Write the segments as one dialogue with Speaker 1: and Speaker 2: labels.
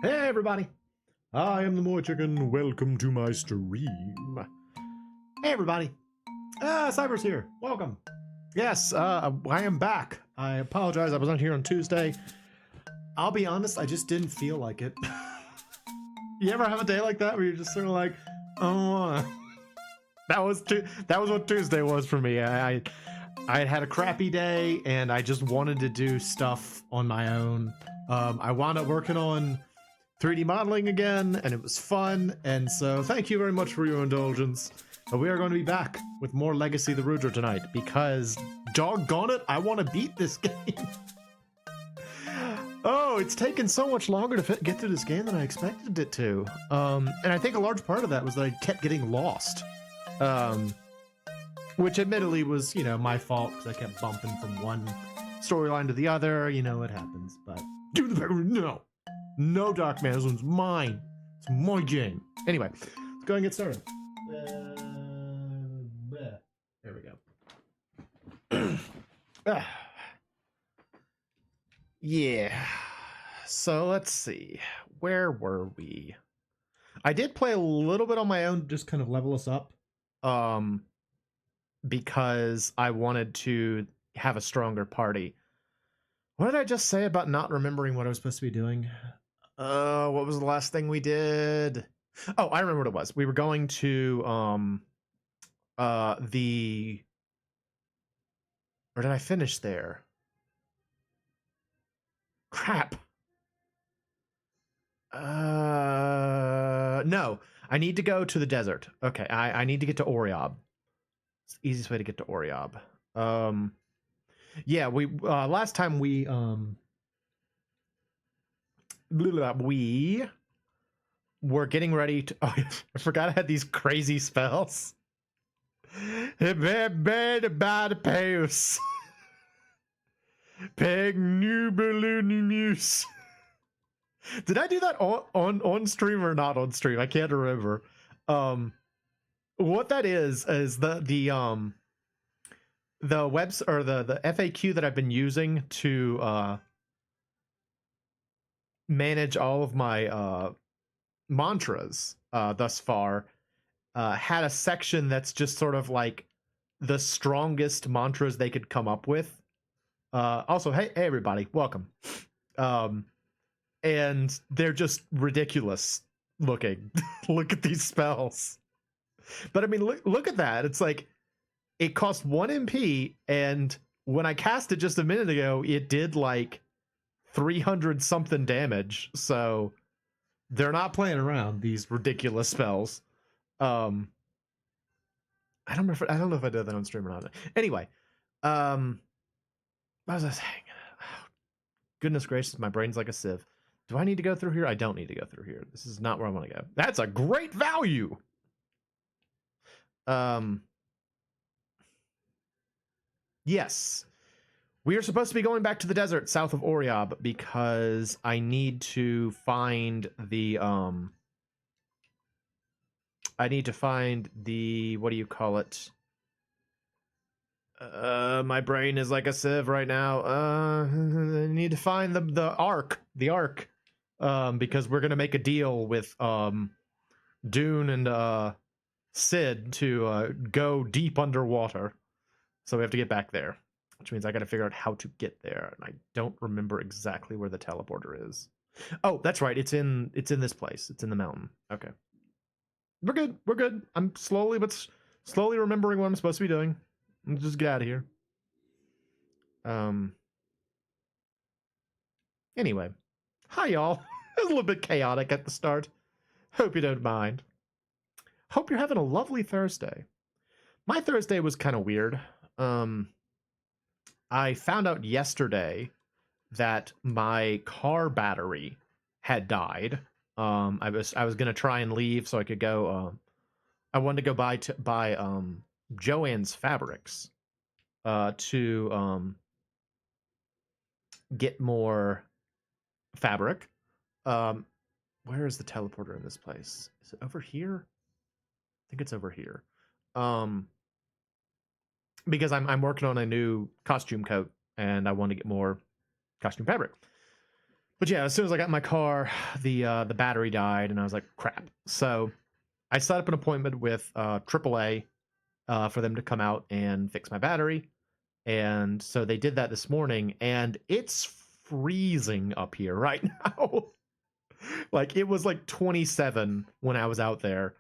Speaker 1: Hey everybody, I am the MoeChicken. Welcome to my stream. Hey everybody, Cyber's here. Welcome. Yes, I am back. I apologize, I was not here on Tuesday. I'll be honest, I just didn't feel like it. You ever have a day like that where you're just sort of like, oh, that was what Tuesday was for me. I had a crappy day and I just wanted to do stuff on my own. I wound up working on 3D modeling again, and it was fun, and so thank you very much for your indulgence. We are going to be back with more Legacy the Rudra tonight, because doggone it, I want to beat this game. Oh, it's taken so much longer to get through this game than I expected it to. And I think a large part of that was that I kept getting lost. Which admittedly was, you know, my fault, because I kept bumping from one storyline to the other. You know, it happens, but... Do the no! No, Dark Man, this one's mine. It's my game. Anyway, let's go and get started. There we go. Yeah. So let's see. Where were we? I did play a little bit on my own, just kind of level us up. Because I wanted to have a stronger party. What did I just say about not remembering what I was supposed to be doing? What was the last thing we did? Oh, I remember what it was. We were going to or did I finish there? Crap. No, I need to go to the desert. Okay, I need to get to Oriob. It's the easiest way to get to Oriob. Yeah, we last time we were getting ready to... Oh, I forgot I had these crazy spells. Did I do that on stream or not on stream? I can't remember. What that is the webs or the FAQ that I've been using to manage all of my mantras thus far had a section that's just sort of like the strongest mantras they could come up with. Also, hey everybody, welcome. And they're just ridiculous looking. Look at these spells. But I mean, look at that. It's like it cost 1 MP, and when I cast it just a minute ago, it did like 300 something damage. So they're not playing around, these ridiculous spells. I don't know if I did that on stream or not. Anyway, what was I saying? Oh, goodness gracious, my brain's like a sieve. Do I need to go through here? I don't need to go through here. This is not where I want to go. That's a great value. Yes. We are supposed to be going back to the desert south of Oriob because I need to find the I need to find the, what do you call it? My brain is like a sieve right now. I need to find the arc, because we're gonna make a deal with Dune and Sid to go deep underwater. So we have to get back there, which means I got to figure out how to get there, and I don't remember exactly where the teleporter is. Oh, that's right. It's in this place. It's in the mountain. Okay. We're good. We're good. I'm slowly remembering what I'm supposed to be doing. Let's just get out of here. Anyway. Hi, y'all. It was a little bit chaotic at the start. Hope you don't mind. Hope you're having a lovely Thursday. My Thursday was kind of weird. I found out yesterday that my car battery had died. I was gonna try and leave so I could go. I wanted to go buy Joann's Fabrics to get more fabric. Where is the teleporter in this place? Is it over here? I think it's over here. Because I'm working on a new costume coat and I want to get more costume fabric. But yeah, as soon as I got in my car, the battery died, and I was like, crap. So I set up an appointment with AAA for them to come out and fix my battery. And so they did that this morning, and it's freezing up here right now. Like, it was like 27 when I was out there.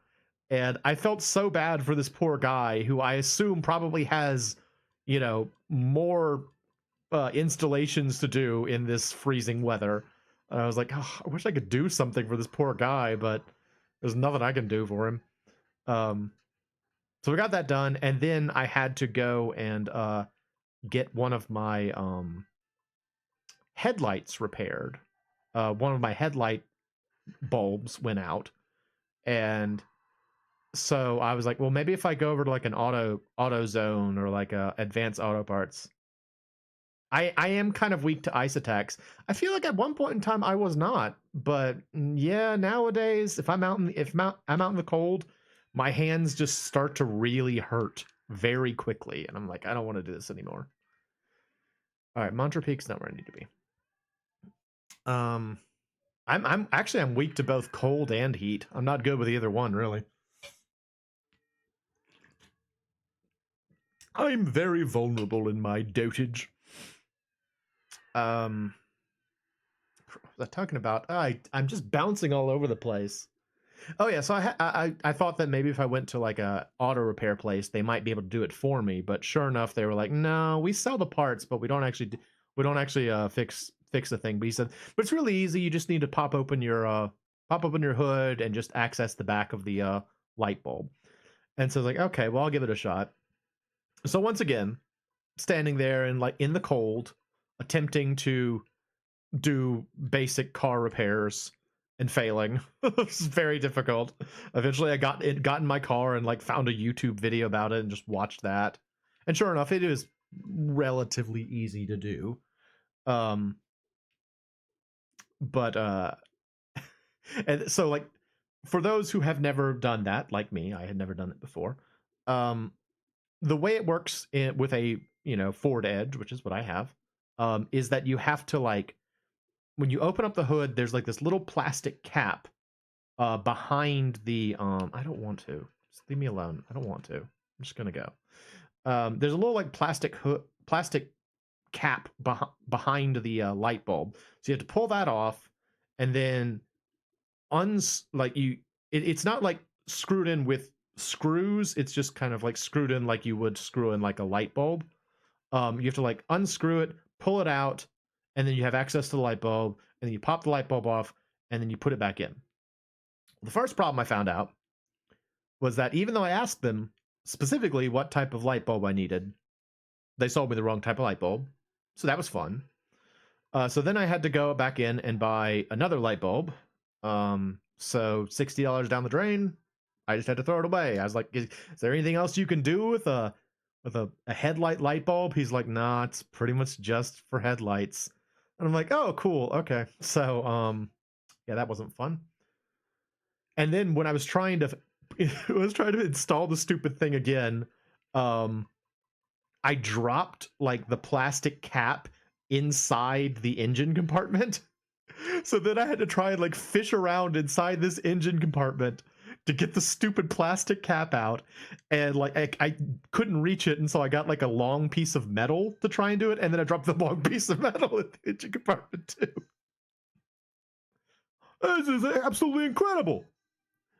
Speaker 1: And I felt so bad for this poor guy who I assume probably has, more installations to do in this freezing weather. And I was like, oh, I wish I could do something for this poor guy, but there's nothing I can do for him. So we got that done, and then I had to go and get one of my headlights repaired. One of my headlight bulbs went out, and so I was like, well, maybe if I go over to like an auto zone or like a advanced auto parts. I am kind of weak to ice attacks. I feel like at one point in time I was not, but yeah, nowadays if I'm out in the cold, my hands just start to really hurt very quickly, and I'm like, I don't want to do this anymore. All right, Mantra Peak's not where I need to be. I'm weak to both cold and heat. I'm not good with either one, really. I'm very vulnerable in my dotage. What was I talking about? I'm just bouncing all over the place. Oh yeah, so I thought that maybe if I went to like a auto repair place, they might be able to do it for me. But sure enough, they were like, "No, we sell the parts, but we don't actually fix the thing." But he said, "But it's really easy. You just need to pop open your hood and just access the back of the light bulb." And so I was like, "Okay, well, I'll give it a shot." So once again, standing there and like in the cold, attempting to do basic car repairs and failing. It's very difficult. Eventually I got in my car and like found a YouTube video about it and just watched that. And sure enough, it is relatively easy to do. But and so like for those who have never done that, like me, I had never done it before. The way it works with a Ford Edge, which is what I have, is that you have to like when you open up the hood, there's like this little plastic cap behind the I don't want to. Just leave me alone. I don't want to. I'm just gonna go. There's a little like plastic cap behind the light bulb, so you have to pull that off, and then it's not like screwed in with screws. It's just kind of like screwed in like you would screw in like a light bulb. You have to like unscrew it, pull it out, and then you have access to the light bulb, and then you pop the light bulb off, and then you put it back in. The first problem I found out was that even though I asked them specifically what type of light bulb I needed, they sold me the wrong type of light bulb. So that was fun. So then I had to go back in and buy another light bulb. So $60 down the drain. I just had to throw it away. I was like, is there anything else you can do with a headlight light bulb? He's like, nah, it's pretty much just for headlights. And I'm like, oh, cool. Okay. So, yeah, that wasn't fun. And then when I was trying to was trying to install the stupid thing again. I dropped like the plastic cap inside the engine compartment. So then I had to try and like fish around inside this engine compartment to get the stupid plastic cap out. And like I couldn't reach it, and so I got like a long piece of metal to try and do it, and then I dropped the long piece of metal in the engine compartment too. This is absolutely incredible.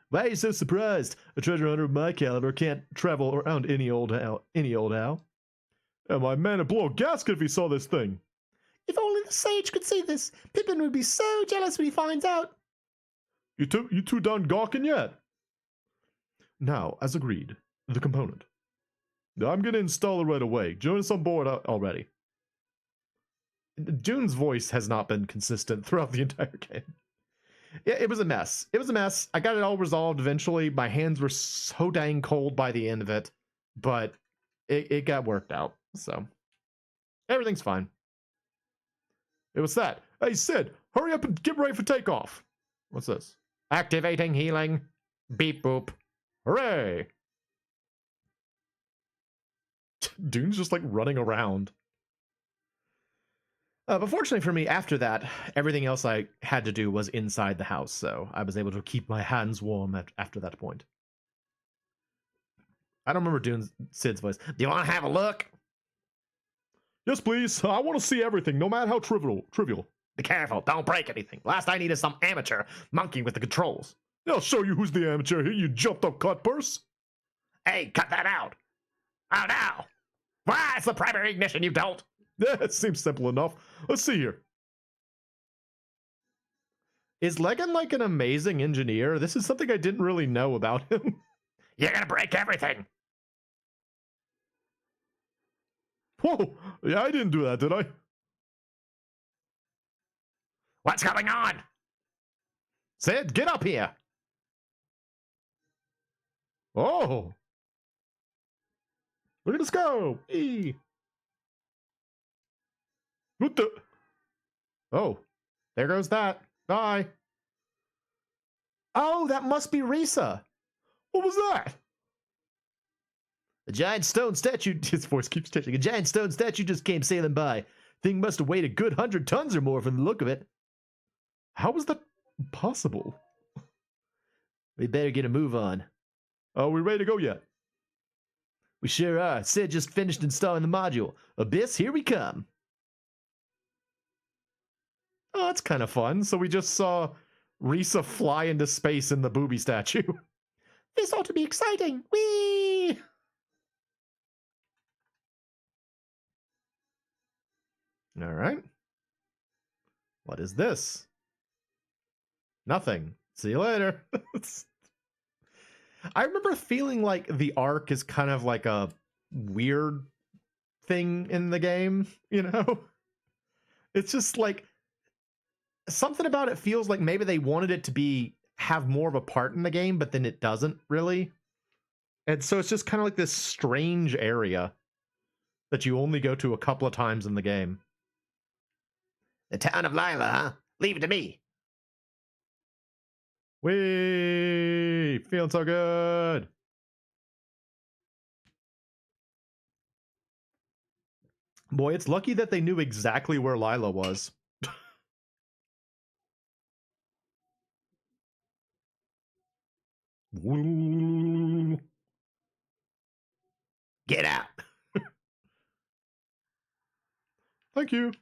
Speaker 1: Why are you so surprised? A treasure hunter of my caliber can't travel around any old how. And my man would blow a gasket if he saw this thing. If only the sage could see this. Pippin would be so jealous when he finds out. You two done gawking yet? Now, as agreed, the component. I'm gonna install it right away. Join us on board already. June's voice has not been consistent throughout the entire game. It was a mess. It was a mess. I got it all resolved eventually. My hands were so dang cold by the end of it, but it got worked out. So everything's fine. It was that. Hey, Sid, hurry up and get ready for takeoff. What's this? Activating healing. Beep boop. Hooray! Dune's just like running around. But fortunately for me, after that, everything else I had to do was inside the house, so I was able to keep my hands warm after that point. I don't remember Sid's voice. Do you want to have a look? Yes, please. I want to see everything, no matter how trivial. Be careful. Don't break anything. Last I needed some amateur monkeying with the controls. I'll show you who's the amateur here, you jumped-up cut-purse. Hey, cut that out. Oh, no. Why? It's the primary ignition, you don't. Yeah, it seems simple enough. Let's see here. Is Legan like an amazing engineer? This is something I didn't really know about him. You're gonna break everything. Whoa, yeah, I didn't do that, did I? What's going on? Sid, get up here. Oh. Look at us go. Eee. What the? Oh, there goes that. Bye. Oh, that must be Risa. What was that? A giant stone statue. His voice keeps changing. A giant stone statue just came sailing by. Thing must have weighed a good 100 tons or more from the look of it. How was that possible? We better get a move on. Are we ready to go yet? We sure are. Sid just finished installing the module. Abyss, here we come. Oh, that's kind of fun. So we just saw Risa fly into space in the booby statue. This ought to be exciting. Whee! All right. What is this? Nothing. See you later. I remember feeling like the Ark is kind of like a weird thing in the game, you know? It's just like something about it feels like maybe they wanted it to have more of a part in the game, but then it doesn't really. And so it's just kind of like this strange area that you only go to a couple of times in the game. The town of Lila, huh? Leave it to me. Whee! Feeling so good. Boy, it's lucky that they knew exactly where Lila was. Get out. Thank you.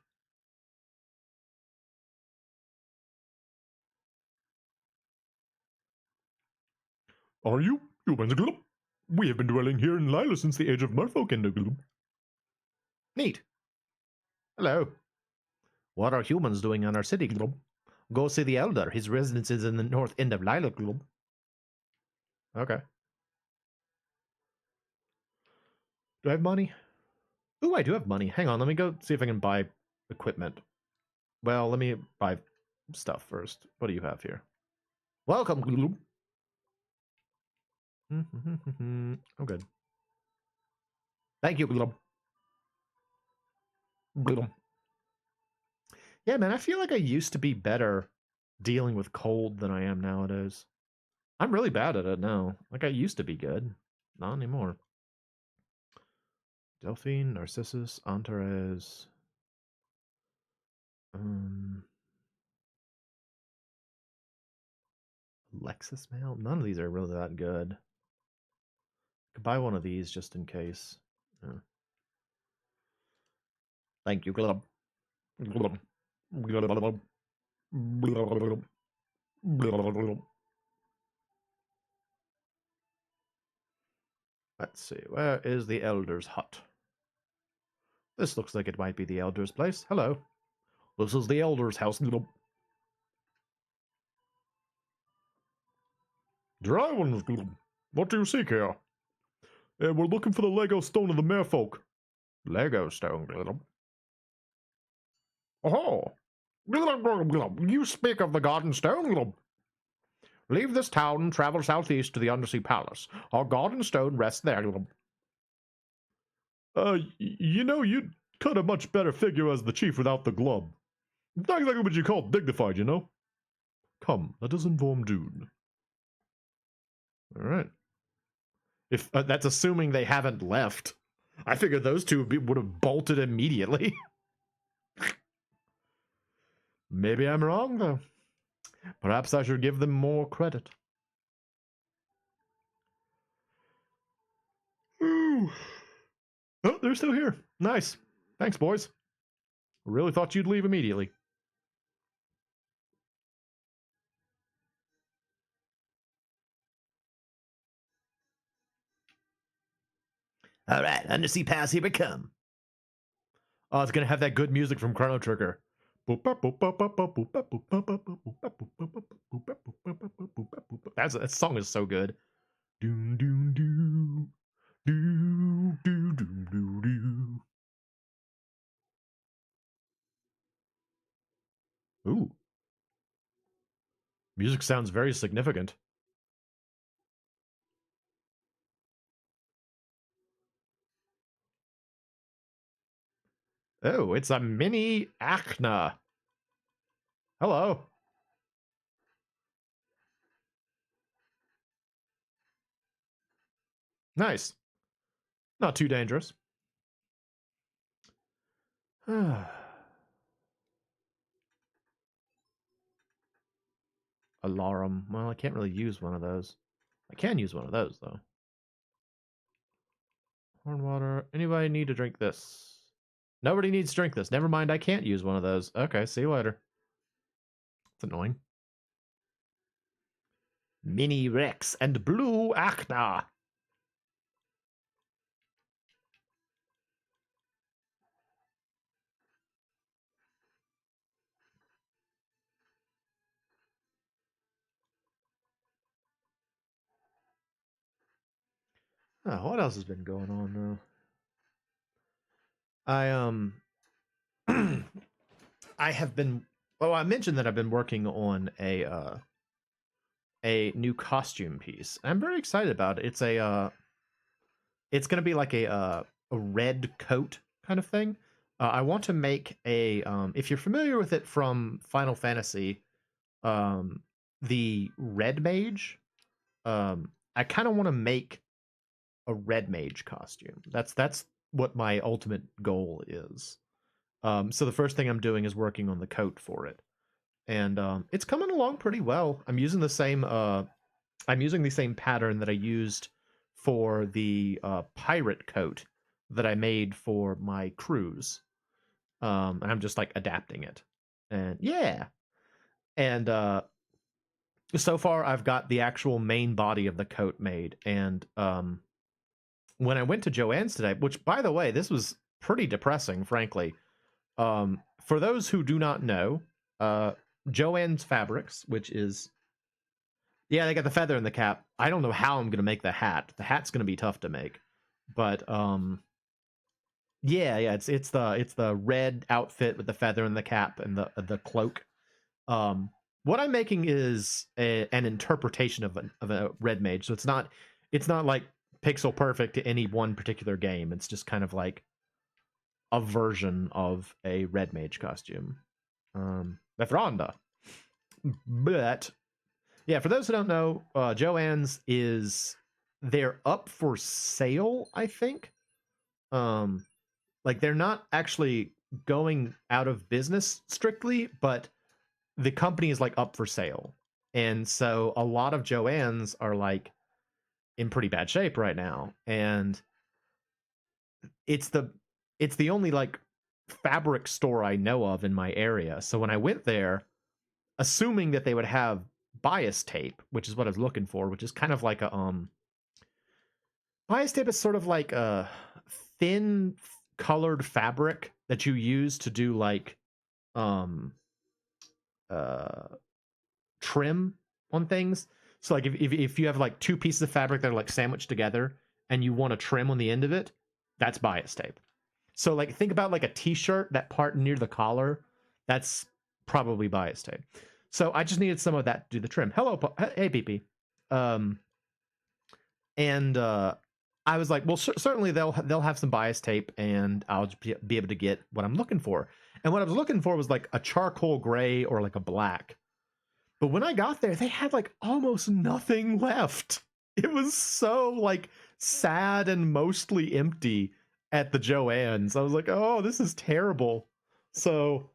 Speaker 1: Are you? We have been dwelling here in Lila since the age of MoeChicken. Neat. Hello. What are humans doing in our city? Go see the elder. His residence is in the north end of Lila. Okay. Do I have money? Ooh, I do have money. Hang on, let me go see if I can buy equipment. Well, let me buy stuff first. What do you have here? Welcome. I'm good. Thank you. Yeah, man, I feel like I used to be better dealing with cold than I am nowadays. I'm really bad at it now. Like, I used to be good. Not anymore. Delphine, Narcissus, Antares. Lexus Mail? None of these are really that good. Could buy one of these just in case. Yeah. Thank you, Glub. Glub. Glub. Let's see, where is the Elder's hut? This looks like it might be the Elder's place. Hello. This is the Elder's house. Dry ones. What do you seek here? We're looking for the Lego stone of the merfolk. Lego stone. Oh. You speak of the garden stone. Leave this town and travel southeast to the Undersea Palace. Our garden stone rests there. You know, you'd cut a much better figure as the chief without the glove. Not exactly what you call dignified, you know? Come, let us inform Dune. Alright. If that's assuming they haven't left. I figured those two would have bolted immediately. Maybe I'm wrong, though. Perhaps I should give them more credit. Ooh. Oh, they're still here. Nice. Thanks, boys. Really thought you'd leave immediately. All right, Undersea Pass, here we come. Oh, it's gonna have that good music from Chrono Trigger. That song is so good. Doom doom doo. Doo doo doo doo doo. Ooh. Music sounds very significant. Oh, it's a mini Achna. Hello. Nice. Not too dangerous. Alarm. Well, I can't really use one of those. I can use one of those, though. Horn water. Anybody need to drink this? Nobody needs to drink this. Never mind, I can't use one of those. Okay, see you later. It's annoying. Mini Rex and Blue Achna. Oh, what else has been going on, though? I have been. Well, I mentioned that I've been working on a new costume piece. I'm very excited about it. It's gonna be like a red coat kind of thing. I want to make a if you're familiar with it from Final Fantasy, the red mage. I kind of want to make a red mage costume. That's what my ultimate goal is. So the first thing I'm doing is working on the coat for it, and it's coming along pretty well. I'm using the same pattern that I used for the pirate coat that I made for my cruise, and I'm just like adapting it, and yeah, and so far I've got the actual main body of the coat made, and when I went to Joanne's today, which by the way, this was pretty depressing, frankly. For those who do not know, Joanne's Fabrics, which is, yeah, they got the feather in the cap. I don't know how I'm gonna make the hat. The hat's gonna be tough to make, but yeah, it's the red outfit with the feather in the cap and the cloak. What I'm making is an interpretation of a red mage, so it's not like pixel perfect to any one particular game. It's just kind of like a version of a red mage costume. Befranda. But Yeah, for those who don't know, Joann's they're up for sale, I think. Like they're not actually going out of business strictly, but the company is like up for sale. And so a lot of Joann's are like in pretty bad shape right now. And it's the only like fabric store I know of in my area. So when I went there, assuming that they would have bias tape, which is what I was looking for, which is kind of like a bias tape is sort of like a thin colored fabric that you use to do like um trim on things. So like if you have like two pieces of fabric that are like sandwiched together and you want to trim on the end of it, that's bias tape. So like think about like a t-shirt, that part near the collar, that's probably bias tape. So I just needed some of that to do the trim. Hello, hey PP. And I was like, well, certainly they'll have some bias tape, and I'll just be able to get what I'm looking for. And what I was looking for was like a charcoal gray or like a black. But when I got there, they had like almost nothing left. It was so like sad and mostly empty at the Joann's. I was like, oh, this is terrible. So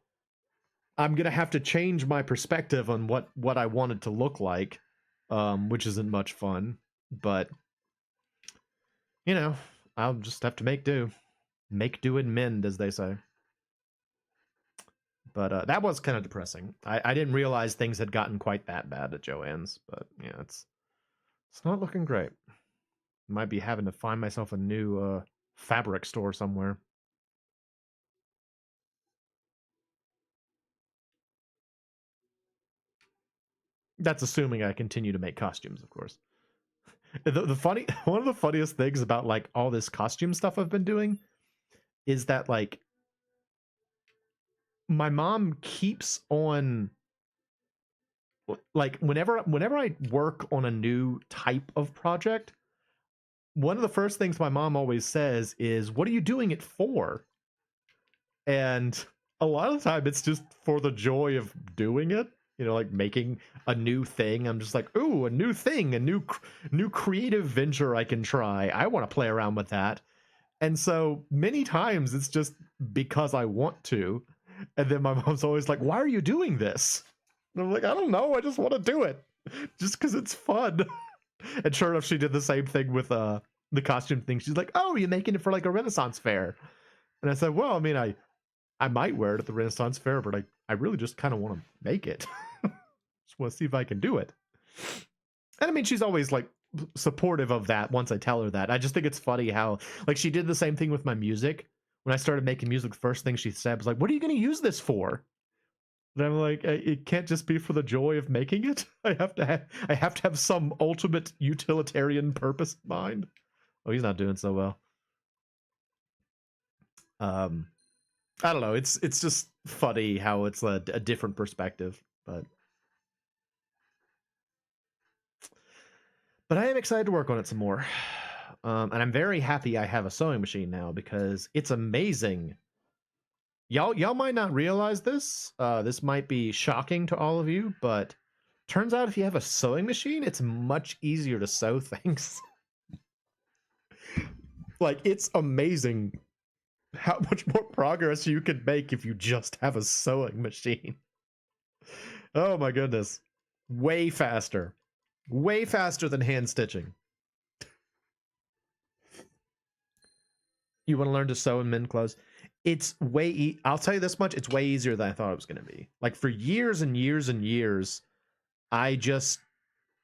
Speaker 1: I'm gonna have to change my perspective on what I wanted to look like, which isn't much fun. But you know, I'll just have to make do and mend, as they say. But that was kind of depressing. I didn't realize things had gotten quite that bad at Joann's, but yeah, it's not looking great. Might be having to find myself a new fabric store somewhere. That's assuming I continue to make costumes, of course. The funny one of the funniest things about like all this costume stuff I've been doing is that like my mom keeps on like whenever I work on a new type of project, one of the first things my mom always says is, "What are you doing it for?" And a lot of the time it's just for the joy of doing it, you know, like making a new thing. I'm just like, "Ooh, a new thing, a new creative venture I can try. I want to play around with that." And so many times it's just because I want to. And then my mom's always like, "Why are you doing this?" And I'm like, "I don't know. I just want to do it just because it's fun." And sure enough, she did the same thing with the costume thing. She's like, "Oh, you're making it for like a Renaissance fair?" And I said, "Well, I mean, I might wear it at the Renaissance fair, but I really just kind of want to make it. Just want to see if I can do it." And I mean, she's always like supportive of that once I tell her that. I just think it's funny how like she did the same thing with my music. When I started making music, the first thing she said was like, "What are you going to use this for?" And I'm like, it can't just be for the joy of making it. I have to have some ultimate utilitarian purpose in mind. Oh, he's not doing so well. I don't know. It's just funny how it's a different perspective, but I am excited to work on it some more. And I'm very happy I have a sewing machine now because it's amazing. Y'all might not realize this. This might be shocking to all of you, but turns out if you have a sewing machine, it's much easier to sew things. Like, it's amazing how much more progress you can make if you just have a sewing machine. Oh my goodness. Way faster. Way faster than hand stitching. You want to learn to sew and mend clothes? It's I'll tell you this much, it's way easier than I thought it was going to be. Like for years and years and years, I just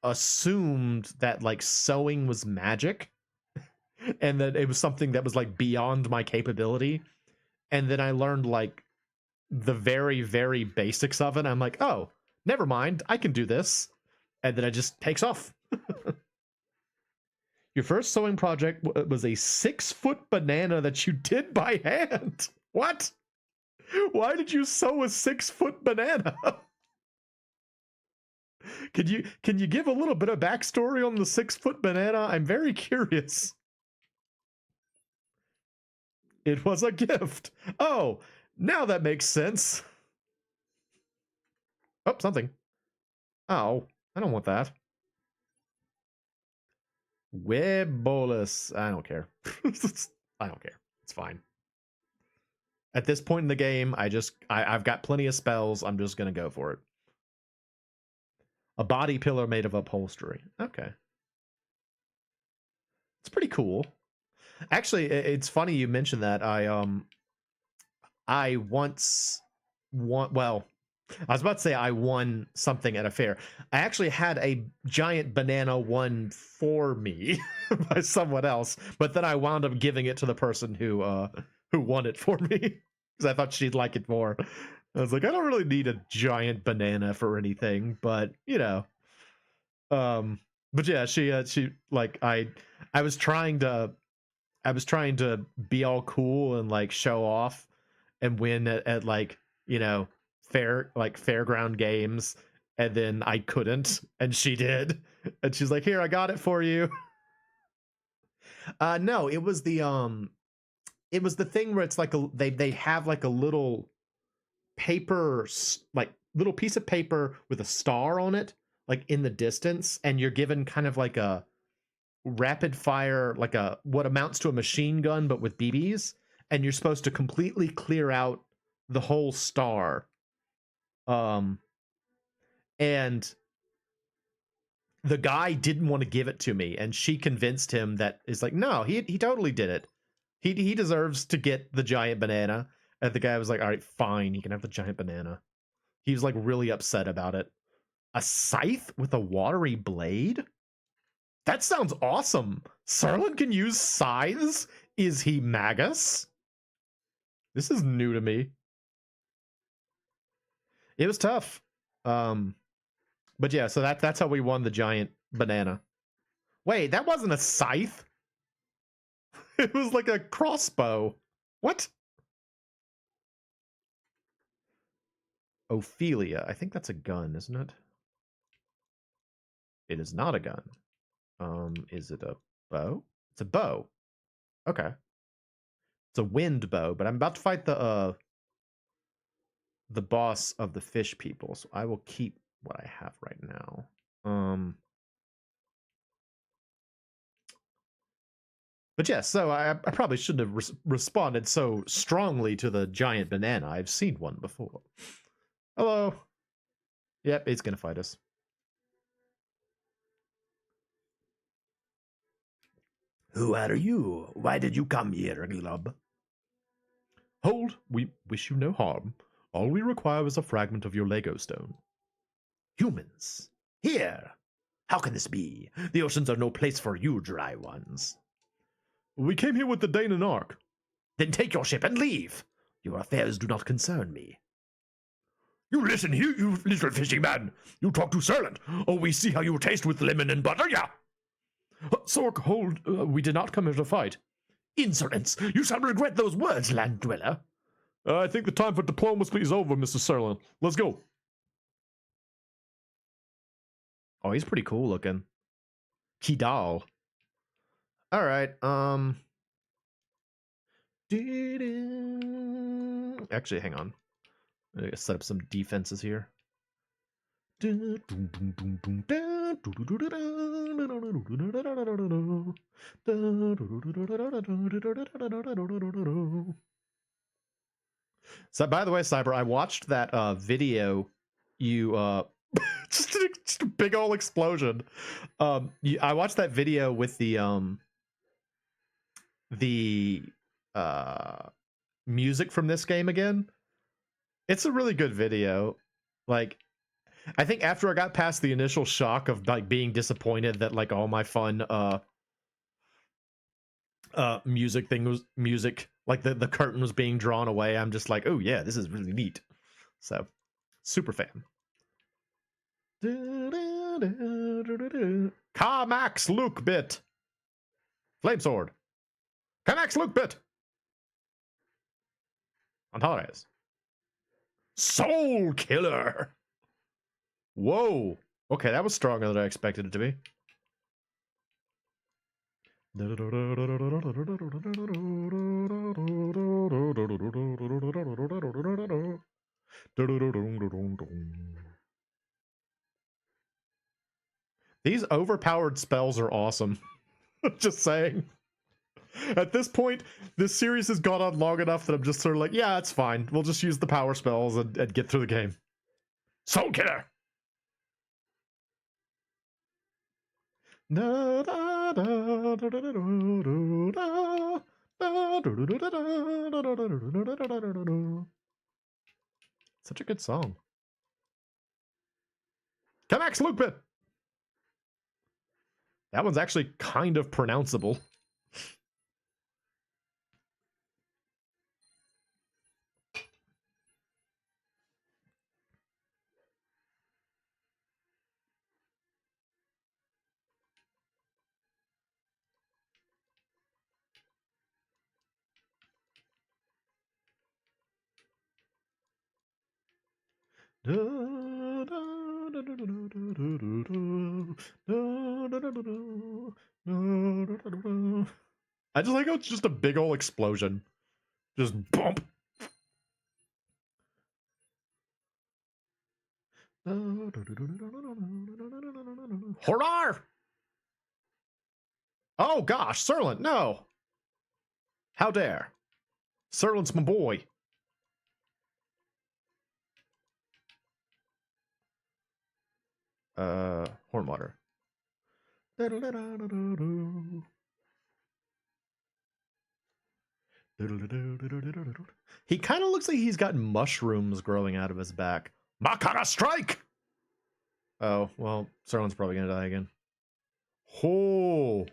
Speaker 1: assumed that like sewing was magic and that it was something that was like beyond my capability. And then I learned like the very, very basics of it. I'm like, oh, never mind, I can do this. And then it just takes off. Your first sewing project was a 6-foot banana that you did by hand. What? Why did you sew a 6-foot banana? Can you give a little bit of backstory on the 6-foot banana? I'm very curious. It was a gift. Oh, now that makes sense. Oh, something. Oh, I don't want that. Webbolus. I don't care. I don't care. It's fine. At this point in the game, I've got plenty of spells. I'm just gonna go for it. A body pillar made of upholstery. Okay. It's pretty cool. Actually, it's funny you mentioned that. I once won. Well, I was about to say I won something at a fair. I actually had a giant banana won for me by someone else, but then I wound up giving it to the person who won it for me because I thought she'd like it more. I was like, I don't really need a giant banana for anything, but you know, but yeah, she like I was trying to be all cool and like show off and win at like, you know, fairground games, and then I couldn't and she did, and she's like, here, I got it for you. No, it was the thing where it's like they have like a little paper, like little piece of paper with a star on it, like in the distance, and you're given kind of like a rapid fire, like a what amounts to a machine gun but with BBs, and you're supposed to completely clear out the whole star. And the guy didn't want to give it to me, and she convinced him that is like, no, he totally did it. He deserves to get the giant banana. And the guy was like, all right, fine, he can have the giant banana. He was like really upset about it. A scythe with a watery blade? That sounds awesome. Serlin can use scythes? Is he Magus? This is new to me. It was tough. But yeah, so that's how we won the giant banana. Wait, that wasn't a scythe. It was like a crossbow. What? Ophelia. I think that's a gun, isn't it? It is not a gun. Is it a bow? It's a bow. Okay. It's a wind bow, but I'm about to fight the boss of the fish people, so I will keep what I have right now. But yeah, so I probably shouldn't have responded so strongly to the giant banana. I've seen one before. Hello. Yep, it's gonna fight us. Who are you? Why did you come here, Glub? Hold, we wish you no harm. All we require is a fragment of your Lego stone. Humans? Here? How can this be? The oceans are no place for you dry ones. We came here with the Danan Ark. Then take your ship and leave. Your affairs do not concern me. You listen here, you little fishing man. You talk too silent. Oh, we see how you taste with lemon and butter, yeah. Sork, hold. We did not come here to fight. Insolence! You shall regret those words, land dweller. I think the time for diplomacy is over, Mr. Serlin. Let's go. Oh, he's pretty cool looking. Kidal. All right. Actually, hang on. I gotta set up some defenses here. So, by the way, Cyber, I watched that video. You just a big old explosion. I watched that video with the music from this game again. It's a really good video. Like, I think after I got past the initial shock of like being disappointed that like all my fun music like the curtain was being drawn away, I'm just like, oh yeah, this is really neat. So super fan. Kaamaxlucbit. Flame sword. Kaamaxlucbit. Antares. Soul killer. Whoa. Okay, that was stronger than I expected it to be. overpowered spells are awesome. Just saying. At this point, this series has gone on long enough that I'm just sort of like, yeah, it's fine. We'll just use the power spells and get through the game. Soul Killer! Such a good song. Kaamaxlucbit! That one's actually kind of pronounceable. I just like how it's just a big old explosion. Just bump. Hurrah! Oh gosh, Serlant, no! How dare? Serlant's my boy. Horn water. He kind of looks like he's got mushrooms growing out of his back. Makara strike! Oh, well, Serlant's probably gonna die again. Oh!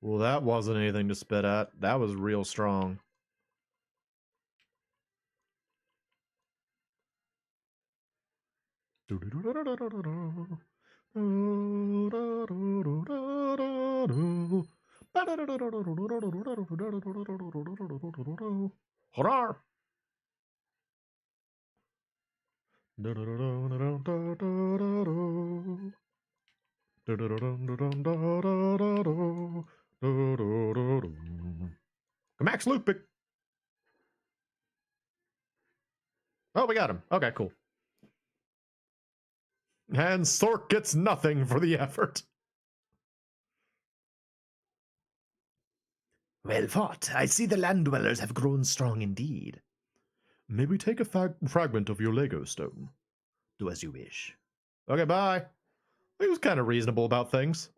Speaker 1: Well, that wasn't anything to spit at. That was real strong. Hurrah! Kaamaxlucbit. Oh, we got him. Okay, cool. And Sork gets nothing for the effort. Well fought. I see the land dwellers have grown strong indeed. May we take a fragment of your Lego stone? Do as you wish. Okay, bye. He was kind of reasonable about things.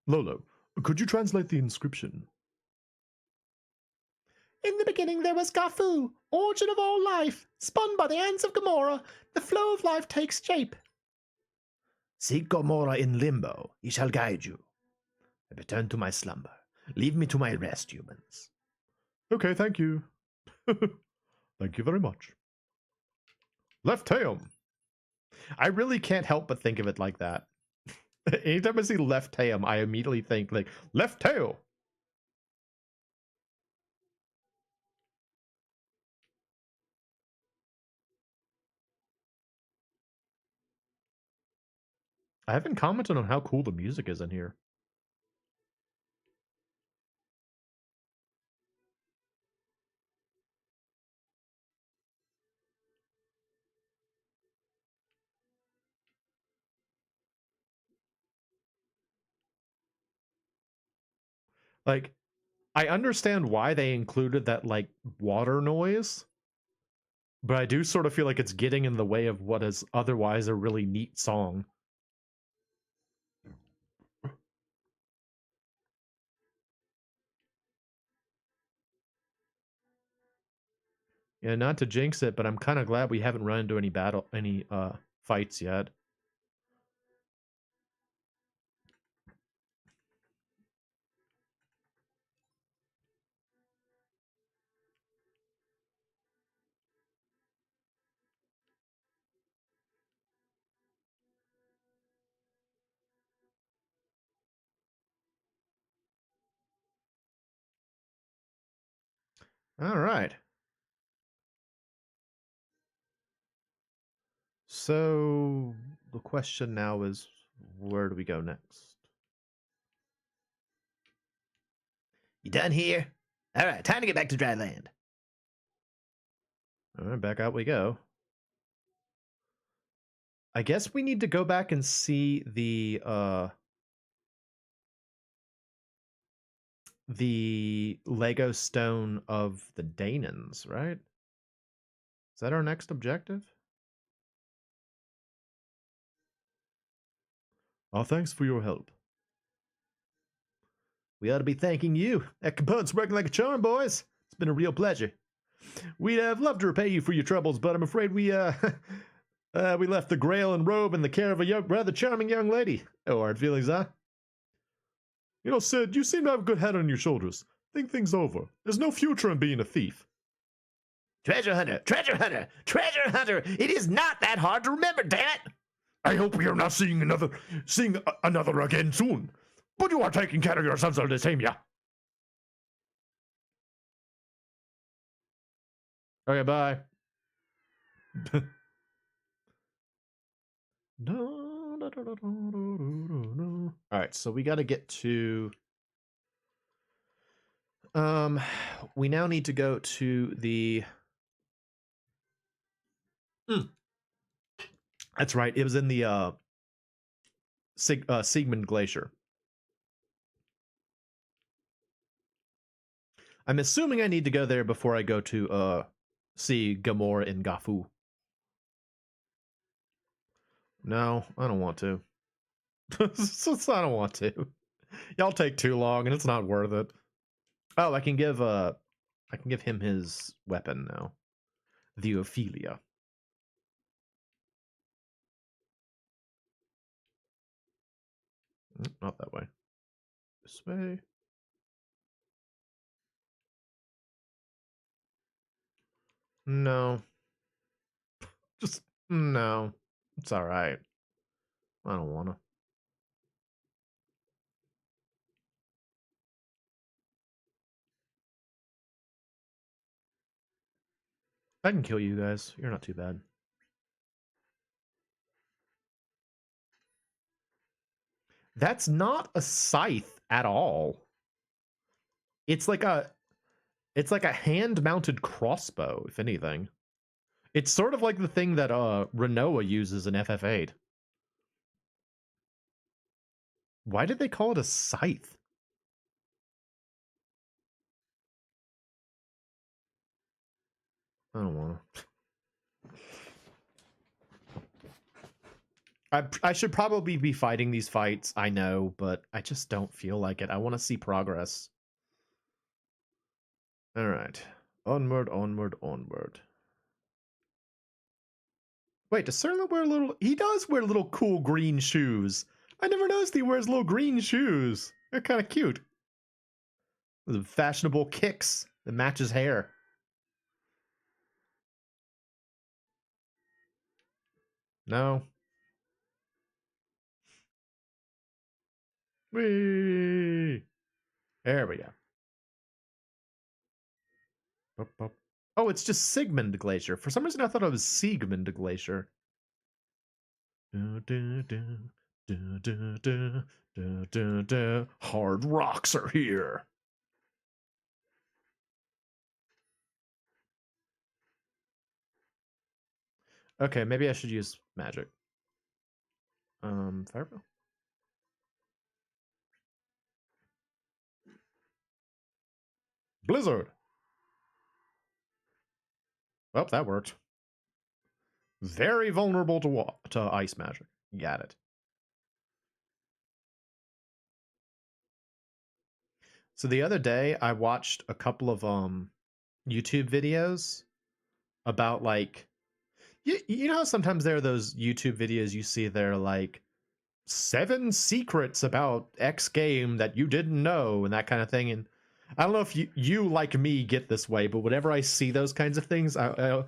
Speaker 1: Lolo, could you translate the inscription? In the beginning there was Gafu, origin of all life. Spun by the hands of Gamora, the flow of life takes shape. Seek Gamora in limbo, he shall guide you. I return to my slumber. Leave me to my rest, humans. Okay, thank you. Thank you very much. Left Tail. I really can't help but think of it like that. Anytime I see Left Tail, I immediately think like, Left Tail. I haven't commented on how cool the music is in here. Like, I understand why they included that, like, water noise, but I do sort of feel like it's getting in the way of what is otherwise a really neat song. Yeah, not to jinx it, but I'm kind of glad we haven't run into any fights yet. All right. So the question now is, where do we go next? You done here? All right, time to get back to dry land. All right, back out we go. I guess we need to go back and see the Lego stone of the Danans, right? Is that our next objective? Oh, thanks for your help. We ought to be thanking you. That component's working like a charm, boys. It's been a real pleasure. We'd have loved to repay you for your troubles, but I'm afraid we left the grail and robe in the care of a rather charming young lady. Oh, hard feelings, huh? You know, Sid, you seem to have a good head on your shoulders. Think things over. There's no future in being a thief.
Speaker 2: Treasure hunter, treasure hunter, treasure hunter. It is not that hard to remember, damn it.
Speaker 3: I hope we are not seeing another again soon. But you are taking care of yourselves all the same, yeah?
Speaker 1: Okay, bye. No. All right, so we got to get to. We now need to go to the. That's right. It was in the Sigmund Glacier. I'm assuming I need to go there before I go to see Gamora in Gafu. No, I don't want to. I don't want to. Y'all take too long, and it's not worth it. Oh, I can give him his weapon now, the Ophelia. Not that way. This way. No. Just no. It's all right. I don't want to. I can kill you guys. You're not too bad. That's not a scythe at all. It's like a hand-mounted crossbow, if anything. It's sort of like the thing that Renoa uses in FF8. Why did they call it a scythe? I don't want to. I should probably be fighting these fights, I know, but I just don't feel like it. I want to see progress. Alright. Onward, onward, onward. Wait, does Serla wear little... He does wear little cool green shoes. I never noticed he wears little green shoes. They're kind of cute. With fashionable kicks that match his hair. No. Whee! There we go. Bup, bup. Oh, it's just Sigmund Glacier. For some reason, I thought it was Siegmund Glacier. Hard rocks are here. Okay, maybe I should use magic. Fireball. Blizzard. Oh, that worked. Very vulnerable to ice magic. Got it. So the other day, I watched a couple of YouTube videos about like, you know how sometimes there are those YouTube videos you see they're like 7 secrets about X game that you didn't know and that kind of thing. And I don't know if you like me get this way, but whenever I see those kinds of things, oh,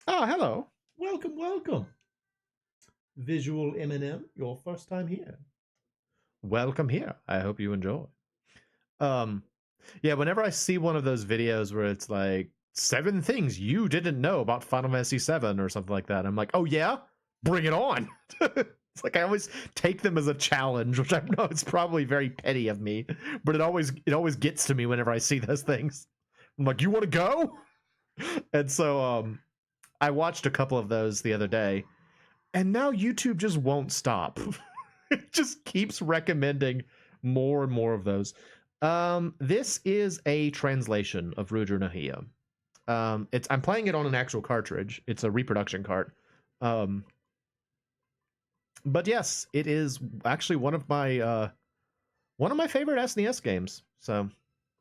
Speaker 1: hello. Welcome. Visual M&M, your first time here. Welcome here. I hope you enjoy. Yeah, whenever I see one of those videos where it's like 7 things you didn't know about Final Fantasy VII or something like that, I'm like, oh yeah, bring it on. It's like I always take them as a challenge, which I know it's probably very petty of me, but it always gets to me whenever I see those things. I'm like, you want to go? And so I watched a couple of those the other day, And now YouTube just won't stop. It just keeps recommending more and more of those. This is a translation of Rudra Nahia. I'm playing it on an actual cartridge. It's a reproduction cart. But yes, it is actually one of my favorite SNES games. So,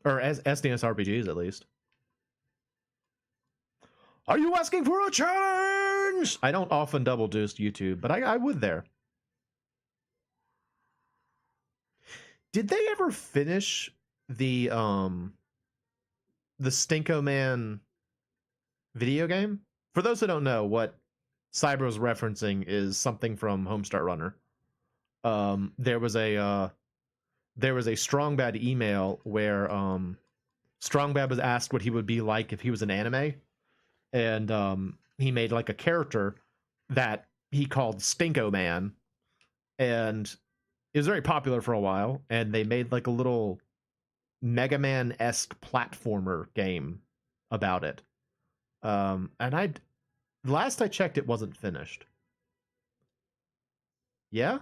Speaker 1: or as SNES RPGs at least. Are you asking for a challenge? I don't often double deuce YouTube, but I would there. Did they ever finish the Stinko Man video game? For those who don't know, what Cyber's referencing is something from Homestart Runner. There was a Strong Bad email where Strong Bad was asked what he would be like if he was an anime, and he made like a character that he called Stinko Man, and it was very popular for a while, and they made like a little Mega Man-esque platformer game about it. And last I checked, it wasn't finished. Yeah?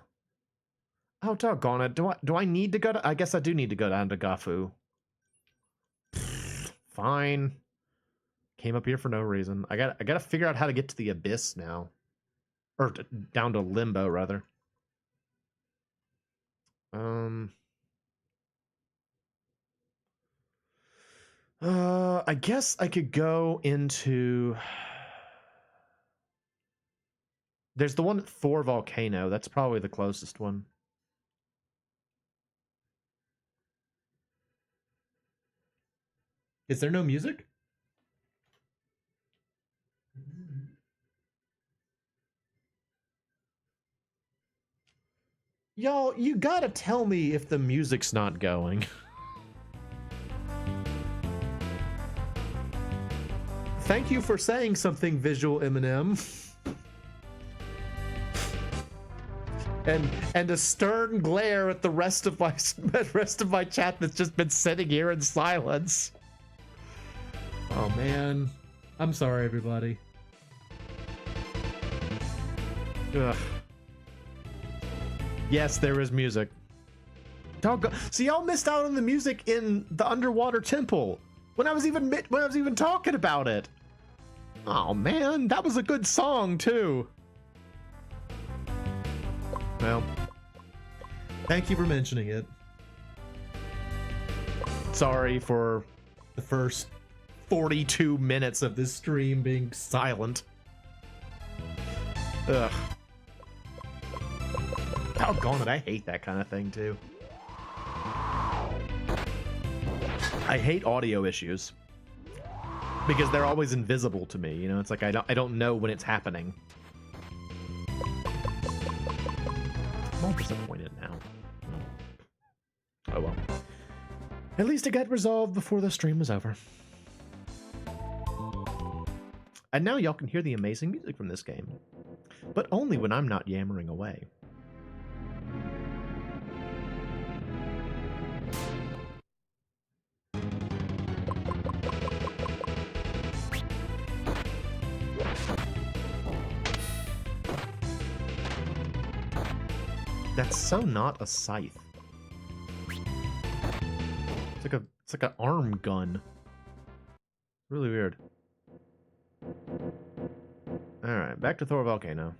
Speaker 1: Oh, doggone it. Do I need to go to... I guess I do need to go down to Gafu. Fine. Came up here for no reason. I gotta figure out how to get to the Abyss now. Or down to Limbo, rather. I guess I could go into... There's the one at Thor Volcano. That's probably the closest one. Is there no music? Y'all, you gotta tell me if the music's not going. Thank you for saying something, Visual Eminem. And a stern glare at the rest of my chat that's just been sitting here in silence. Oh man, I'm sorry, everybody. Ugh. Yes, there is music. See, y'all missed out on the music in the underwater temple when I was even talking about it. Oh man, that was a good song too. Well, thank you for mentioning it. Sorry for the first 42 minutes of this stream being silent. Ugh. Doggone it, I hate that kind of thing too. I hate audio issues because they're always invisible to me, you know? It's like I don't know when it's happening. I'm all disappointed now. Oh well. At least it got resolved before the stream was over. And now y'all can hear the amazing music from this game. But only when I'm not yammering away. That's so not a scythe. It's like an arm gun. Really weird. Alright, back to Thor Volcano.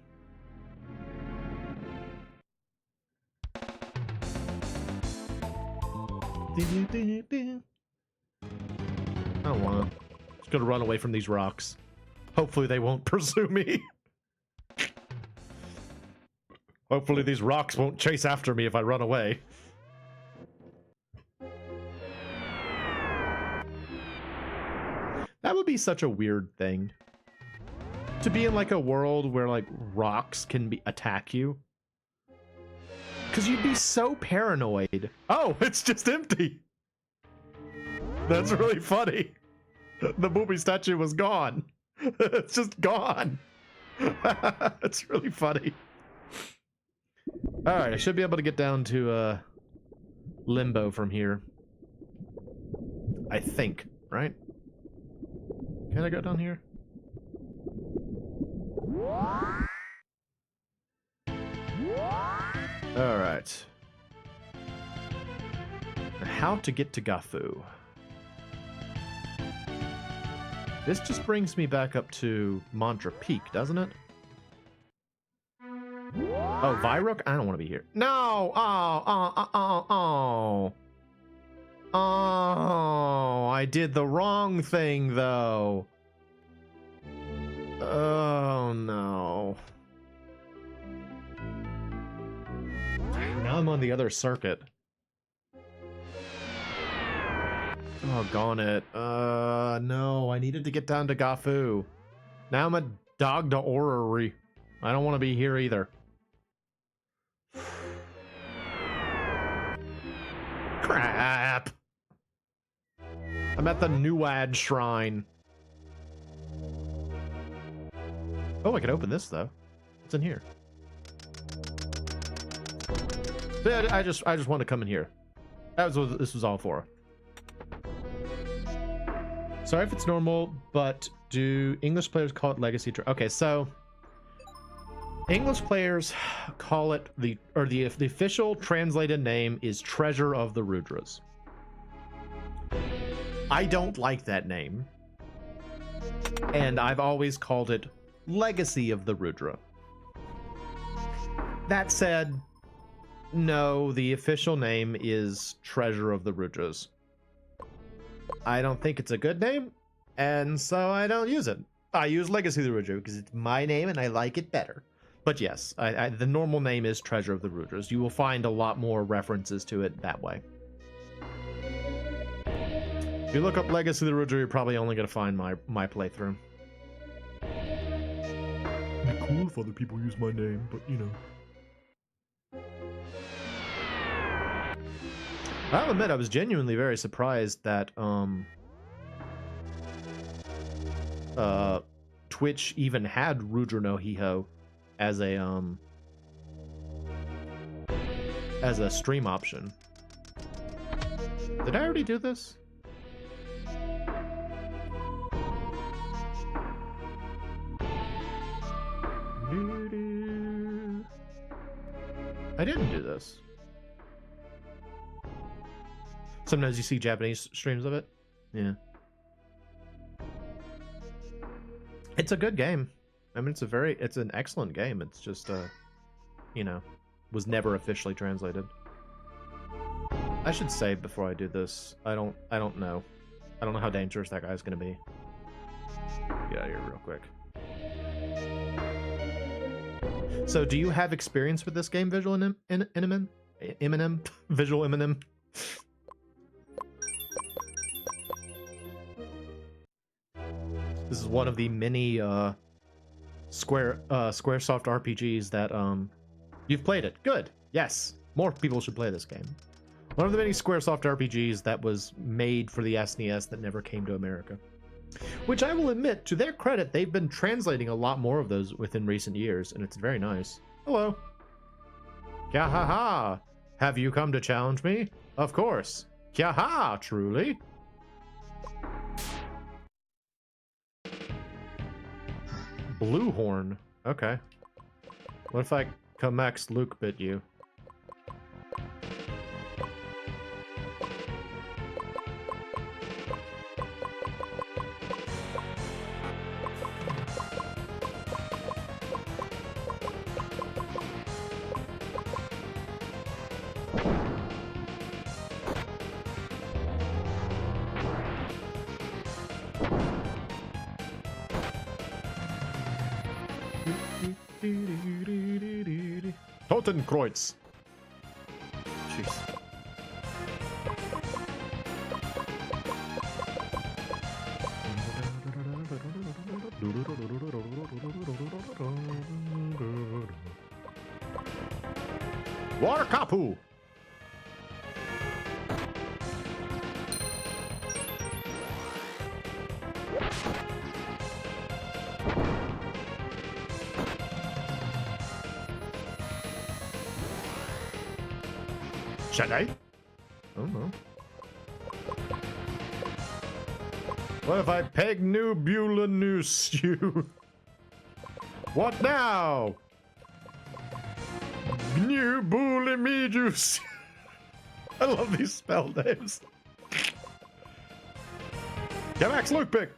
Speaker 1: I don't wanna. Just gonna run away from these rocks. Hopefully they won't pursue me. Hopefully these rocks won't chase after me if I run away. That would be such a weird thing. To be in like a world where like rocks can attack you. Cause you'd be so paranoid. Oh, it's just empty. That's really funny. The movie statue was gone. It's just gone. It's really funny. Alright, I should be able to get down to Limbo from here. I think, right? Can I go down here? All right. How to get to Gafu. This just brings me back up to Mantra Peak, doesn't it? Oh, Vyrook? I don't want to be here. No! Oh, I did the wrong thing, though. Oh, no. Now I'm on the other circuit. Oh, gone it. No, I needed to get down to Gafu. Now I'm a dog to orrery. I don't want to be here either. Crap. I'm at the Nuad Shrine. Oh, I can open this though. What's in here? Yeah, I just want to come in here. That was what this was all for. Sorry if it's normal, but do English players call it Legacy? Okay, so English players call it the official translated name is Treasure of the Rudras. I don't like that name, and I've always called it Legacy of the Rudra. That said, no, the official name is Treasure of the Rudras. I don't think it's a good name, and so I don't use it. I use Legacy of the Rudra because it's my name and I like it better. But yes, the normal name is Treasure of the Rudras. You will find a lot more references to it that way. If you look up Legacy of the Rudra, you're probably only going to find my playthrough. It'd be cool if other people use my name, but you know. I'll admit, I was genuinely very surprised that Twitch even had Rudra no Hiho as a stream option. Did I already do this? I didn't do this. Sometimes you see Japanese streams of it. Yeah. It's a good game. I mean, it's an excellent game. It's just, you know, was never officially translated. I should say before I do this, I don't know. I don't know how dangerous that guy's gonna be. Get out of here real quick. So, do you have experience with this game, Visual Eminem? Visual Eminem? This is one of the many Squaresoft RPGs that you've played it. Good. Yes. More people should play this game. One of the many Squaresoft RPGs that was made for the SNES that never came to America. Which I will admit, to their credit, they've been translating a lot more of those within recent years, and it's very nice. Hello. Kya-ha-ha! Have you come to challenge me? Of course. Kya-ha, truly. Blue horn. Okay. What if I Kaamaxlucbit you? Totenkreuz. Jeez. Water Kapu. Should I? Oh no. What if I peg new Beulah noose you? What now? Gnu Bully Me Juice. I love these spell names. Kaamaxlucbit.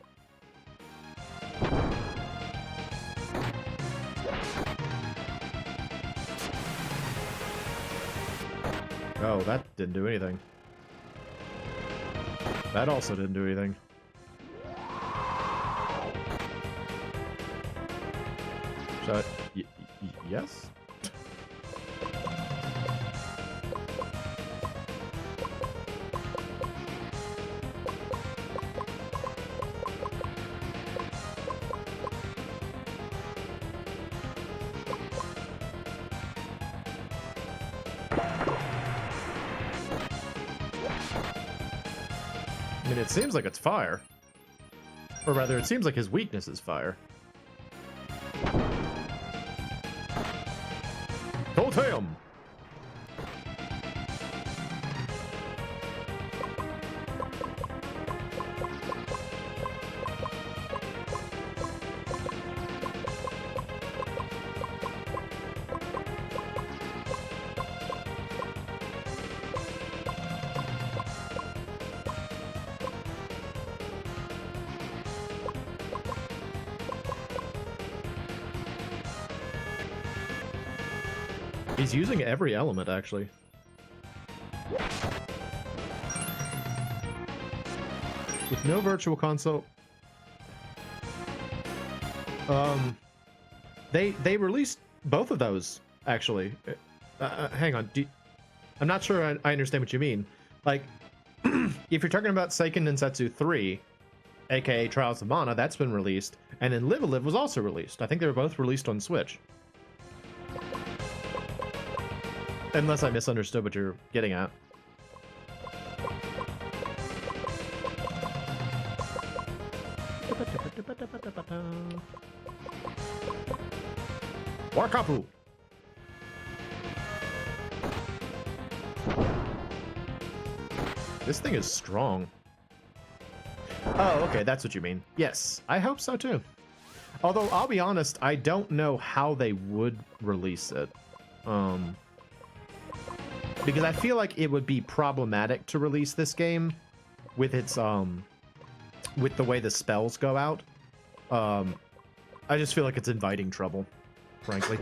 Speaker 1: Oh, that didn't do anything. That also didn't do anything. So, yes? I mean, it seems like it's fire. Or rather, it seems like his weakness is fire. Totem! He's using every element, actually. With no virtual console. They released both of those, actually. Hang on. I'm not sure I understand what you mean. Like, if you're talking about Seiken Densetsu 3, aka Trials of Mana, that's been released. And then Live a Live was also released. I think they were both released on Switch. Unless I misunderstood what you're getting at. Warkapu! This thing is strong. Oh, okay, that's what you mean. Yes, I hope so too. Although, I'll be honest, I don't know how they would release it. Because I feel like it would be problematic to release this game with its with the way the spells go out. I just feel like it's inviting trouble, frankly.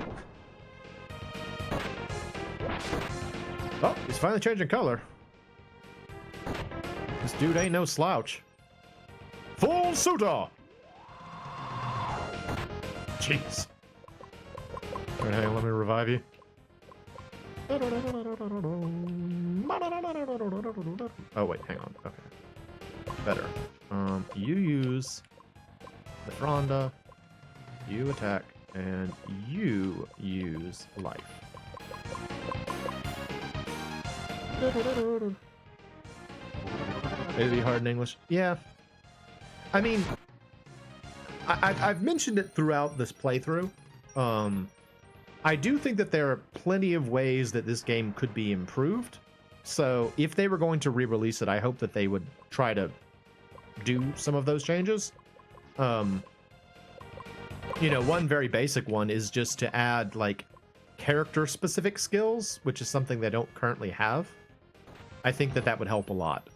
Speaker 1: Oh, he's finally changing color. This dude ain't no slouch. Full suitor! Jeez. Alright, hang on, let me revive you. Oh wait, hang on. Okay. Better. You use the Fronda, you attack, and you use life. It'd be hard in English. Yeah. I mean, I've mentioned it throughout this playthrough. I do think that there are plenty of ways that this game could be improved. So if they were going to re-release it, I hope that they would try to do some of those changes. You know, one very basic one is just to add like character-specific skills, which is something they don't currently have. I think that that would help a lot.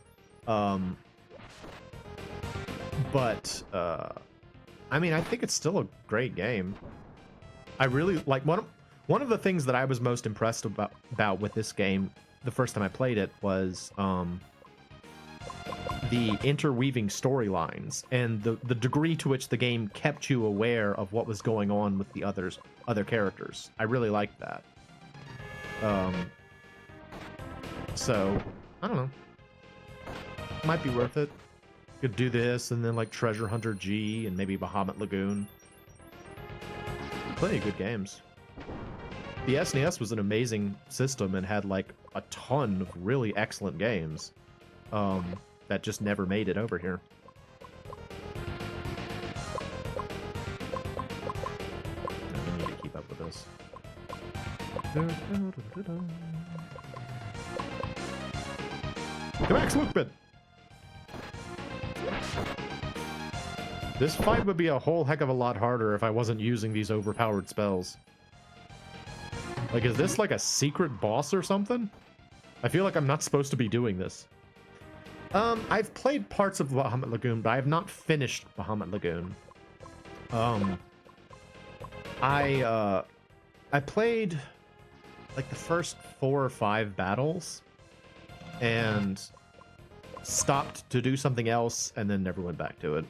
Speaker 1: But I mean, I think it's still a great game. I really like one of the things that I was most impressed about with this game the first time I played it was the interweaving storylines and the degree to which the game kept you aware of what was going on with the other characters. I really liked that. So I don't know. Might be worth it. Could do this and then like Treasure Hunter G and maybe Bahamut Lagoon. Plenty of good games. The SNES was an amazing system and had like a ton of really excellent games that just never made it over here. I need to keep up with this. Kaamaxlucbit! This fight would be a whole heck of a lot harder if I wasn't using these overpowered spells. Like, is this like a secret boss or something? I feel like I'm not supposed to be doing this. I've played parts of Bahamut Lagoon, but I have not finished Bahamut Lagoon. I played like the first 4 or 5 battles and stopped to do something else and then never went back to it,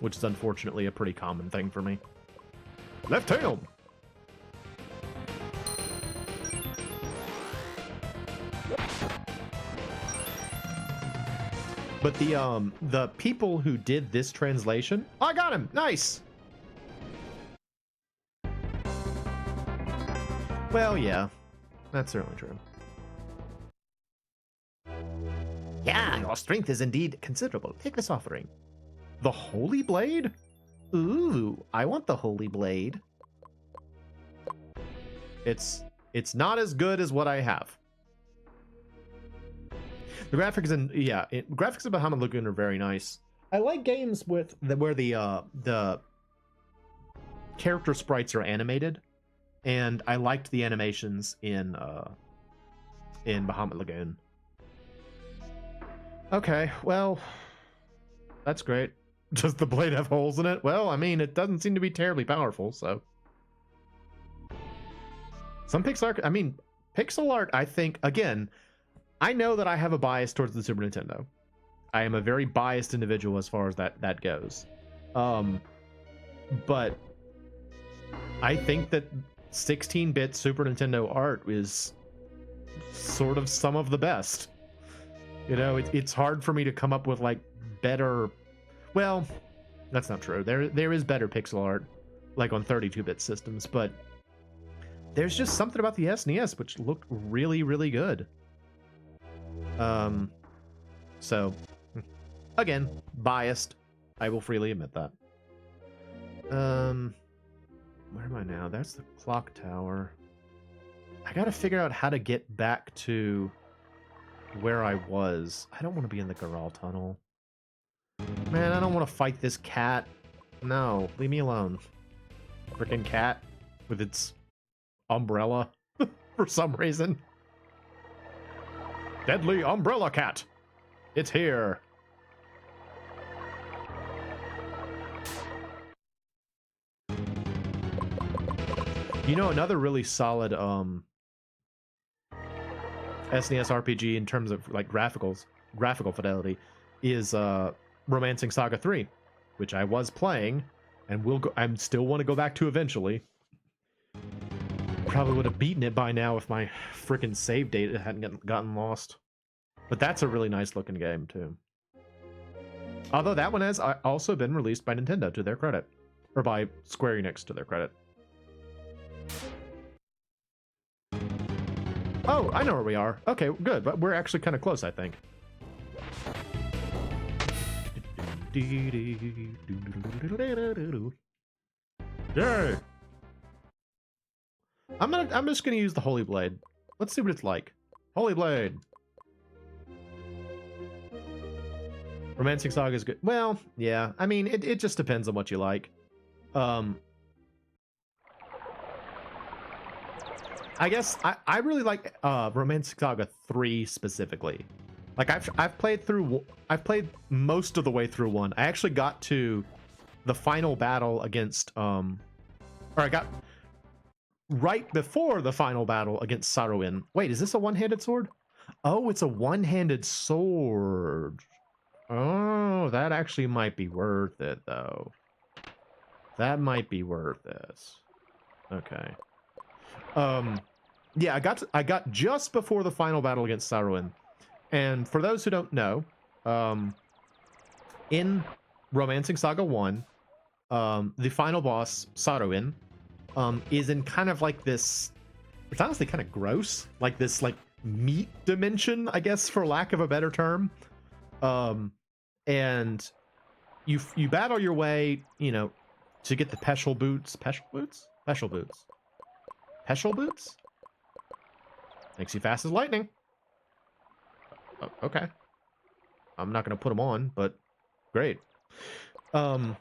Speaker 1: which is unfortunately a pretty common thing for me. Left tail! But the people who did this translation, I got him. Nice. Well, yeah, that's certainly true.
Speaker 2: Yeah, your strength is indeed considerable. Take this offering.
Speaker 1: The Holy Blade?
Speaker 2: Ooh, I want the Holy Blade.
Speaker 1: It's not as good as what I have. The graphics and graphics of Bahamut Lagoon are very nice. I like games with where the character sprites are animated, and I liked the animations in Bahamut Lagoon. Okay, well, that's great. Does the blade have holes in it? Well, I mean, it doesn't seem to be terribly powerful, so. Some pixel art, pixel art, I think, again, I know that I have a bias towards the Super Nintendo. I am a very biased individual as far as that goes. But I think that 16-bit Super Nintendo art is sort of some of the best. You know, it's hard for me to come up with like better. Well, that's not true. There is better pixel art, like on 32-bit systems, but there's just something about the SNES which looked really, really good. So again, biased. I will freely admit that. Where am I now? That's the clock tower. I gotta figure out how to get back to where I was. I don't want to be in the Garal tunnel. Man, I don't want to fight this cat. No, leave me alone. Frickin' cat with its umbrella for some reason. Deadly umbrella cat. It's here. You know, another really solid SNES RPG in terms of like graphical fidelity is Romancing Saga 3, which I was playing and I'm still want to go back to eventually. Probably would have beaten it by now if my freaking save data hadn't gotten lost. But that's a really nice looking game too. Although that one has also been released by Nintendo, to their credit, or by Square Enix, to their credit. Oh, I know where we are. Okay, good. But we're actually kind of close, I think. Yay! I'm just gonna use the Holy Blade. Let's see what it's like. Holy Blade. Romancing Saga is good. Well, yeah. I mean, it just depends on what you like. I guess I really like Romancing Saga 3 specifically. Like I've played most of the way through 1. I actually got to the final battle against or I got right before the final battle against Saruin. Wait, is this a one-handed sword? Oh, it's a one-handed sword. Oh, that actually might be worth it though. That might be worth this. Okay. Yeah, I got just before the final battle against Saruin. And for those who don't know, in Romancing Saga 1, the final boss, Saruin, is in kind of like this, it's honestly kind of gross, like this like meat dimension, I guess, for lack of a better term. And you battle your way, you know, to get the Peshal boots. Peshal boots? Peshal boots. Peshal boots? Makes you fast as lightning. Oh, okay. I'm not going to put them on, but great. Yeah,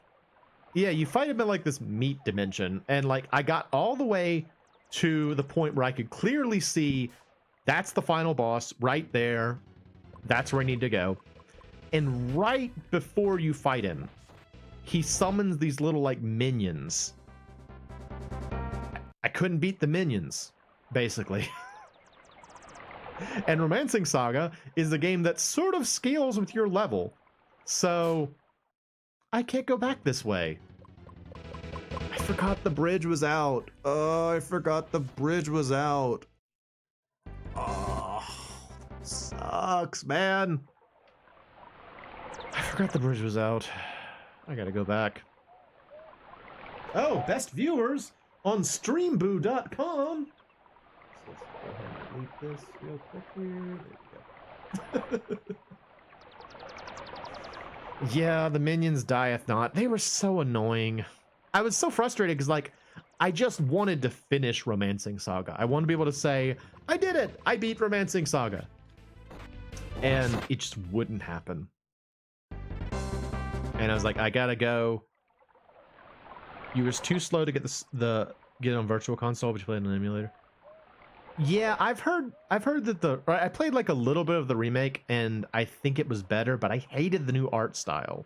Speaker 1: you fight him in like this meat dimension, and like I got all the way to the point where I could clearly see that's the final boss right there. That's where I need to go. And right before you fight him, he summons these little like minions. I couldn't beat the minions, basically. And Romancing Saga is a game that sort of scales with your level. So I can't go back this way. I forgot the bridge was out. Oh, I forgot the bridge was out. Oh, sucks, man. I forgot the bridge was out. I gotta go back. Oh, best viewers on streamboo.com. So let's go ahead and delete this real quick here. There we go. Yeah, the minions dieth not. They were so annoying. I was so frustrated because, like, I just wanted to finish Romancing Saga. I wanted to be able to say, I did it! I beat Romancing Saga. And it just wouldn't happen. And I was like, I gotta go. You was too slow to get get on Virtual Console, but you played on an emulator. Yeah, I've heard that I played like a little bit of the remake, and I think it was better, but I hated the new art style.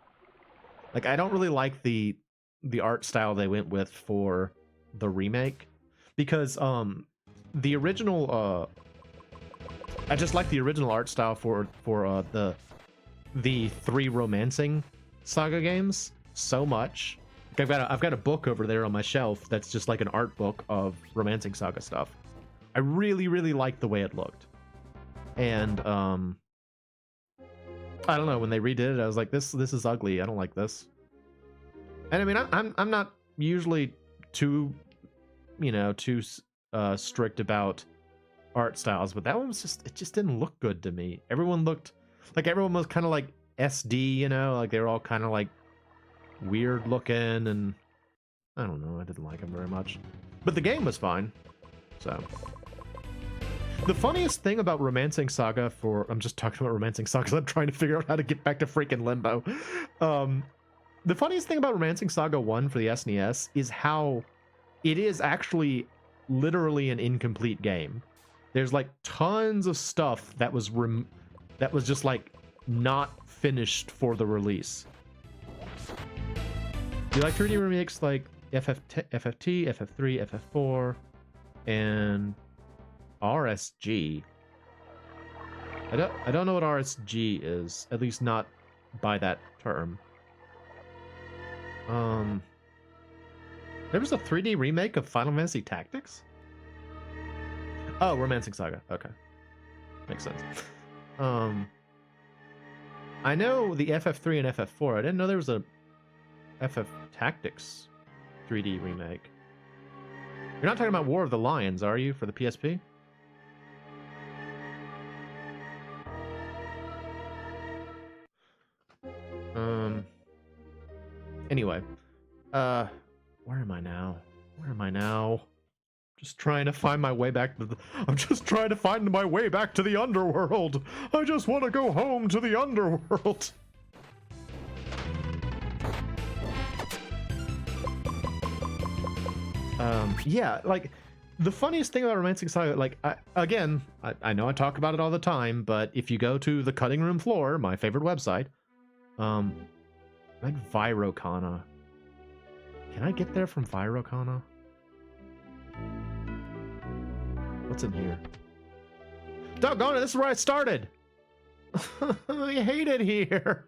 Speaker 1: Like, I don't really like the art style they went with for the remake, because the original I just like the original art style for the 3 Romancing Saga games so much. Like, I've got a book over there on my shelf that's just like an art book of Romancing Saga stuff. I really, really liked the way it looked. And I don't know, when they redid it, I was like, this is ugly. I don't like this. And I mean, I'm not usually too strict about art styles, but that one was it just didn't look good to me. Everyone was kind of like SD, like they were all kind of like weird looking, and I don't know, I didn't like them very much. But the game was fine. So the funniest thing about Romancing Saga I'm just talking about Romancing Saga because I'm trying to figure out how to get back to freaking Limbo. The funniest thing about Romancing Saga 1 for the SNES is how it is actually literally an incomplete game. There's like tons of stuff that was just like not finished for the release. Do you like 3D remakes like FFT, FF3, FF4, and RSG? I don't know what RSG is, at least not by that term. There was a 3D remake of Final Fantasy Tactics? Oh, Romancing Saga. Okay. Makes sense. I know the FF3 and FF4. I didn't know there was a FF Tactics 3D remake. You're not talking about War of the Lions, are you, for the PSP? Anyway, where am I now? Just trying to find my way back to I'm just trying to find my way back to the underworld. I just want to go home to the underworld. Yeah, like, the funniest thing about Romancing Saga, like, I know I talk about it all the time, but if you go to the Cutting Room Floor, my favorite website, like Virocana. Can I get there from Virocana? What's in here? Doggone it, this is where I started! I hate it here!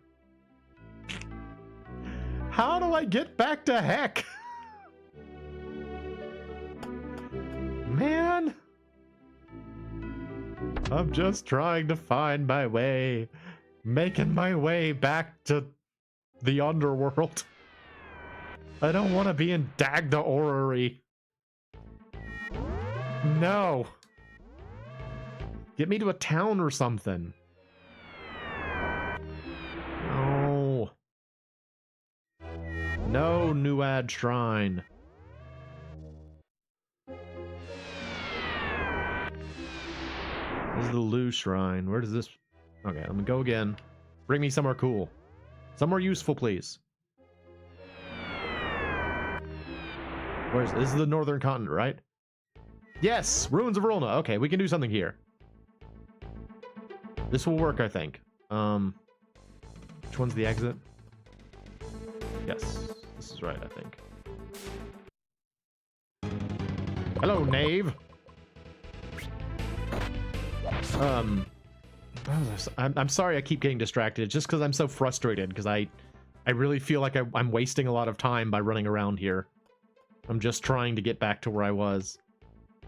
Speaker 1: How do I get back to heck? Man! I'm just trying to find my way. Making my way back to the underworld. I don't want to be in Dagda Orrery. No. Get me to a town or something. No. No, Nuad Shrine. This is the Lu Shrine. Where does this... Okay, let me go again. Bring me somewhere cool. Somewhere useful, please. Where's this? Is the Northern Continent, right? Yes, Ruins of Rulna. Okay, we can do something here. This will work, I think. Which one's the exit? Yes, this is right, I think. Hello, knave. I'm sorry I keep getting distracted. Just because I'm so frustrated, because I really feel like I'm wasting a lot of time by running around here. I'm just trying to get back to where I was.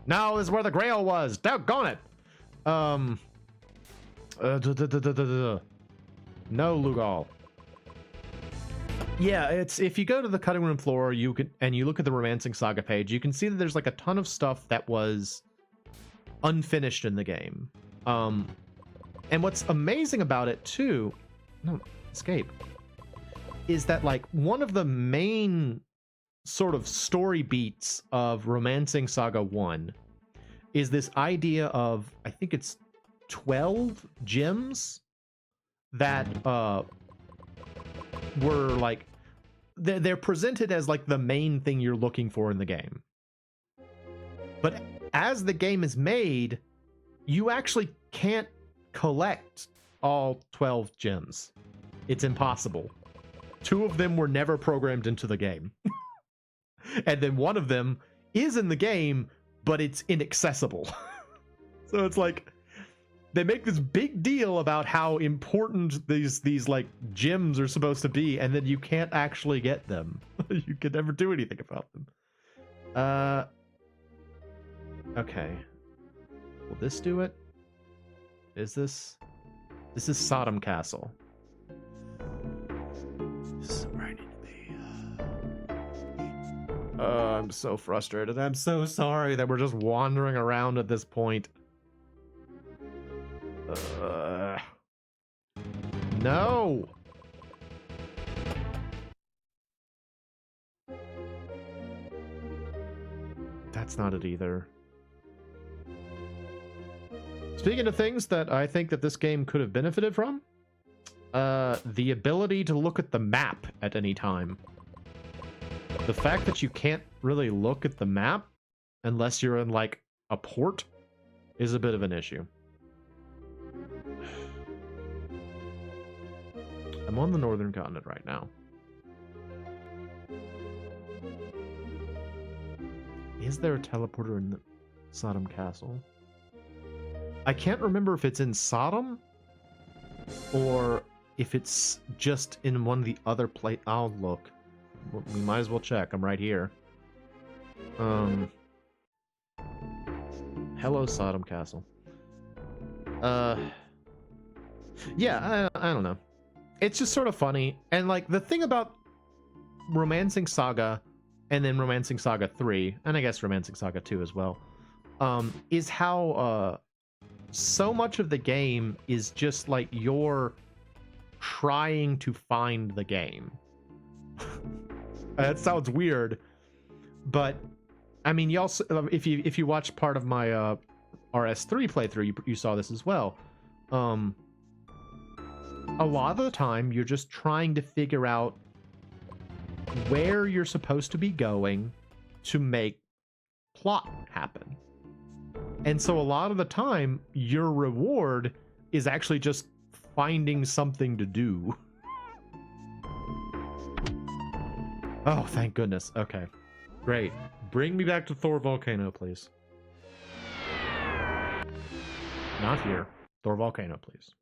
Speaker 1: Now is where the Grail was. Doggone it. No, Lugal. Yeah, it's if you go to the cutting room floor, you look at the Romancing Saga page, you can see that there's like a ton of stuff that was unfinished in the game. And what's amazing about it too, no, escape, is that like one of the main sort of story beats of Romancing Saga 1 is this idea of, I think it's 12 gems that were like, they're presented as like the main thing you're looking for in the game. But as the game is made, you actually can't collect all 12 gems. It's impossible. 2 of them were never programmed into the game. And then one of them is in the game, but it's inaccessible. So it's like, they make this big deal about how important these like gems are supposed to be, and then you can't actually get them. You can never do anything about them. Okay. Will this do it? Is this? This is Sodom Castle. This is where I need to be. I'm so frustrated. I'm so sorry that we're just wandering around at this point. No! That's not it either. Speaking of things that I think that this game could have benefited from, the ability to look at the map at any time. The fact that you can't really look at the map unless you're in like a port is a bit of an issue. I'm on the northern continent right now. Is there a teleporter in the Sodom Castle? I can't remember if it's in Sodom or if it's just in one of the other places. I'll look. We might as well check. I'm right here. Hello, Sodom Castle. Yeah, I don't know. It's just sort of funny. And like the thing about Romancing Saga and then Romancing Saga 3, and I guess Romancing Saga 2 as well, is how so much of the game is just like you're trying to find the game. That sounds weird, but I mean, you also if you watched part of my RS3 playthrough, you saw this as well. A lot of the time, you're just trying to figure out where you're supposed to be going to make plot happen. And so a lot of the time, your reward is actually just finding something to do. Oh, thank goodness. Okay, great. Bring me back to Thor Volcano, please. Not here. Thor Volcano, please.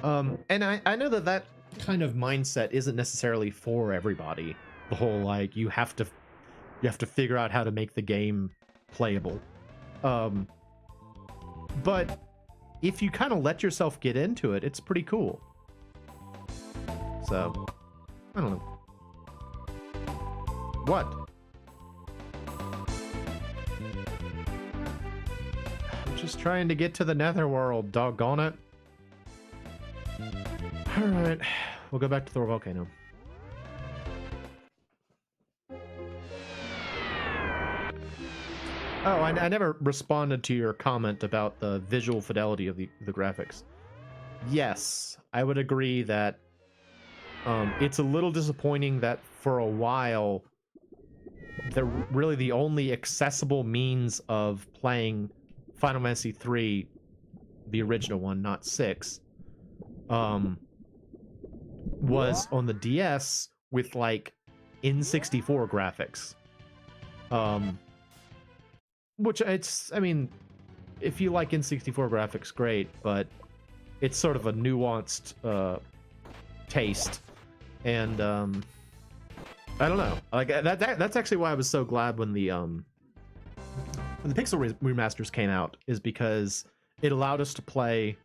Speaker 1: And I know that kind of mindset isn't necessarily for everybody. The whole like you have to figure out how to make the game playable. But if you kind of let yourself get into it, it's pretty cool. So, I don't know. What? I'm just trying to get to the Netherworld, doggone it. Alright, we'll go back to Thor Volcano. Oh, I never responded to your comment about the visual fidelity of the graphics. Yes, I would agree that it's a little disappointing that for a while
Speaker 4: they're really the only accessible means of playing Final Fantasy 3, the original one, not 6, was on the DS with like N64 graphics. Which I mean, if you like N64 graphics, great, but it's sort of a nuanced taste, and I don't know. Like that's actually why I was so glad when the Pixel remasters came out, is because it allowed us to play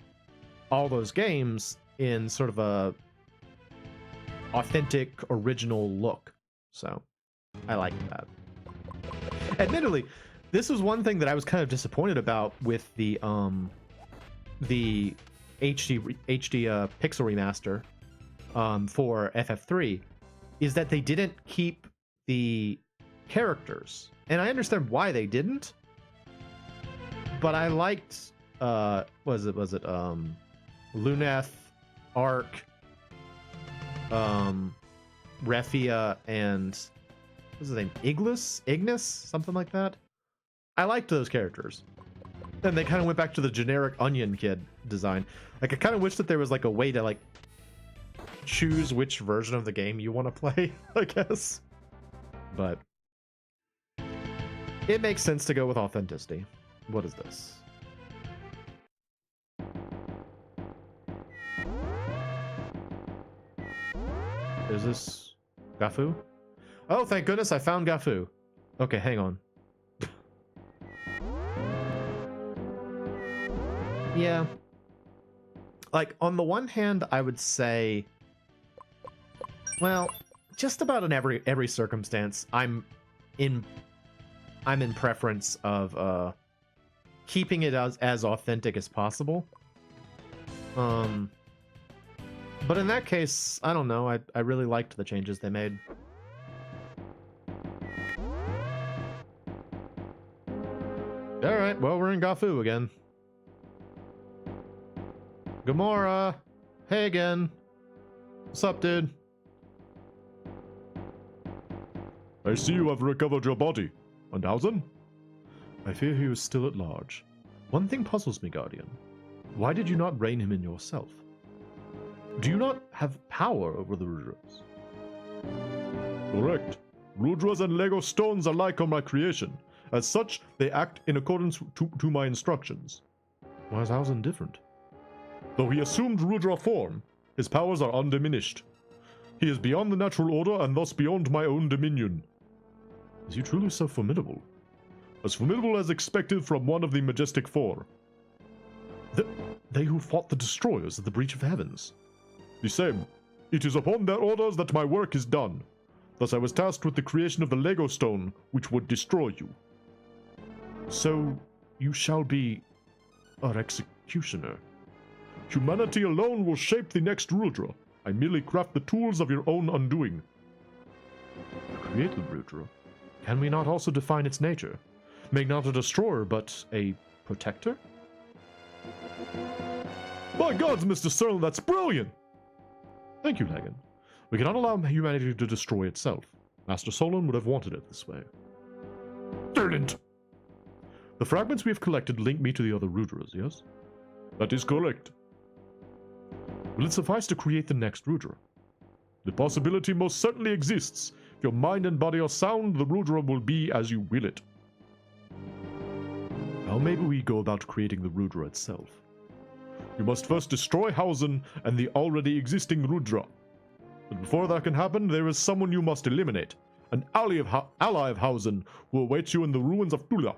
Speaker 4: all those games in sort of a authentic, original look. So I like that. Admittedly, this was one thing that I was kind of disappointed about with the HD pixel remaster for FF3, is that they didn't keep the characters, and I understand why they didn't. But I liked was it Luneth, Ark, Refia, and what's his name? Ignis, something like that. I liked those characters. Then they kind of went back to the generic Onion Kid design. Like, I kind of wish that there was like a way to like choose which version of the game you want to play, I guess. But it makes sense to go with authenticity. What is this? Is this Gafu? Oh, thank goodness I found Gafu. Okay, hang on. Yeah. Like, on the one hand, I would say, well, just about in every circumstance, I'm in preference of keeping it as authentic as possible. But in that case, I don't know. I really liked the changes they made. All right, well, we're in Gafu again. Gamora! Hey again! What's up, dude?
Speaker 3: I see you have recovered your body. And Hausen?
Speaker 1: I fear he was still at large. One thing puzzles me, Guardian. Why did you not rein him in yourself? Do you not have power over the Rudras?
Speaker 3: Correct. Rudras and Lego stones are like on my creation. As such, they act in accordance to my instructions.
Speaker 1: Why is Hausen different?
Speaker 3: Though he assumed Rudra form, his powers are undiminished. He is beyond the natural order and thus beyond my own dominion.
Speaker 1: Is he truly so formidable?
Speaker 3: As formidable as expected from one of the Majestic Four.
Speaker 1: They who fought the destroyers at the breach of the heavens.
Speaker 3: The same. It is upon their orders that my work is done. Thus I was tasked with the creation of the Lego stone, which would destroy you.
Speaker 1: So, you shall be our executioner.
Speaker 3: Humanity alone will shape the next Rudra. I merely craft the tools of your own undoing.
Speaker 1: To create the Rudra, can we not also define its nature? Make not a destroyer, but a protector?
Speaker 3: By gods, Mr. Searle, that's brilliant!
Speaker 1: Thank you, Legan. We cannot allow humanity to destroy itself. Master Solon would have wanted it this way.
Speaker 3: Brilliant!
Speaker 1: The fragments we have collected link me to the other Rudras, yes?
Speaker 3: That is correct.
Speaker 1: Will it suffice to create the next Rudra?
Speaker 3: The possibility most certainly exists. If your mind and body are sound, the Rudra will be as you will it.
Speaker 1: How maybe we go about creating the Rudra itself?
Speaker 3: You must first destroy Hausen and the already existing Rudra. But before that can happen, there is someone you must eliminate. An ally of Hausen who awaits you in the ruins of Tula.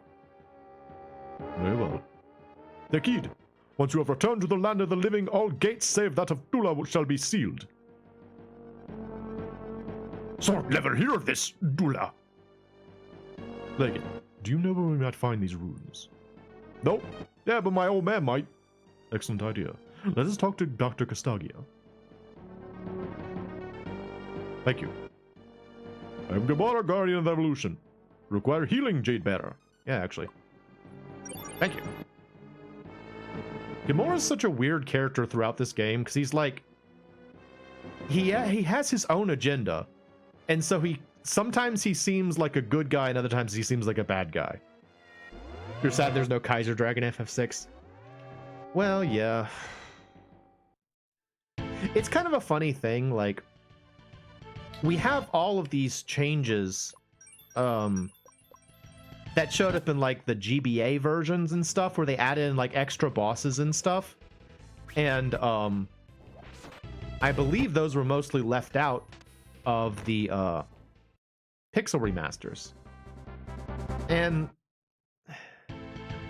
Speaker 1: Very well.
Speaker 3: Tekid, once you have returned to the land of the living, all gates save that of Tula shall be sealed. Sword never hear of this, Tula.
Speaker 1: Legan, do you know where we might find these runes?
Speaker 3: Nope. Yeah, but my old man might.
Speaker 1: Excellent idea. Let us talk to Dr. Castagia. Thank you.
Speaker 3: I am Gamora, Guardian of Evolution. Require healing, Jade Bearer.
Speaker 1: Yeah, actually. Thank you. Gamora's such a weird character throughout this game, because he's like... He has his own agenda, and so he
Speaker 4: sometimes he seems like a good guy, and other times he seems like a bad guy. You're sad there's no Kaiser Dragon FF6. Well, yeah. It's kind of a funny thing, like, we have all of these changes that showed up in, like, the GBA versions and stuff, where they added in, like, extra bosses and stuff. And, I believe those were mostly left out of the, Pixel remasters. And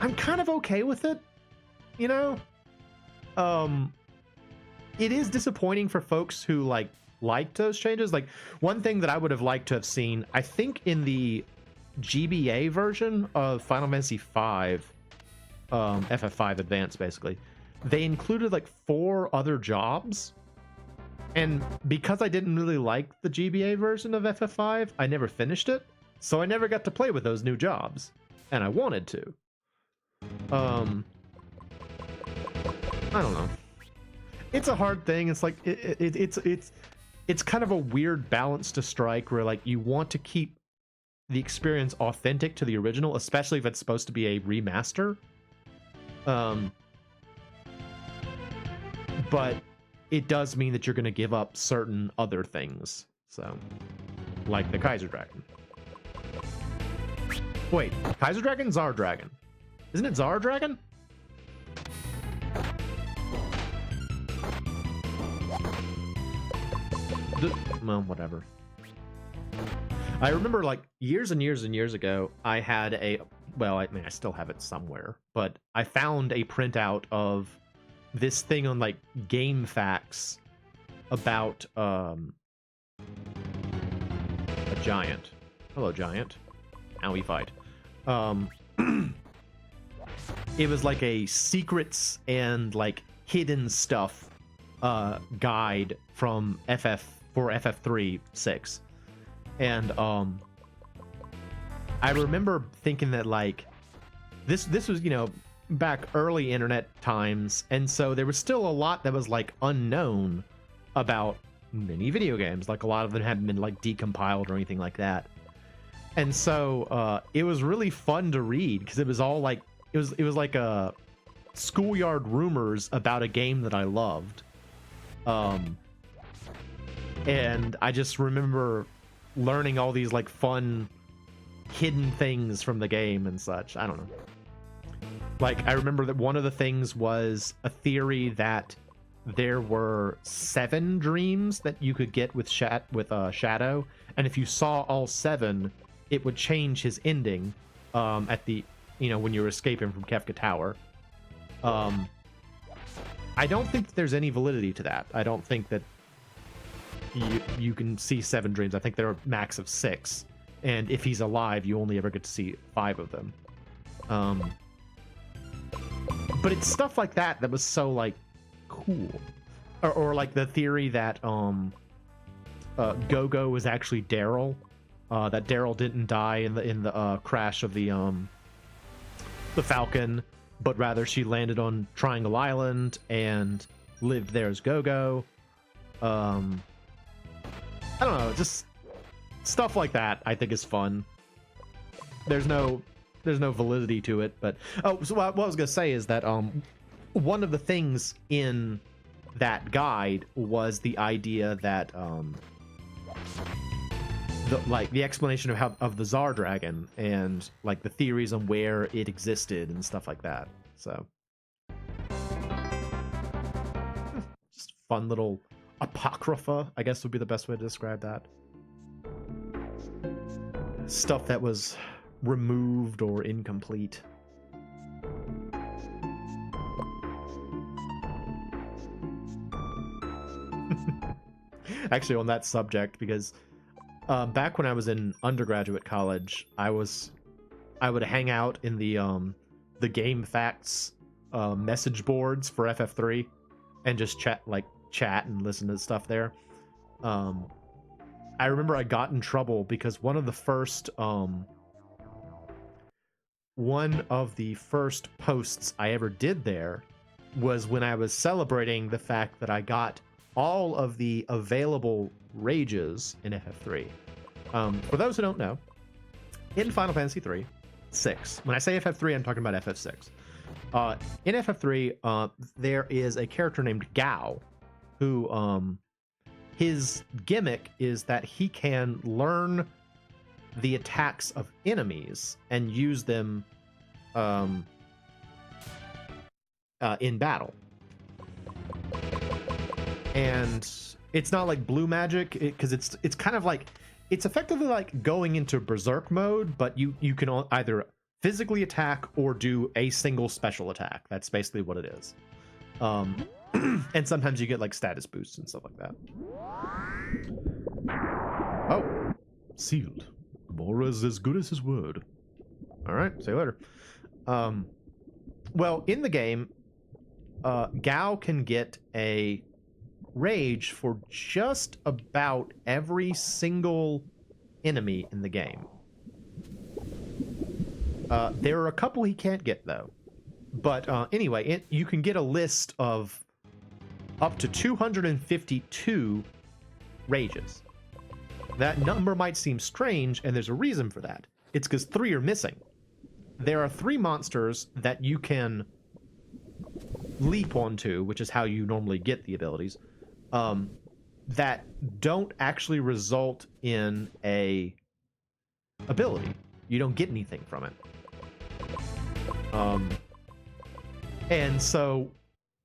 Speaker 4: I'm kind of okay with it, you know? It is disappointing for folks who liked those changes. Like, one thing that I would have liked to have seen, I think in the GBA version of Final Fantasy V, FF5 Advanced, basically, they included like 4 other jobs. And because I didn't really like the GBA version of FF5, I never finished it. So I never got to play with those new jobs. And I wanted to. I don't know. It's a hard thing. It's like it's kind of a weird balance to strike, where like you want to keep the experience authentic to the original, especially if it's supposed to be a remaster. But it does mean that you're going to give up certain other things. So, like the Kaiser Dragon. Wait, Kaiser Dragon? Tsar Dragon. Isn't it Tsar Dragon? Well, whatever. I remember like years and years and years ago, I had a, well, I mean, I still have it somewhere, but I found a printout of this thing on like Game Facts about a giant. Hello, giant. Now we fight. It was like a secrets and like hidden stuff guide from FF3 6. And I remember thinking that like this was, you know, back early internet times, and so there was still a lot that was like unknown about many video games. Like a lot of them hadn't been like decompiled or anything like that. And so it was really fun to read, because it was all like it was like a schoolyard rumors about a game that I loved. And I just remember learning all these like fun hidden things from the game and such. I don't know. Like, I remember that one of the things was a theory that there were 7 dreams that you could get with Shadow, and if you saw all 7, it would change his ending at the, you know, when you were escaping from Kefka Tower. I don't think that there's any validity to that. I don't think that you can see 7 dreams. I think there are max of 6, and if he's alive, you only ever get to see 5 of them. But it's stuff like that that was so like cool, or like the theory that Go-Go was actually Daryl, that Daryl didn't die in the crash of the Falcon, but rather she landed on Triangle Island and lived there as Go-Go. I don't know, just stuff like that I think is fun. There's no validity to it, but so what I was gonna say is that one of the things in that guide was the idea that the explanation of the Tsar Dragon, and like the theories on where it existed and stuff like that. So just fun little apocrypha, I guess would be the best way to describe that. Stuff that was removed or incomplete. Actually, on that subject, because back when I was in undergraduate college, I would hang out in the Game Facts message boards for FF3 and just chat and listen to stuff there. I remember I got in trouble because one of the first posts I ever did there was when I was celebrating the fact that I got all of the available rages in FF3. For those who don't know, in Final Fantasy 6, when I say FF3, I'm talking about FF6. In FF3, there is a character named Gao, who his gimmick is that he can learn the attacks of enemies and use them in battle. And it's not like blue magic, because it's kind of like, it's effectively like going into berserk mode, but you can either physically attack or do a single special attack. That's basically what it is. And sometimes you get like status boosts and stuff like that.
Speaker 3: Oh, sealed. Mora's as good as his word.
Speaker 4: All right, see you later. Well, in the game, Gao can get a rage for just about every single enemy in the game. There are a couple he can't get, though. But anyway, you can get a list of up to 252 rages. That number might seem strange, and there's a reason for that. It's because 3 are missing. There are 3 monsters that you can leap onto, which is how you normally get the abilities, that don't actually result in a ability. You don't get anything from it. And so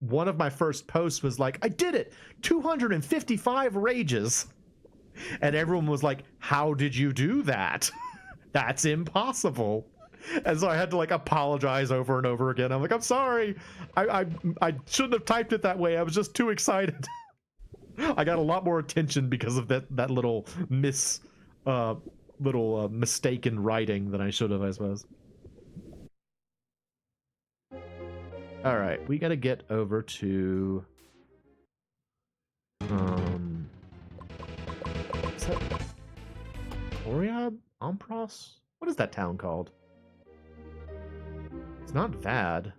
Speaker 4: one of my first posts was like, I did it! 255 rages! And everyone was like, how did you do that? That's impossible. And so I had to like apologize over and over again. I'm like, I'm sorry. I shouldn't have typed it that way. I was just too excited. I got a lot more attention because of that little mistake in writing than I should have, I suppose. All right, we got to get over to is that Oriab? Ampros? What is that town called? It's not bad.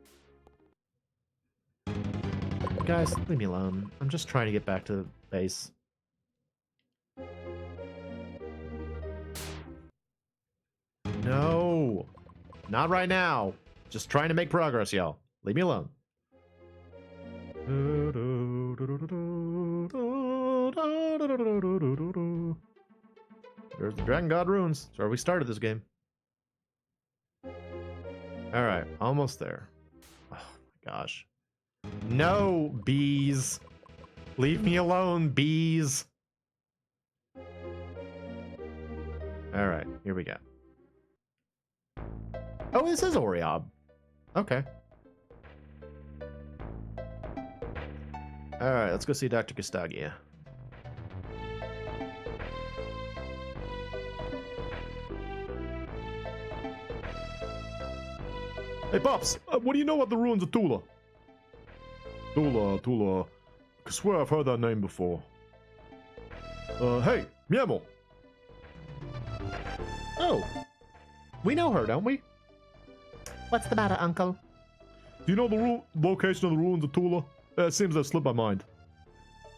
Speaker 4: Guys, leave me alone. I'm just trying to get back to base. No! Not right now. Just trying to make progress, y'all. Leave me alone. There's the Dragon God runes. That's where we started this game. Alright, almost there. Oh my gosh. No, bees. Leave me alone, bees. Alright, here we go. Oh, this is Oriab. Okay. Alright, let's go see Dr. Castagia.
Speaker 3: Hey, Pops, what do you know about the ruins of Tula? Tula. I swear I've heard that name before. Hey, Miemel.
Speaker 4: Oh. We know her, don't we? What's the matter, Uncle?
Speaker 3: Do you know the location of the ruins of Tula? It seems that slipped my mind.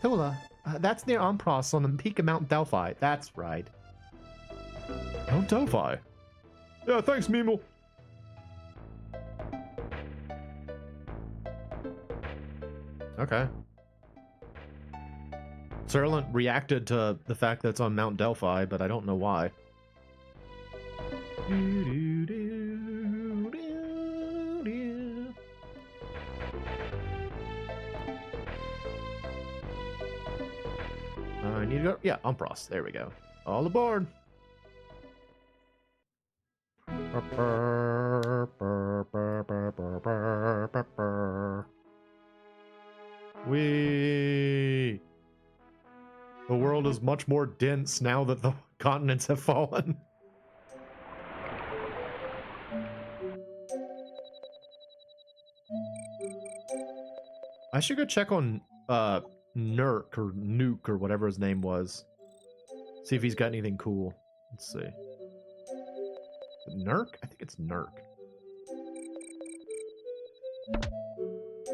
Speaker 4: Tula? That's near Ampros on the peak of Mount Delphi. That's right.
Speaker 3: Mount Delphi? Yeah, thanks, Miemel.
Speaker 4: Okay. Serlant reacted to the fact that it's on Mount Delphi, but I don't know why. I need to go. Yeah, Ampros. There we go. All aboard. Whee! The world is much more dense now that the continents have fallen. I should go check on Nurk or Nuke or whatever his name was. See if he's got anything cool. Let's see. Nurk? I think it's Nurk.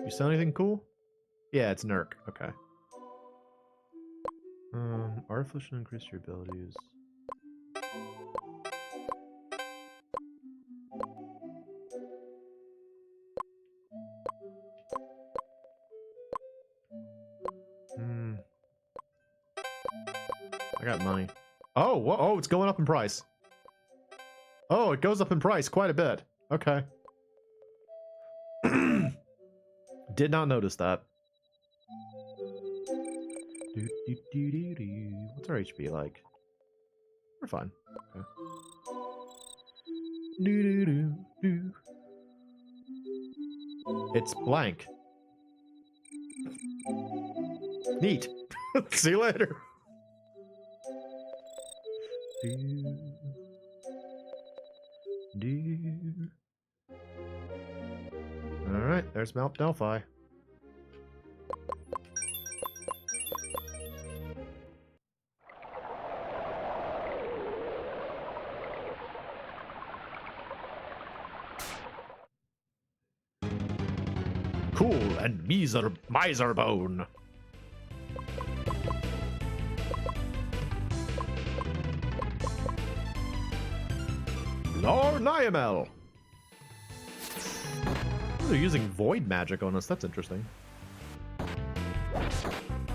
Speaker 4: You sell anything cool? Yeah, it's Nurk. Okay. Artificial increase your abilities. got money. Oh, oh, it's going up in price. Oh, it goes up in price quite a bit. Okay. Did not notice that. What's our HP like? We're fine. Okay. It's blank. Neat. See you later. All right, there's Mount Delphi.
Speaker 3: Cool and miser bone.
Speaker 4: Lord Niamel. They're using void magic on us. That's interesting.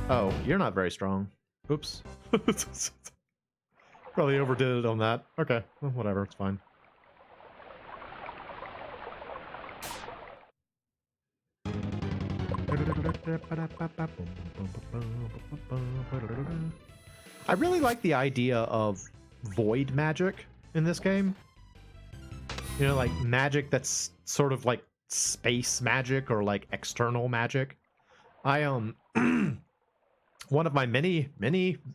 Speaker 4: Oh, you're not very strong. Oops. Probably overdid it on that. Okay, well, whatever. It's fine. I really like the idea of void magic in this game. You know, like magic that's sort of like space magic or like external magic. I one of my many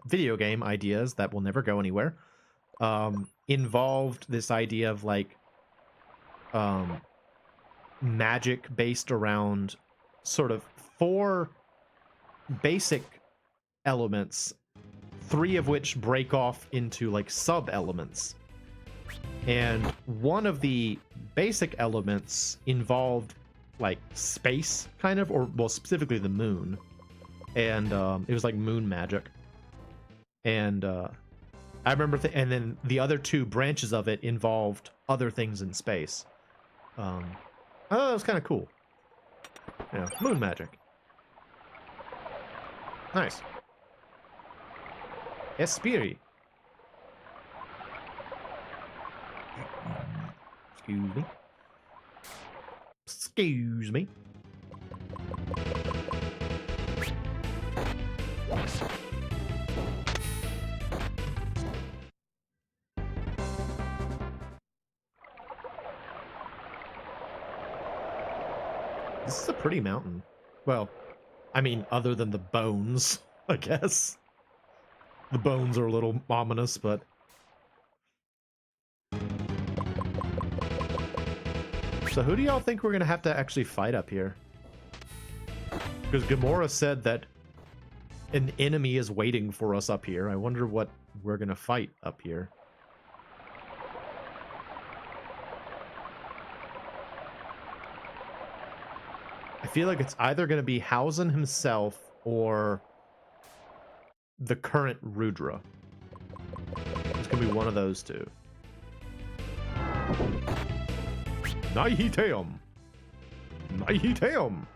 Speaker 4: video game ideas that will never go anywhere involved this idea of like magic based around sort of 4 basic elements, 3 of which break off into like sub elements. And one of the basic elements involved like space kind of, or well, specifically the moon. And it was like moon magic. And I remember, and then the other 2 branches of it involved other things in space. I thought that was kind of cool. Yeah, moon magic. Nice. Espiri. Excuse me. Excuse me. This is a pretty mountain. Well, I mean, other than the bones, I guess. The bones are a little ominous, but... So who do y'all think we're going to have to actually fight up here? Because Gamora said that an enemy is waiting for us up here. I wonder what we're going to fight up here. I feel like it's either going to be Hausen himself or the current Rudra. It's going to be one of those 2.
Speaker 3: Nihiteum. Nihiteum.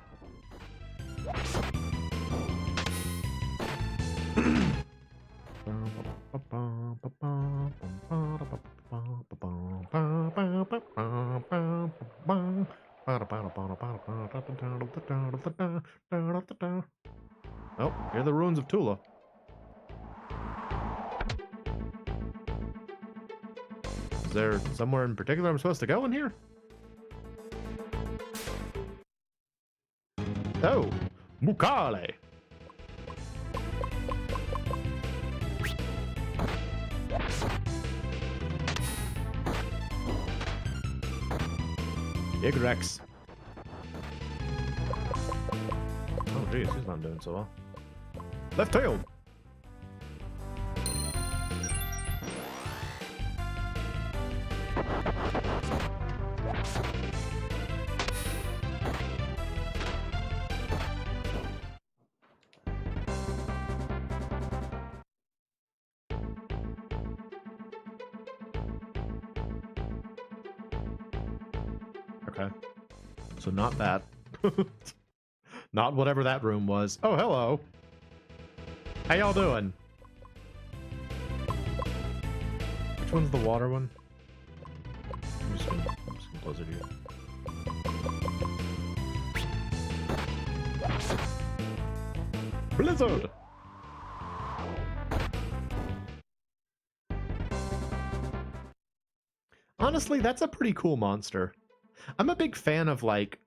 Speaker 4: Oh, here are the ruins of Tula. Is there somewhere in particular I'm supposed to go in here? Oh,
Speaker 3: Mukale.
Speaker 4: Big Rex. Oh, geez, he's not doing so well.
Speaker 3: Left tail.
Speaker 4: Okay. So not that. Not whatever that room was. Oh, hello. How y'all doing? Which one's the water one? I'm just gonna close it here.
Speaker 3: Blizzard!
Speaker 4: Honestly, that's a pretty cool monster. I'm a big fan of like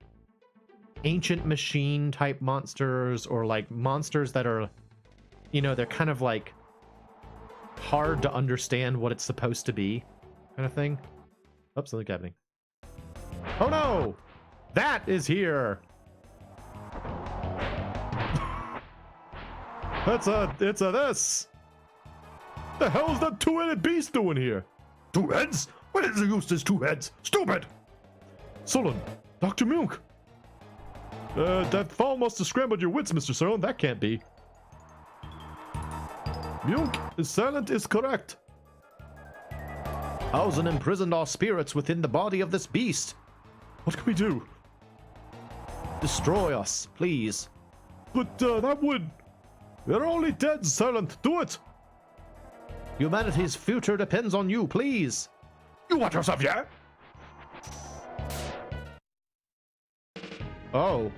Speaker 4: ancient machine type monsters, or like monsters that are, you know, they're kind of like hard to understand what it's supposed to be kind of thing. Oops, something's happening. Oh no! That is here!
Speaker 3: It's a this! The hell's that two-headed beast doing here?
Speaker 2: Two heads? What is the use of 2 heads? Stupid!
Speaker 3: Solon, Dr. Milk! That fall must have scrambled your wits, Mr. Solon. That can't be. Milk is silent is correct.
Speaker 4: Hausen imprisoned our spirits within the body of this beast.
Speaker 3: What can we do?
Speaker 4: Destroy us, please.
Speaker 3: But that would... We're only dead, Silent. Do it!
Speaker 4: Humanity's future depends on you, please.
Speaker 2: You want yourself, yeah?
Speaker 4: Oh.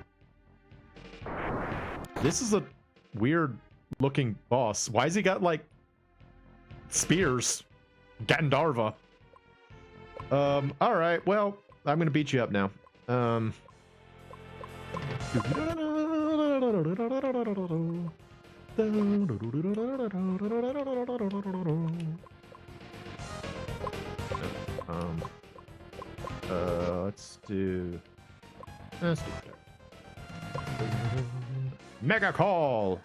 Speaker 3: This is a weird looking boss. Why has he got like spears? Gandarva.
Speaker 4: Alright, well, I'm gonna beat you up now. Let's do that.
Speaker 3: Mega Call!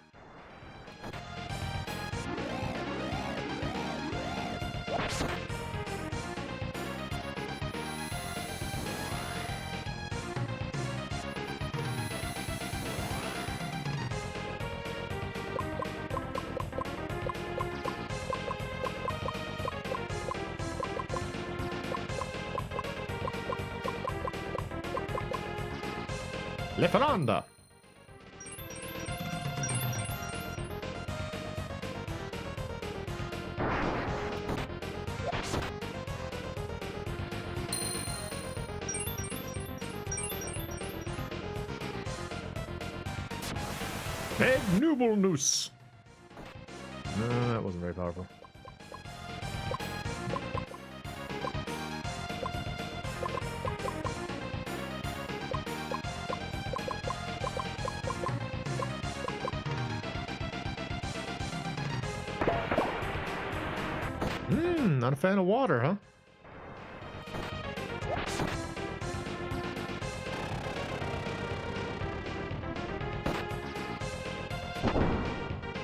Speaker 3: Leferanda! Big Nubel Noose!
Speaker 4: No, that wasn't very powerful. Not a fan of water, huh?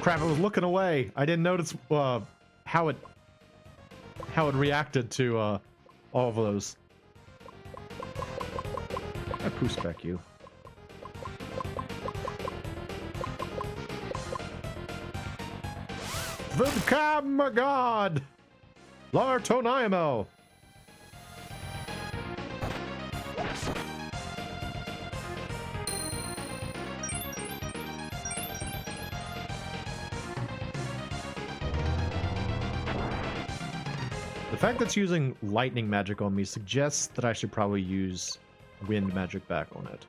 Speaker 4: Crap, I was looking away. I didn't notice how it reacted to all of those. I poo-spec you.
Speaker 3: Fbakaabadgod! Lartoniamel!
Speaker 4: The fact that it's using lightning magic on me suggests that I should probably use wind magic back on it.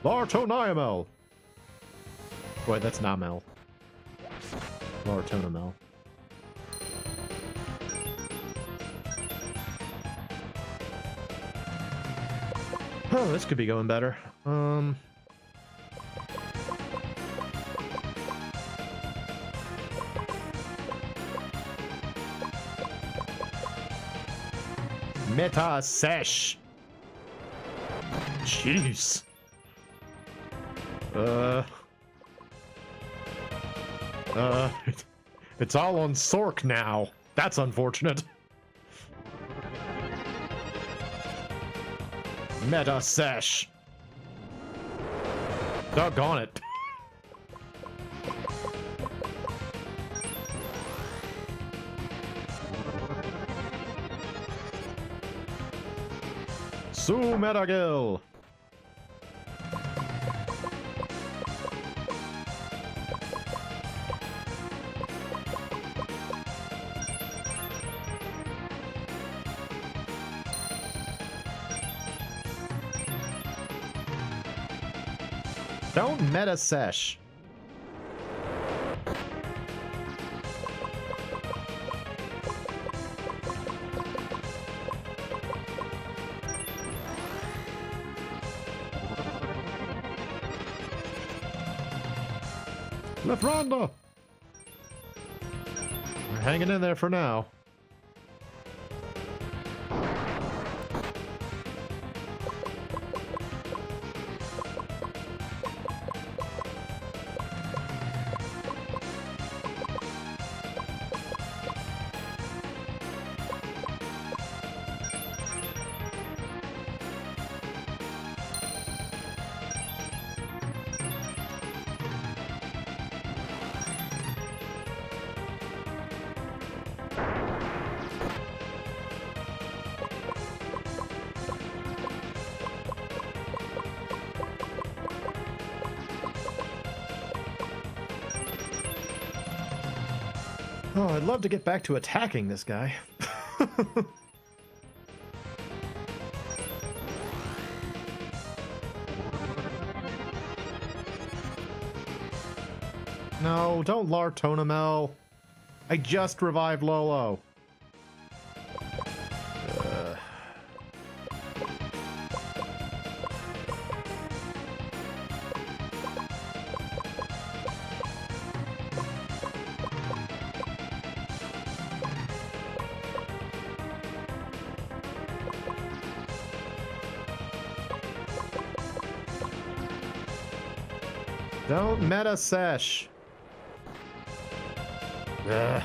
Speaker 3: Lartoniamel!
Speaker 4: Wait, that's Namel. Lartonamel. Oh, this could be going better.
Speaker 3: Meta Sesh! Jeez. It's all on Sork now. That's unfortunate. Meta Sesh. Doggone it.
Speaker 4: Su Metagil! Don't meta sesh.
Speaker 3: Left Ronda!
Speaker 4: We're hanging in there for now. Oh, I'd love to get back to attacking this guy. No, don't Lartonamel. I just revived Lolo. Don't meta sesh. Ugh. Alright.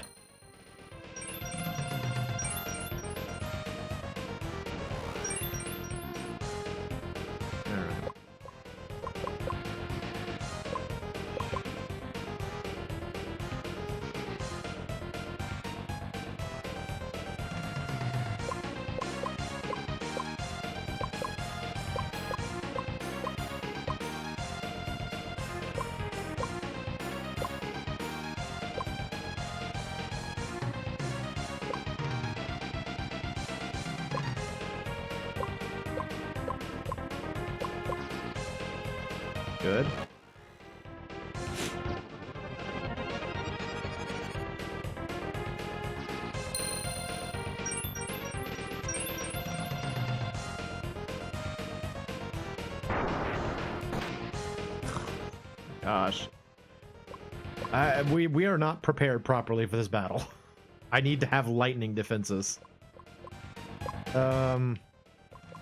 Speaker 4: Good. Gosh. We are not prepared properly for this battle. I need to have lightning defenses. Alright,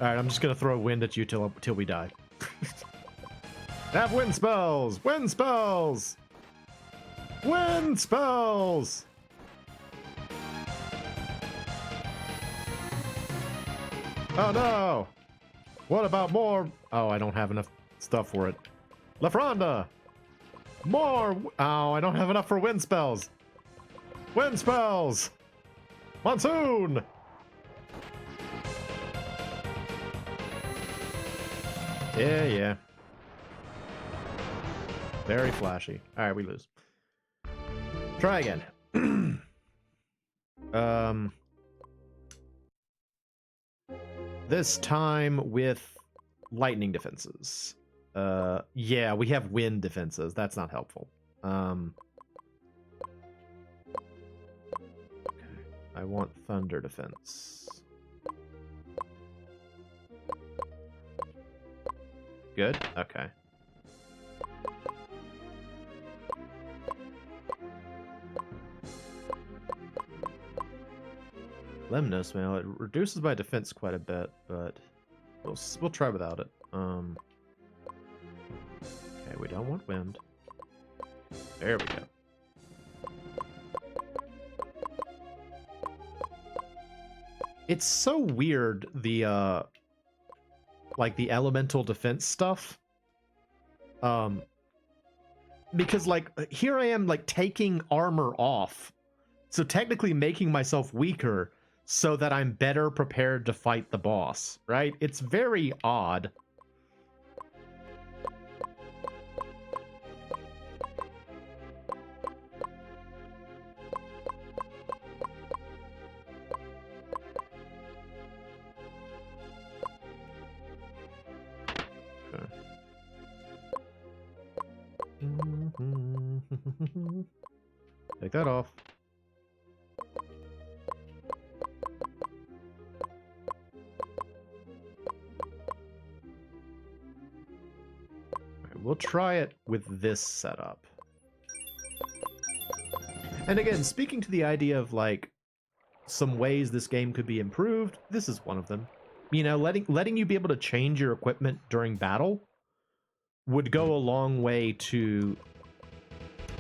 Speaker 4: I'm just gonna throw wind at you till we die. Have wind spells! Wind spells! Wind spells! Oh no! What about more? Oh, I don't have enough stuff for it. Lafronda! More! Oh, I don't have enough for wind spells. Wind spells! Monsoon! Yeah. Very flashy. Alright, we lose. Try again. This time with lightning defenses. Yeah, we have wind defenses. That's not helpful. Okay. I want thunder defense. Good? Okay. Lemnos Mail, it reduces my defense quite a bit, but we'll try without it. Okay, we don't want wind. There we go. It's so weird, the like the elemental defense stuff. Because like here I am like taking armor off. So technically making myself weaker. so that I'm better prepared to fight the boss, right? It's very odd. Take that off. We'll try it with this setup. And again, speaking to the idea of like some ways this game could be improved, this is one of them. You know, letting you be able to change your equipment during battle would go a long way to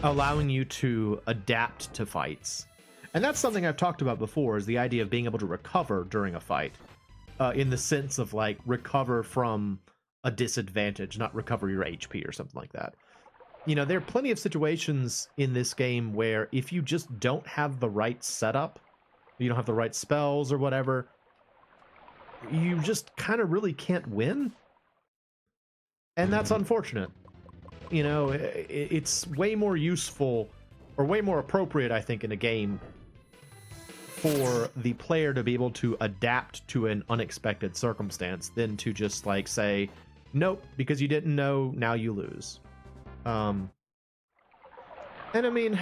Speaker 4: allowing you to adapt to fights. And that's something I've talked about before, is the idea of being able to recover during a fight. In the sense of like recover from a disadvantage, not recover your HP or something like that. You know, there are plenty of situations in this game where if you just don't have the right setup, you don't have the right spells or whatever, you just kind of really can't win. And that's unfortunate. You know, it's way more useful, or way more appropriate, I think, in a game for the player to be able to adapt to an unexpected circumstance than to just like say, nope, because you didn't know, now you lose. And I mean,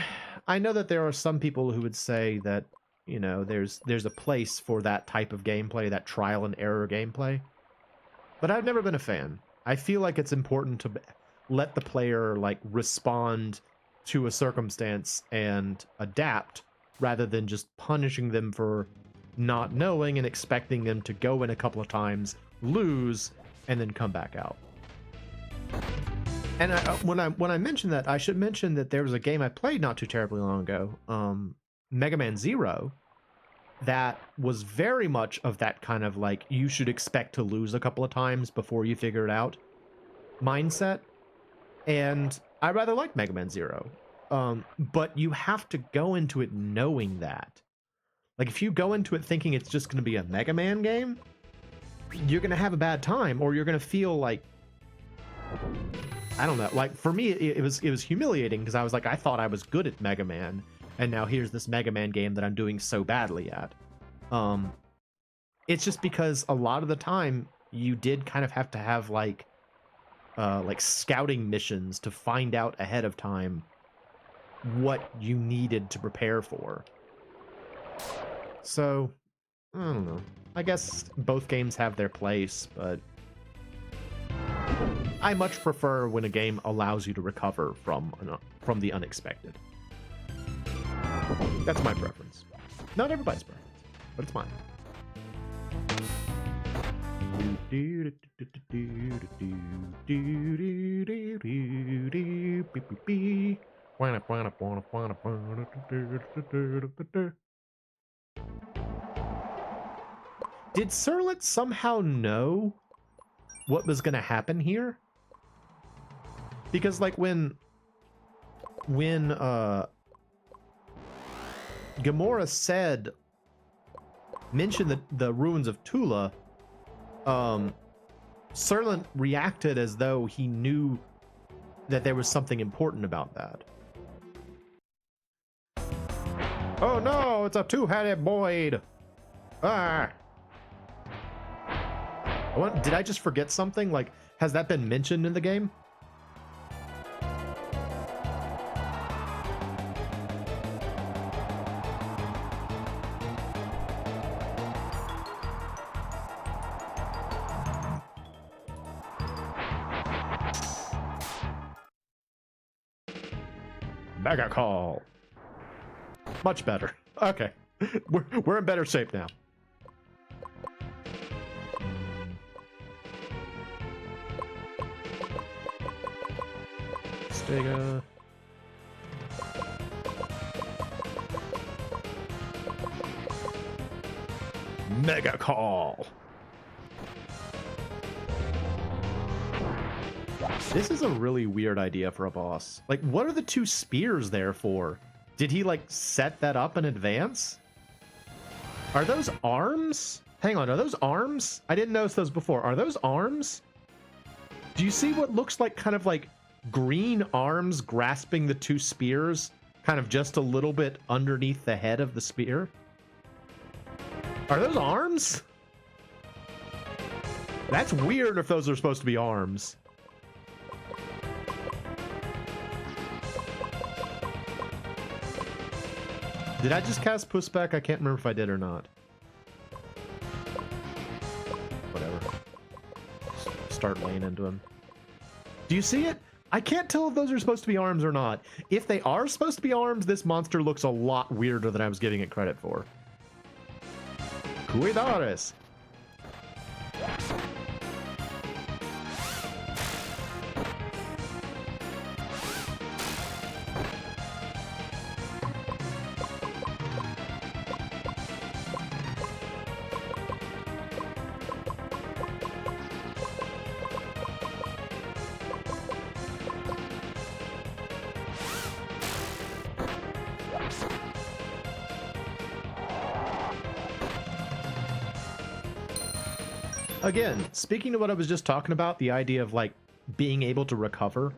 Speaker 4: I know that there are some people who would say that, you know, there's a place for that type of gameplay, that trial and error gameplay. But I've never been a fan. I feel like it's important to let the player like respond to a circumstance and adapt, rather than just punishing them for not knowing and expecting them to go in a couple of times, lose, and then come back out. And when I mention that, I should mention that there was a game I played not too terribly long ago, Mega Man Zero, that was very much of that kind of like, you should expect to lose a couple of times before you figure it out mindset. And I rather like Mega Man Zero. But you have to go into it knowing that. Like, if you go into it thinking it's just going to be a Mega Man game, you're going to have a bad time, or you're going to feel like, I don't know, like, for me, it was humiliating, because I was like, I thought I was good at Mega Man, and now here's this Mega Man game that I'm doing so badly at. It's just because a lot of the time, you did kind of have to have, like scouting missions to find out ahead of time what you needed to prepare for. So, I don't know. I guess both games have their place, but I much prefer when a game allows you to recover from the unexpected. That's my preference. Not everybody's preference, but it's mine. Did Serlet somehow know what was going to happen here? Because like when Gamora mentioned the ruins of Tula, Serlet reacted as though he knew that there was something important about that. Oh no, it's a two-headed Boyd! Ah! Did I just forget something? Like, has that been mentioned in the game? Mega call. Much better. Okay. We're in better shape now. Stega. Mega call. This is a really weird idea for a boss. Like, what are the two spears there for? Did he, like, set that up in advance? Are those arms? Hang on, are those arms? I didn't notice those before. Are those arms? Do you see what looks like kind of like green arms grasping the two spears, kind of just a little bit underneath the head of the spear? Are those arms? That's weird if those are supposed to be arms. Did I just cast Pushback? I can't remember if I did or not. Whatever. Start laying into him. Do you see it? I can't tell if those are supposed to be arms or not. If they are supposed to be arms, this monster looks a lot weirder than I was giving it credit for. Cuidares. Again, speaking to what I was just talking about, the idea of like being able to recover,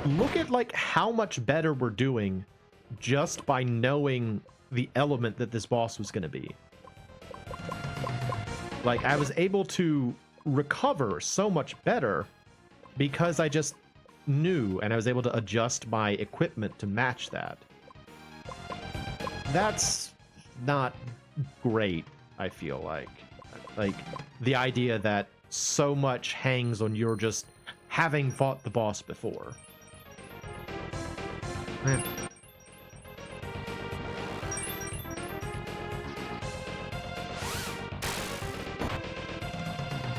Speaker 4: look at like how much better we're doing just by knowing the element that this boss was going to be. Like I was able to recover so much better because I just knew and I was able to adjust my equipment to match that. That's not great, I feel like. Like, the idea that so much hangs on your just having fought the boss before. Man.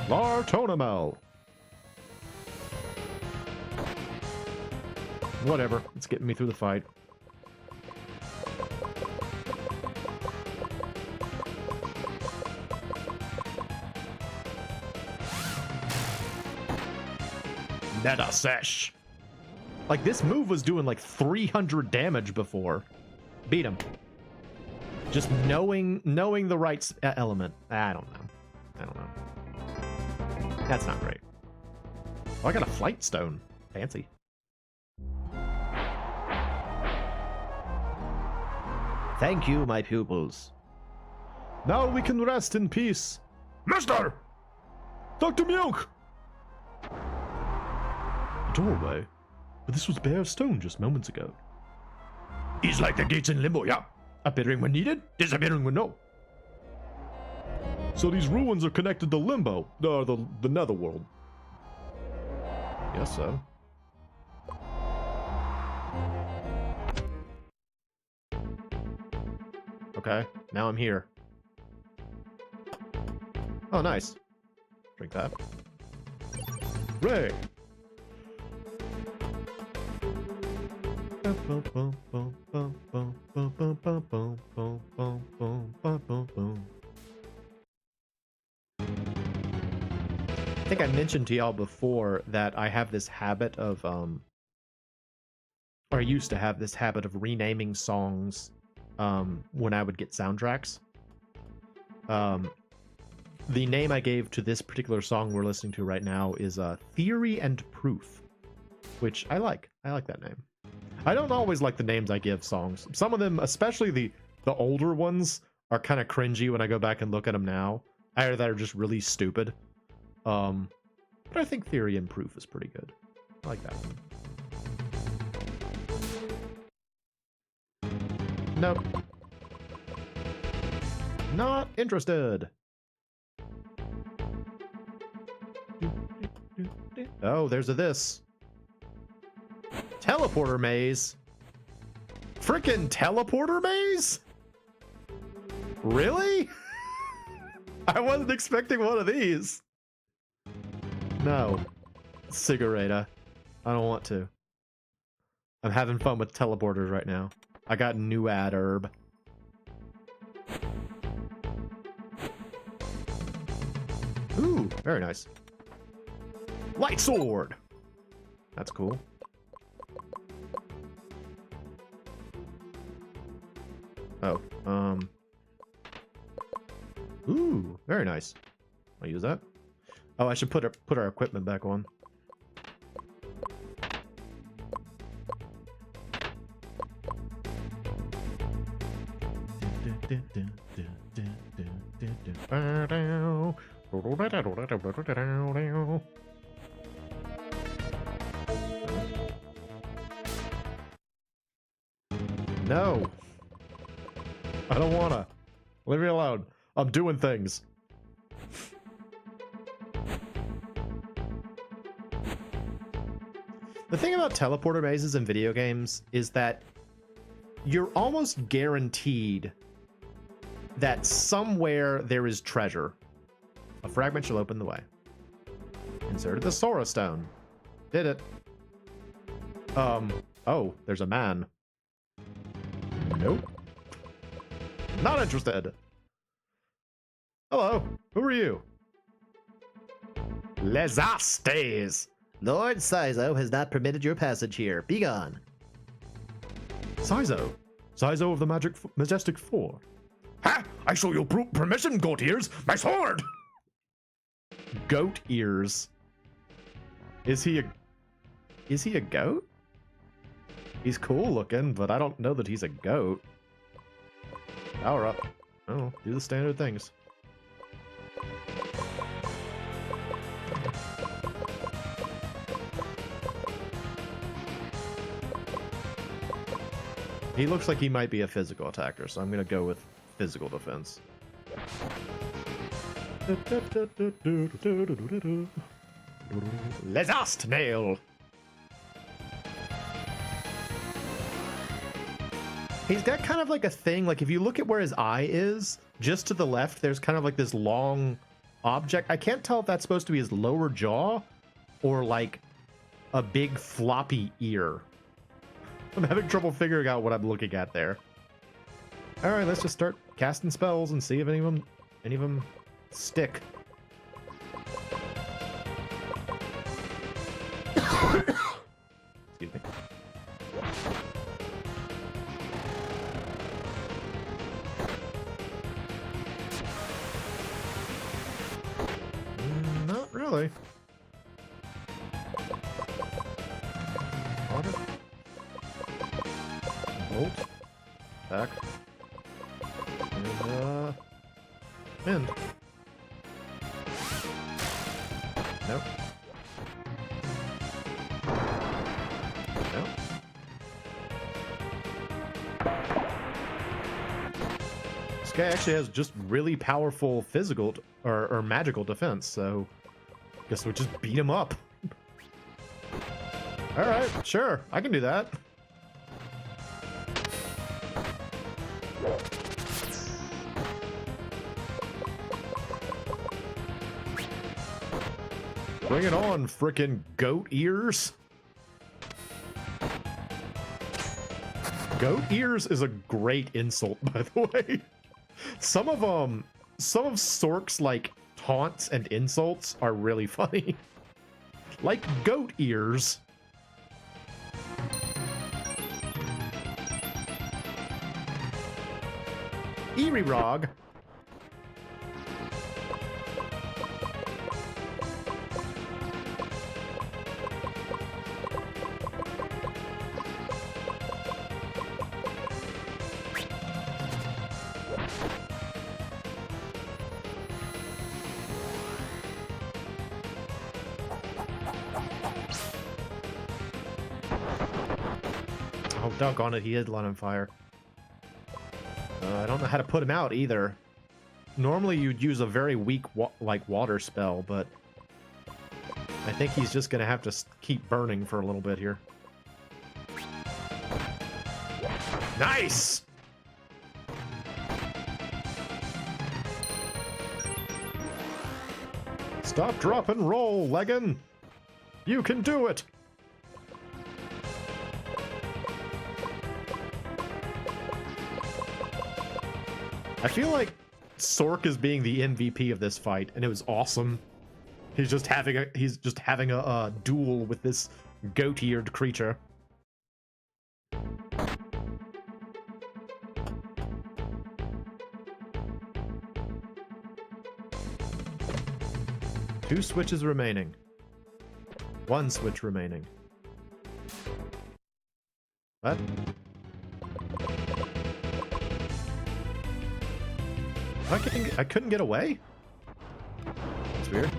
Speaker 4: Lartonamel. Whatever, it's getting me through the fight. Meta Sesh. Like, this move was doing like 300 damage before. Beat him. Just knowing the right element. I don't know. That's not great. Oh, I got a flight stone. Fancy. Thank you, my pupils. Now we can rest in peace.
Speaker 3: Mister! Dr. Milk!
Speaker 4: Doorway? But this was bare stone just moments ago.
Speaker 3: He's like the gates in Limbo, yeah.
Speaker 4: Appearing when needed,
Speaker 3: Disappearing when no.
Speaker 4: so these ruins are connected to Limbo, the Netherworld. Guess so. Okay, now I'm here. Oh, nice. Drink that. Ray! I think I mentioned to y'all before that I have this habit of, or I used to have this habit of renaming songs when I would get soundtracks. The name I gave to this particular song we're listening to right now is Theory and Proof, which I like. I like that name. I don't always like the names I give songs. Some of them, especially the older ones, are kind of cringy when I go back and look at them now. Either that or just really stupid. But I think Theory and Proof is pretty good. I like that one. Nope. Not interested. Oh, there's a this. Teleporter maze? Frickin' teleporter maze? Really? I wasn't expecting one of these. No. Cigaretta. I don't want to. I'm having fun with teleporters right now. I got new ad herb. Ooh, very nice. Light sword! That's cool. Oh, Ooh, very nice. I'll use that. Oh, I should put our equipment back on. No. I don't wanna. Leave me alone. I'm doing things. The thing about teleporter mazes in video games is that you're almost guaranteed that somewhere there is treasure. A fragment shall open the way. Inserted the Sora Stone. Did it. Oh, there's a man. Nope. Not interested. Hello, who are you?
Speaker 2: Les Astes! Lord Sizo has not permitted your passage here. Begone.
Speaker 3: Sizo. Sizo of the Majestic Four.
Speaker 2: Ha! I show you permission, goat ears! My sword!
Speaker 4: Goat ears. Is he a goat? He's cool looking, but I don't know that he's a goat. Power up. Oh, do the standard things. He looks like he might be a physical attacker, so I'm gonna go with physical defense.
Speaker 2: Les Ast nail!
Speaker 4: He's got kind of like a thing, like if you look at where his eye is, just to the left, there's kind of like this long object. I can't tell if that's supposed to be his lower jaw or like a big floppy ear. I'm having trouble figuring out what I'm looking at there. All right, let's just start casting spells and see if any of them stick. Excuse me. Not really. Water. Bolt. Back. And, end. Nope. Nope. This guy actually has just really powerful physical or magical defense, so guess we'll just beat him up. Alright, sure, I can do that. Bring it on, frickin' goat ears. Goat ears is a great insult, by the way. Some of Sork's like taunts and insults are really funny. Like goat ears. Eerie Rog. Oh, doggone it, he is lit on fire. I don't know how to put him out either. Normally you'd use a very weak water spell, but I think he's just gonna have to keep burning for a little bit here. Nice! Stop, drop, and roll, Leggin! You can do it! I feel like Sork is being the MVP of this fight, and it was awesome. He's just having a duel with this goat-eared creature. 2 switches remaining. 1 switch remaining. What? I couldn't get away? That's weird.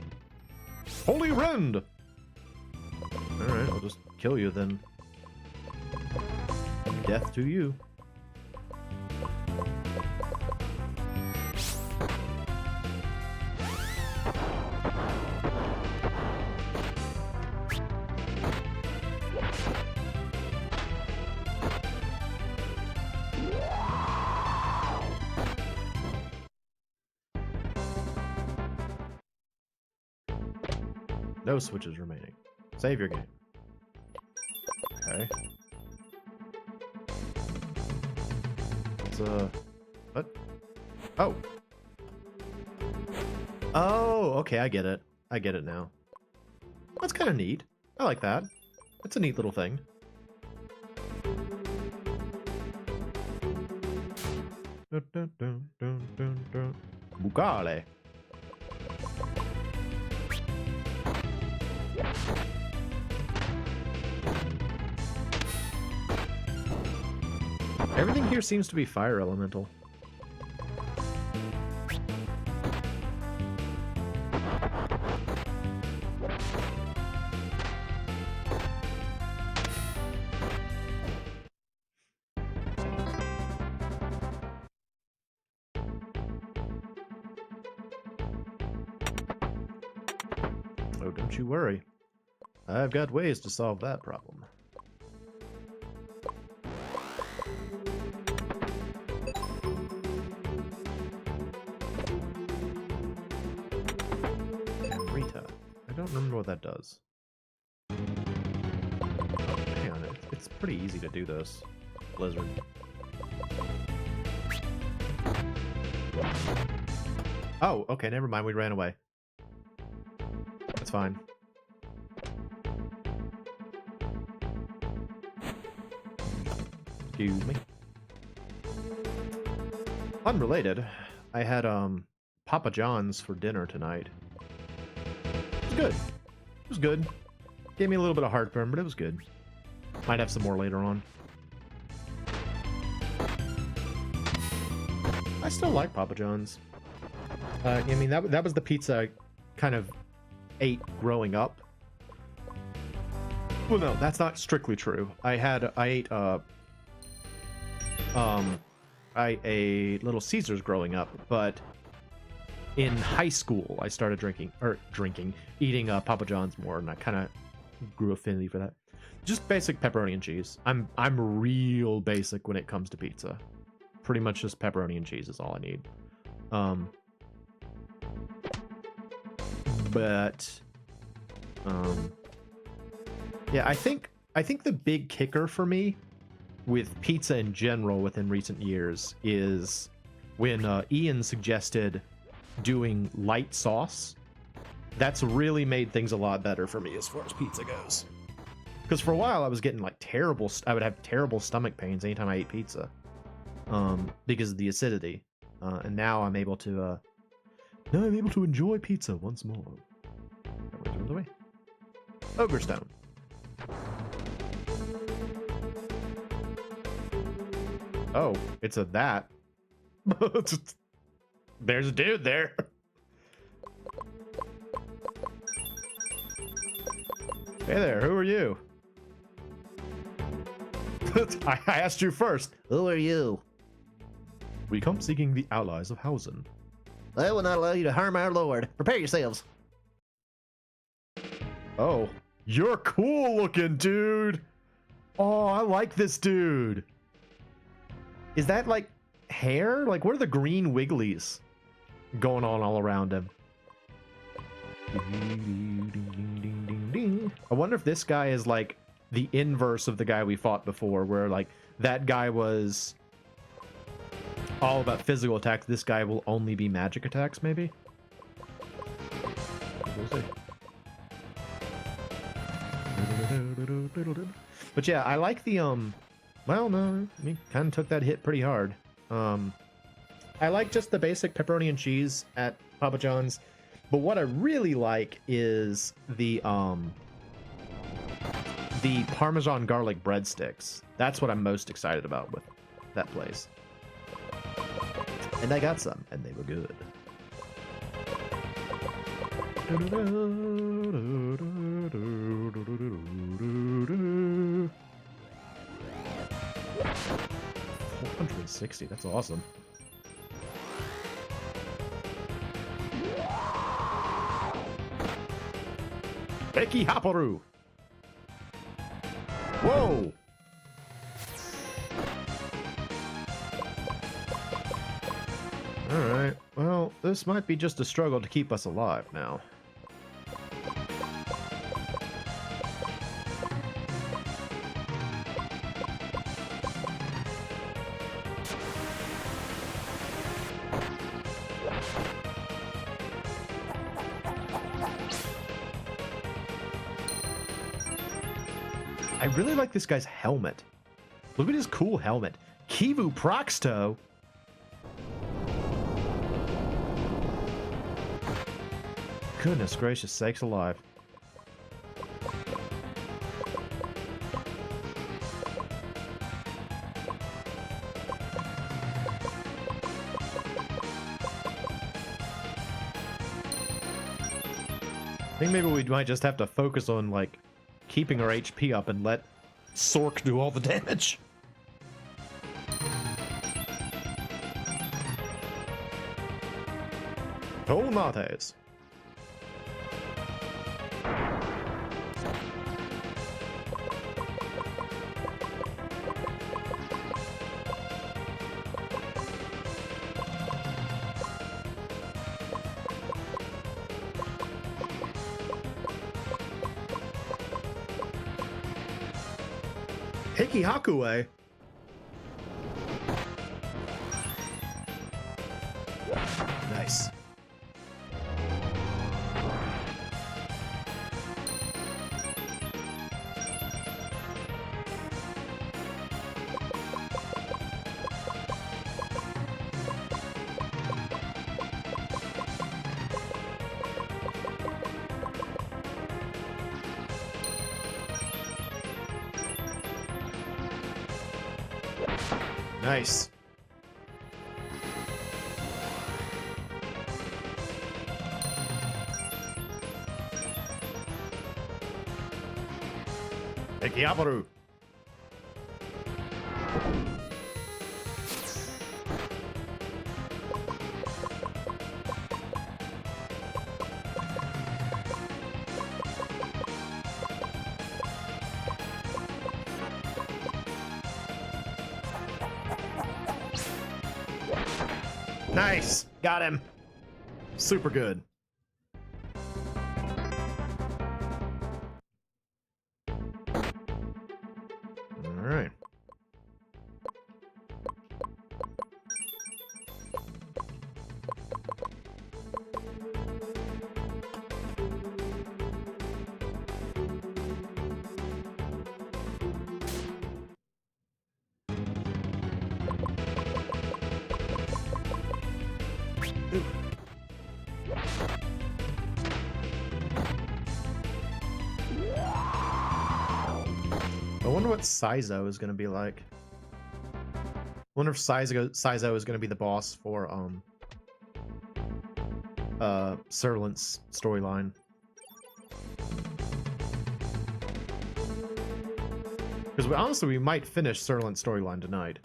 Speaker 4: Holy Rend! Alright, I'll just kill you then. Death to you. No switches remaining. Save your game. Okay. It's what? Oh. Oh, okay, I get it. I get it now. That's kind of neat. I like that. It's a neat little thing. Dun, dun, dun, dun, dun, dun. Bugale. Everything here seems to be fire elemental. Oh, don't you worry. I've got ways to solve that problem. I don't remember what that does. Hang on, it's pretty easy to do this. Blizzard. Oh, okay, never mind, we ran away. That's fine. Excuse me. Unrelated, I had Papa John's for dinner tonight. Good. It was good. Gave me a little bit of heartburn, but it was good. Might have some more later on. I still like Papa John's. I mean, that was the pizza I kind of ate growing up. Well, no, that's not strictly true. I ate Little Caesars growing up, but in high school, I started eating Papa John's more, and I kind of grew affinity for that. Just basic pepperoni and cheese. I'm real basic when it comes to pizza. Pretty much just pepperoni and cheese is all I need. Yeah, I think the big kicker for me with pizza in general within recent years is when Ian suggested doing light sauce. That's really made things a lot better for me as far as pizza goes. Because for a while I was getting like I would have terrible stomach pains anytime I ate pizza, because of the acidity. And now I'm able to enjoy pizza once more. That way. Ogre Stone. Oh, it's a that. There's a dude there. Hey there, who are you? I asked you first.
Speaker 2: Who are you?
Speaker 4: We come seeking the allies of Hausen.
Speaker 2: I will not allow you to harm our lord. Prepare yourselves.
Speaker 4: Oh, you're cool looking, dude. Oh, I like this dude. Is that like hair? Like, what are the green wigglies going on all around him? I wonder if this guy is like the inverse of the guy we fought before, where like that guy was all about physical attacks. This guy will only be magic attacks, maybe? We'll see. But yeah, I like the well, no, I mean, kind of took that hit pretty hard. I like just the basic pepperoni and cheese at Papa John's. But what I really like is the Parmesan garlic breadsticks. That's what I'm most excited about with that place. And I got some, and they were good. $460, that's awesome. Becky Hopperoo. Whoa! Alright, well, this might be just a struggle to keep us alive now. I really like this guy's helmet. Look at his cool helmet. Kivu Proxto. Goodness gracious sakes alive. I think maybe we might just have to focus on, like, keeping our HP up and let Sork do all the damage. Tomates. Hiki Hakue. Nice. Nice. Ekiabaru. Nice. Got him. Super good. All right. I wonder what Saizo is going to be like. I wonder if Saizo is going to be the boss for Serlant's storyline. Because honestly, we might finish Serlant's storyline tonight.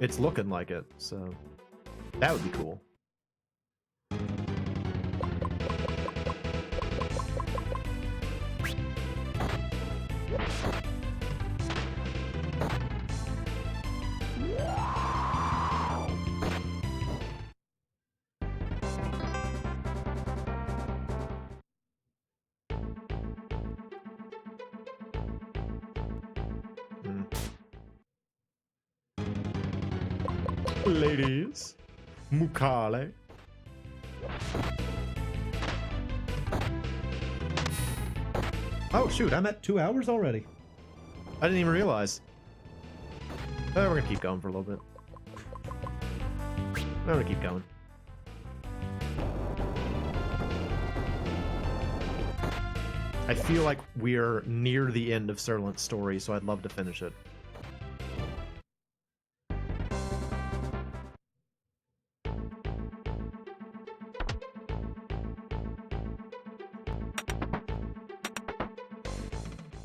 Speaker 4: It's looking like it, so that would be cool. Ladies, Mukale. Oh shoot, I'm at 2 hours already. I didn't even realize. We're gonna keep going for a little bit. We're gonna keep going. I feel like we're near the end of Serlant's story, so I'd love to finish it.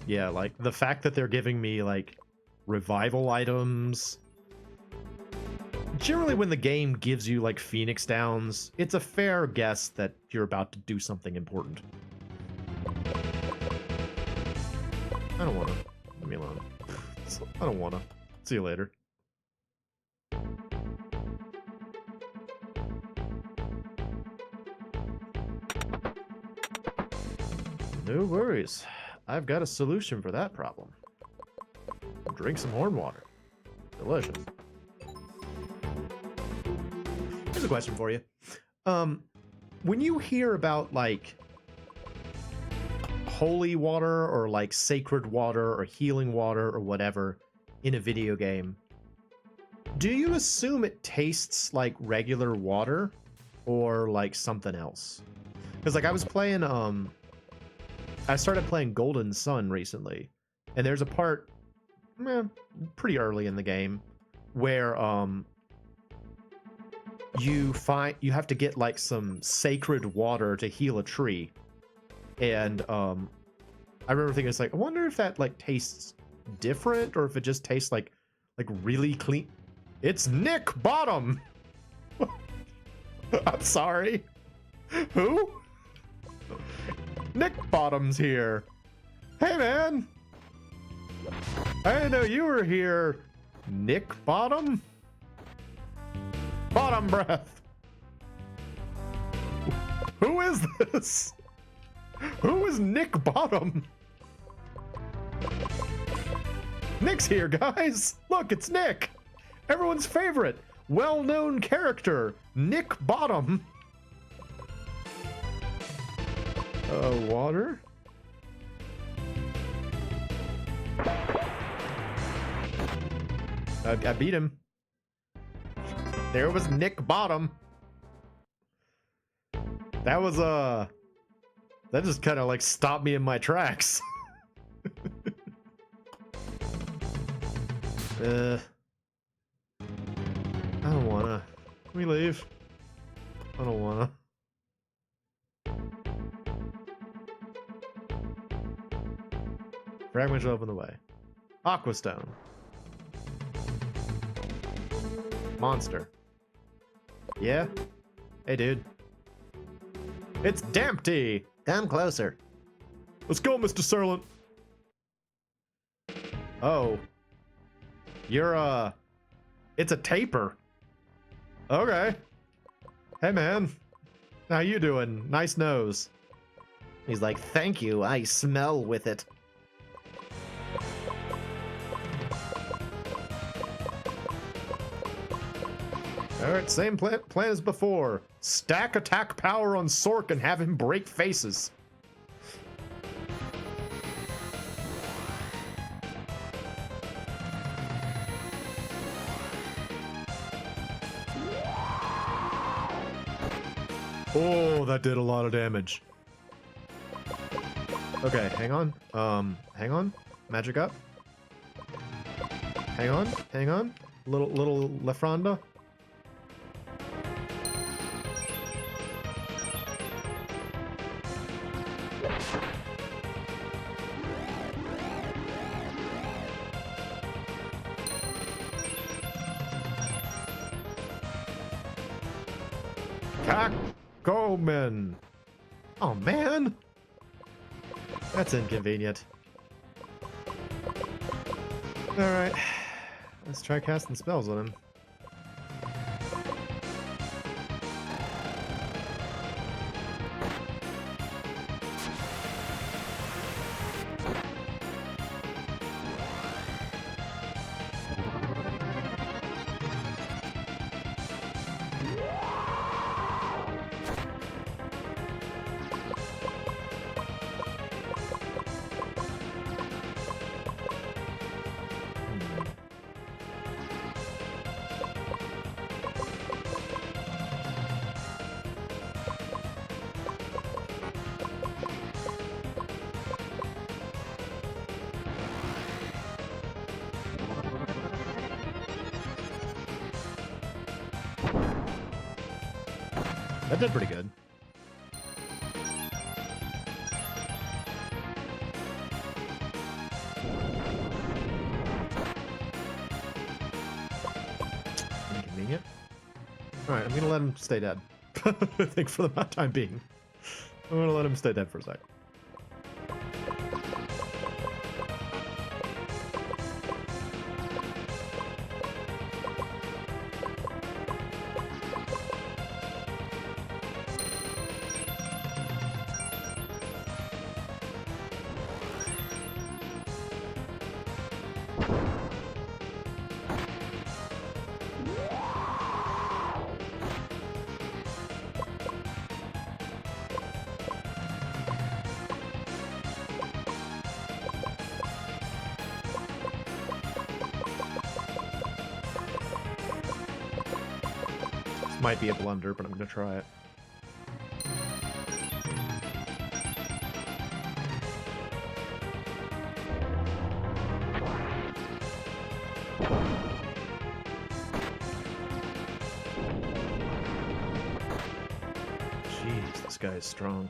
Speaker 4: Yeah, like the fact that they're giving me like revival items. Generally when the game gives you like Phoenix Downs, it's a fair guess that you're about to do something important. I don't wanna. Leave me alone. I don't wanna. See you later. No worries. I've got a solution for that problem. Drink some horn water. Delicious. Here's a question for you. When you hear about like holy water or like sacred water or healing water or whatever in a video game, do you assume it tastes like regular water or like something else? Because like I was playing I started playing Golden Sun recently, and there's a part pretty early in the game where you have to get like some sacred water to heal a tree. And I remember thinking, it's like, I wonder if that like tastes different or if it just tastes like really clean. It's Nick Bottom. I'm sorry. Who? Nick Bottom's here. Hey man. I didn't know you were here. Nick Bottom? Bottom breath. Who is this? Who is Nick Bottom? Nick's here, guys. Look, it's Nick. Everyone's favorite, well-known character, Nick Bottom. Water? I beat him. There was Nick Bottom. That was, that just kind of like stopped me in my tracks. I don't wanna. Can we leave? I don't wanna. Fragments will open the way. Aquastone. Monster. Yeah? Hey, dude. It's Dampty!
Speaker 2: Come closer.
Speaker 3: Let's go, Mr. Serlant.
Speaker 4: Oh. You're, it's a taper. Okay. Hey, man. How you doing? Nice nose.
Speaker 2: He's like, thank you, I smell with it.
Speaker 4: Alright, same plan as before. Stack attack power on Sork and have him break faces. Oh, that did a lot of damage. Okay, hang on. Hang on. Magic up. Hang on. Little Lefronda. Goman. Oh man, that's inconvenient. All right, let's try casting spells on him. That did pretty good. Inconvenient. Alright, I'm gonna let him stay dead. I think for the time being. I'm gonna let him stay dead for a sec. Might be a blunder, but I'm gonna try it. Jeez, this guy is strong.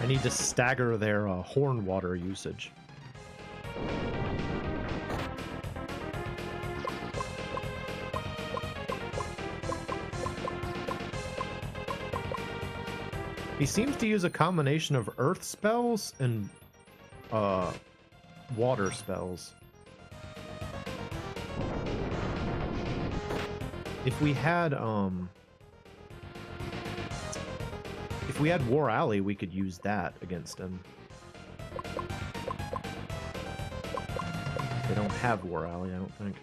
Speaker 4: I need to stagger their horn water usage. He seems to use a combination of earth spells and water spells. If we had War Alley, we could use that against him. They don't have War Alley, I don't think.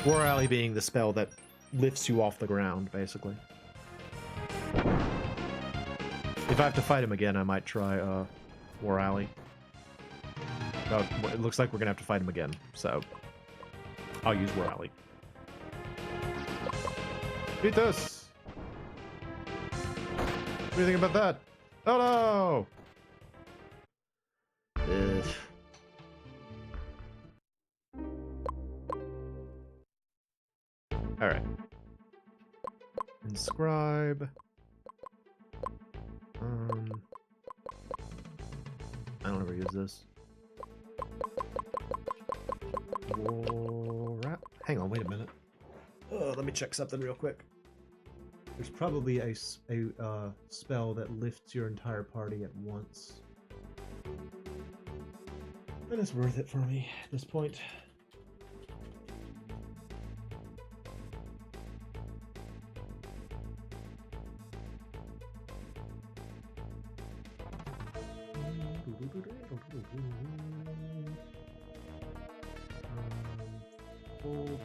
Speaker 4: War Alley being the spell that lifts you off the ground, basically. If I have to fight him again, I might try War Alley. Oh, it looks like we're gonna have to fight him again, so I'll use War Alley. Beat this! What do you think about that? Oh no! Ugh. Alright. Inscribe. I don't ever use this. Hang on, wait a minute. Let me check something real quick. There's probably a spell that lifts your entire party at once. And it's worth it for me at this point. Full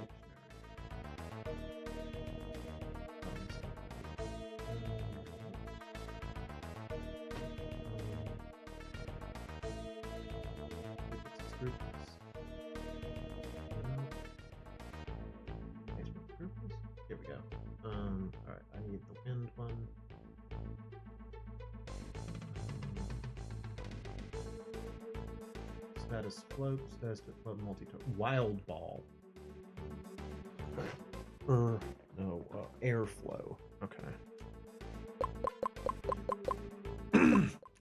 Speaker 4: Here we go. Alright, I need the wind one. Status float, status float multi-token. Wild ball. No, airflow. Okay.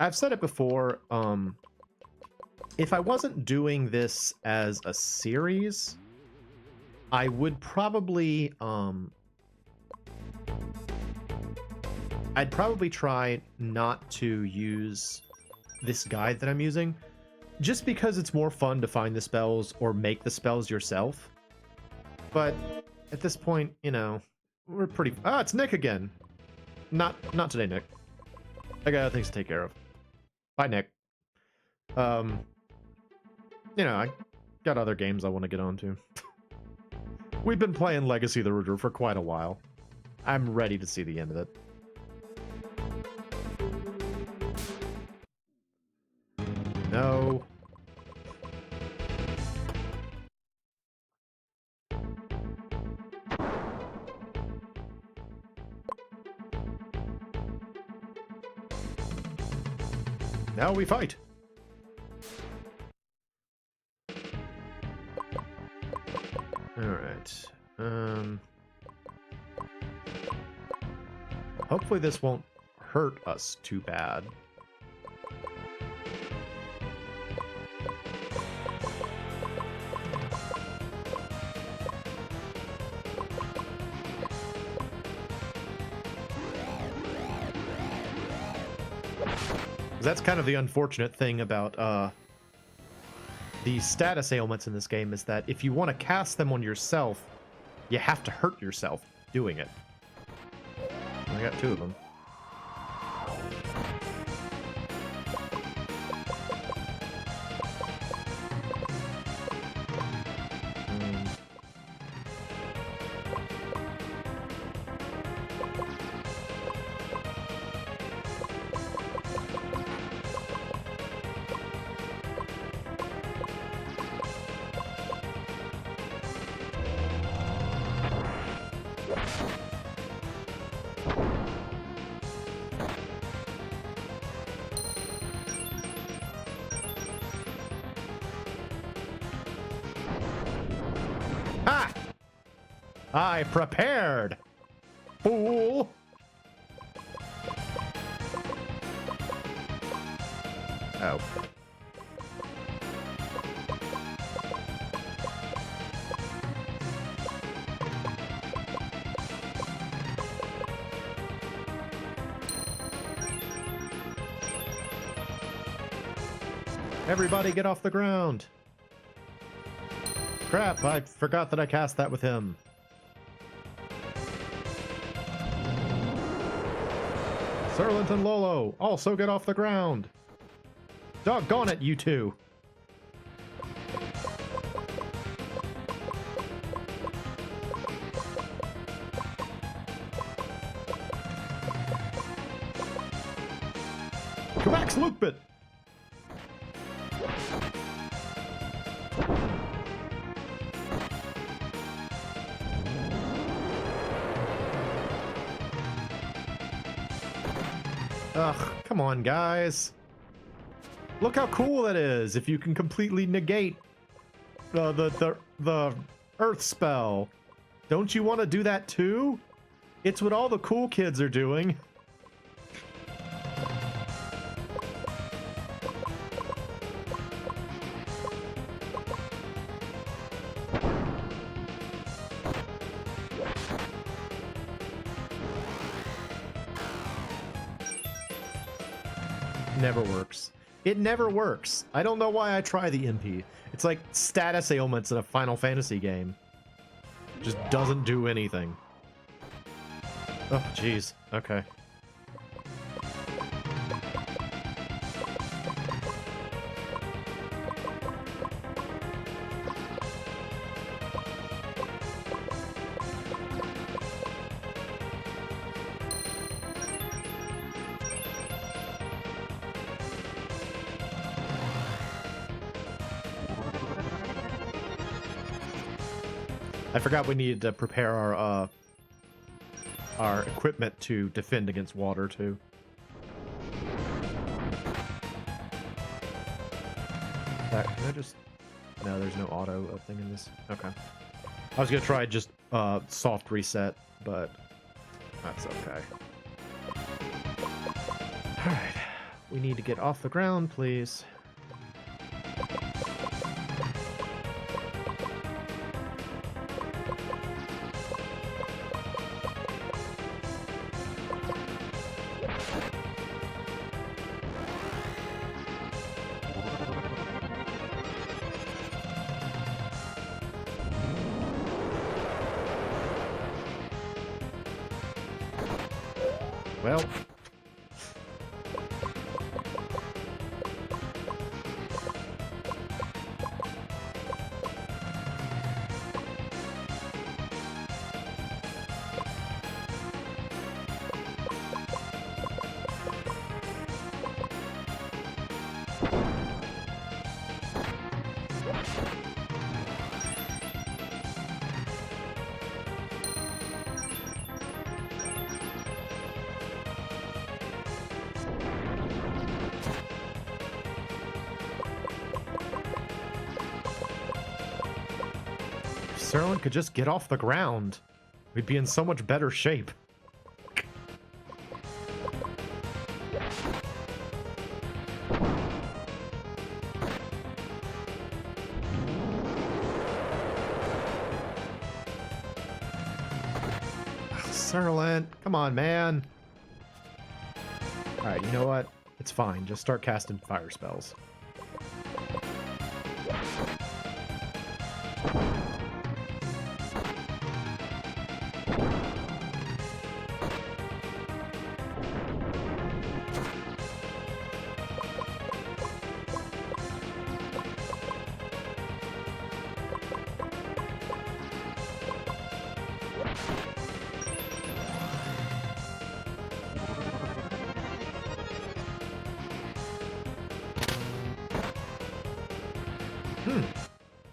Speaker 4: I've said it before, if I wasn't doing this as a series, I would probably, I'd probably try not to use this guide that I'm using, just because it's more fun to find the spells or make the spells yourself. But at this point, you know, we're pretty... Ah, it's Nick again. Not today, Nick. I got other things to take care of. Bye, Nick. You know, I got other games I want to get onto. We've been playing Legacy of the Rudra for quite a while. I'm ready to see the end of it. No. Now we fight. All right. Hopefully this won't hurt us too bad. That's kind of the unfortunate thing about the status ailments in this game, is that if you want to cast them on yourself, you have to hurt yourself doing it. I got 2 of them. Ha! I prepared, fool! Oh. Everybody get off the ground! Crap, I forgot that I cast that with him. Serlant and Lolo, also get off the ground. Doggone it, you two. Kaamaxlucbit. Ugh, come on, guys. Look how cool that is if you can completely negate the earth spell. Don't you want to do that too? It's what all the cool kids are doing. Never works. It never works. I don't know why I try the MP. It's like status ailments in a Final Fantasy game. Just doesn't do anything. Oh, jeez. Okay. I forgot we needed to prepare our equipment to defend against water too. Can I just... No, there's no auto thing in this. Okay. I was gonna try just soft reset, but that's okay. Alright. We need to get off the ground, please. Well, Serlin could just get off the ground. We'd be in so much better shape. Serlin, come on, man. Alright, you know what? It's fine. Just start casting fire spells.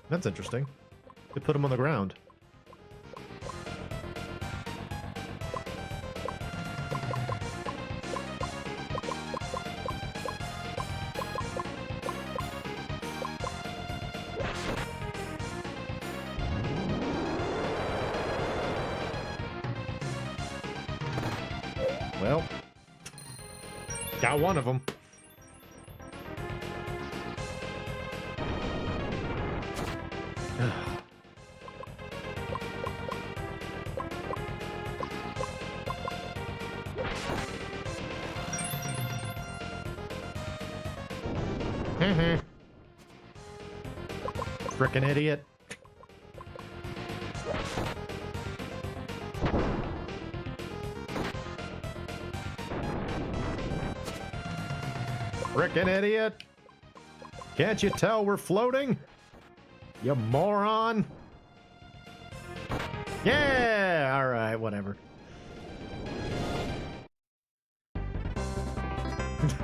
Speaker 4: That's interesting. They put him on the ground. Well, got one of them. Frickin' idiot. Frickin' idiot. Can't you tell we're floating? You moron. Yeah, alright, whatever.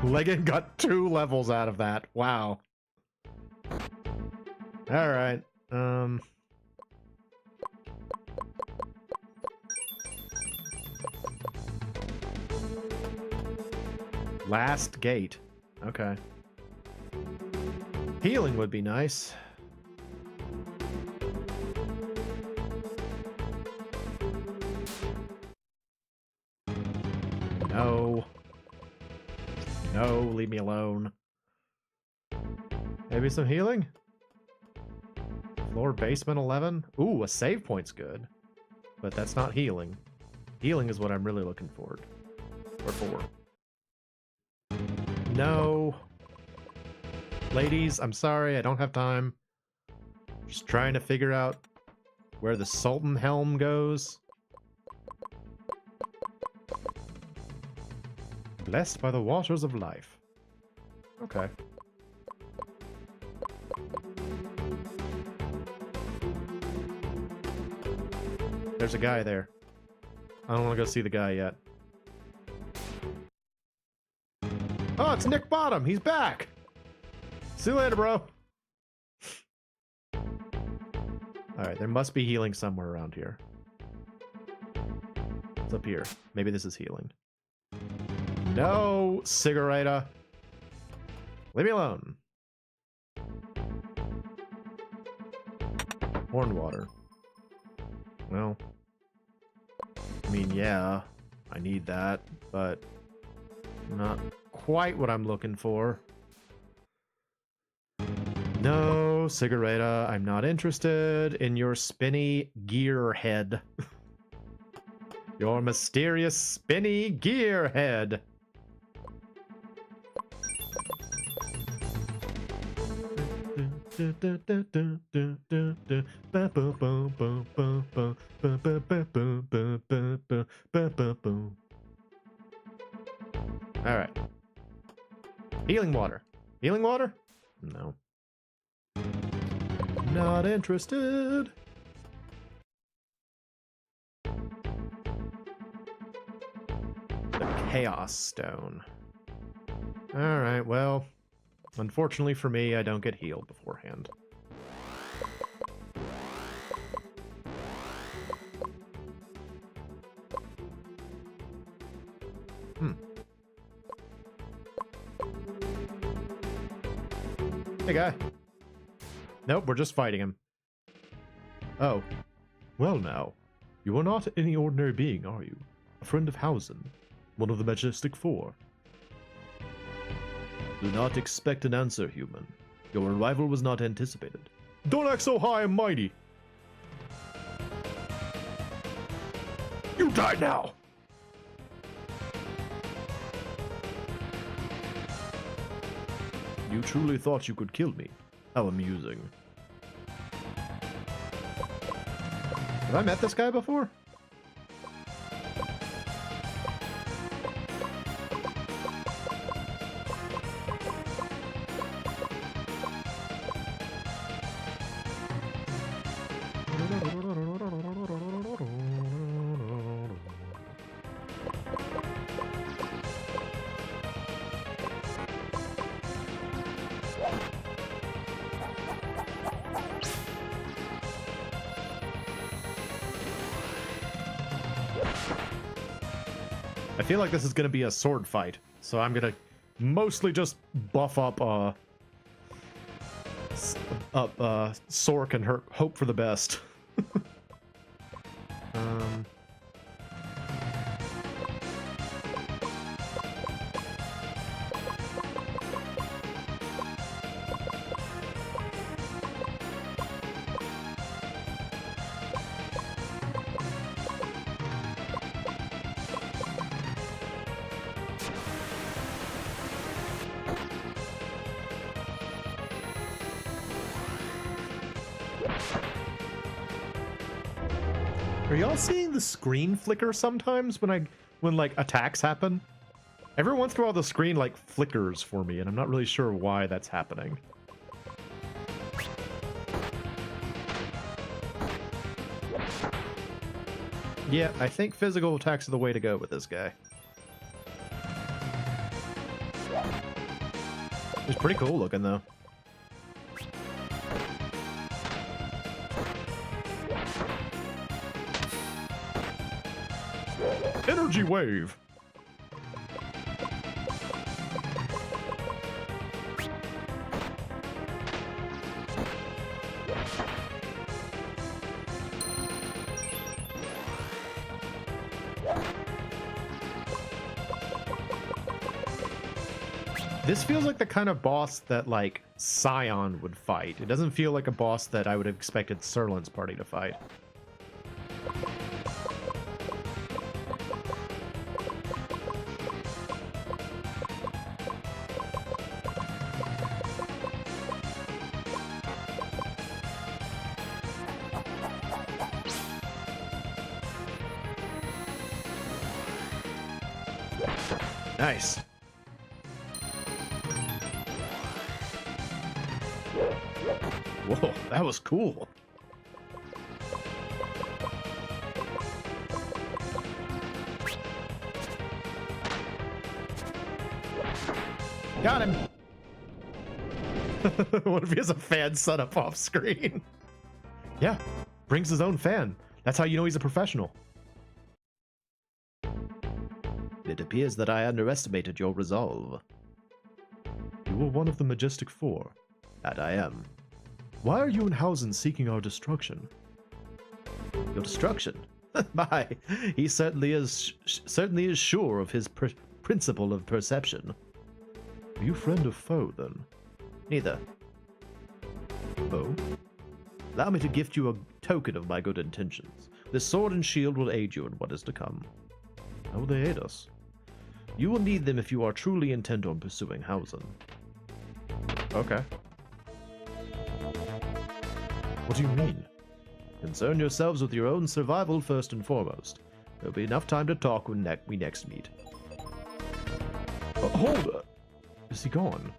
Speaker 4: Leggett got 2 levels out of that. Wow. Alright. Last gate. Okay. Healing would be nice. No. No, leave me alone. Maybe some healing? Floor basement 11? Ooh, a save point's good. But that's not healing. Healing is what I'm really looking forward. Or for. No. Ladies, I'm sorry, I don't have time. Just trying to figure out where the Sultan Helm goes. Blessed by the waters of life. Okay. There's a guy there. I don't want to go see the guy yet. Oh, it's Nick Bottom. He's back. See you later, bro. Alright, there must be healing somewhere around here. It's up here. Maybe this is healing. No, cigaretta. Leave me alone. Horn water. Well, I mean, yeah, I need that, but not quite what I'm looking for. No, cigaretta, I'm not interested in your spinny gear head. Your mysterious spinny gear head. Alright. Healing water. Healing water? No. Not interested. The Chaos Stone. Alright, well, unfortunately for me, I don't get healed beforehand. Hey, guy. Nope, we're just fighting him. Oh,
Speaker 3: Well now, you are not any ordinary being, are you? A friend of Hausen, one of the Majestic Four. Do not expect an answer, human. Your arrival was not anticipated. Don't act so high and mighty! You die now! You truly thought you could kill me. How amusing.
Speaker 4: Have I met this guy before? I feel like this is going to be a sword fight, so I'm going to mostly just buff up Sork and hope for the best. Are y'all seeing the screen flicker sometimes when like attacks happen? Every once in a while the screen like flickers for me and I'm not really sure why that's happening. Yeah, I think physical attacks are the way to go with this guy. He's pretty cool looking though.
Speaker 3: Energy wave!
Speaker 4: This feels like the kind of boss that like Scion would fight. It doesn't feel like a boss that I would have expected Serlin's party to fight. Nice. Whoa, that was cool. Got him. What if he has a fan set up off screen? Yeah, brings his own fan. That's how you know he's a professional. It appears that I underestimated your resolve.
Speaker 3: You were one of the Majestic Four.
Speaker 4: That I am.
Speaker 3: Why are you and Hausen seeking our destruction?
Speaker 4: Your destruction? My, he certainly is sure of his principle of perception.
Speaker 3: Are you friend or foe, then?
Speaker 4: Neither.
Speaker 3: Oh?
Speaker 4: Allow me to gift you a token of my good intentions. This sword and shield will aid you in what is to come.
Speaker 3: How will they aid us?
Speaker 4: You will need them if you are truly intent on pursuing Hausen.
Speaker 3: Okay. What do you mean?
Speaker 4: Concern yourselves with your own survival first and foremost. There'll be enough time to talk when we next meet.
Speaker 3: Hold it! Is he gone?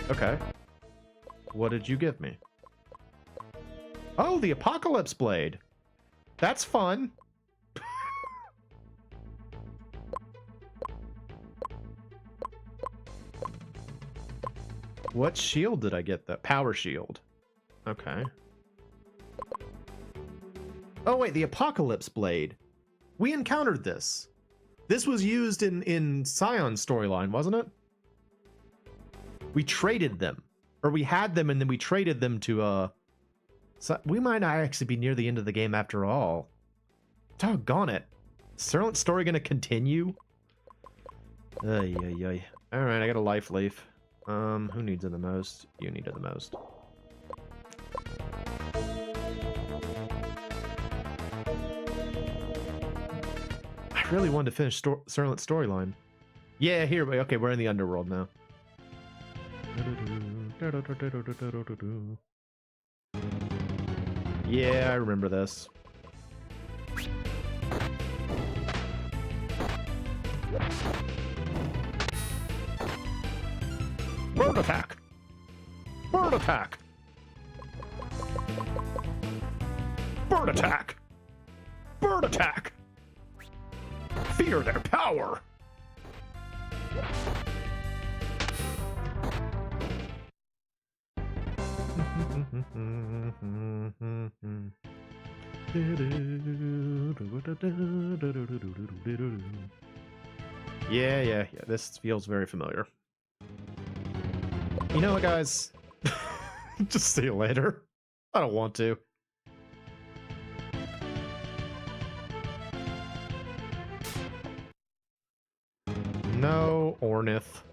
Speaker 4: Okay. What did you give me? Oh, the Apocalypse Blade! That's fun! What shield did I get? The power shield. Okay. Oh wait, the Apocalypse Blade. We encountered this. This was used in Scion's storyline, wasn't it? We traded them. Or we had them and then we traded them to So we might not actually be near the end of the game after all. Doggone it. Is Serlant's story gonna continue? Ay, ay, ay. Alright, I got a life leaf. Who needs it the most? You need it the most. I really wanted to finish Serlant's storyline. Yeah, here, okay, we're in the underworld now. Yeah, I remember this. Bird attack! Bird attack! Bird attack! Bird attack! Fear their power! Yeah, this feels very familiar. You know what, guys? Just see you later. I don't want to. No, Ornith.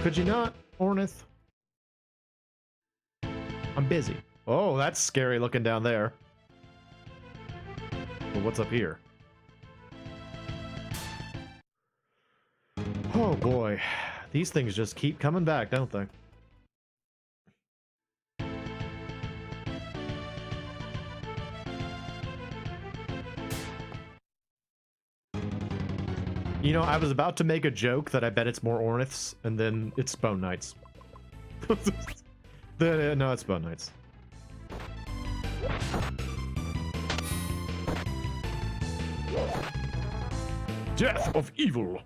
Speaker 4: Could you not, Ornith? I'm busy. Oh, that's scary looking down there. But what's up here? Oh boy. These things just keep coming back, don't they? You know, I was about to make a joke that I bet it's more Orniths, and then it's Bone Knights. No, it's Bone Knights. Death of evil.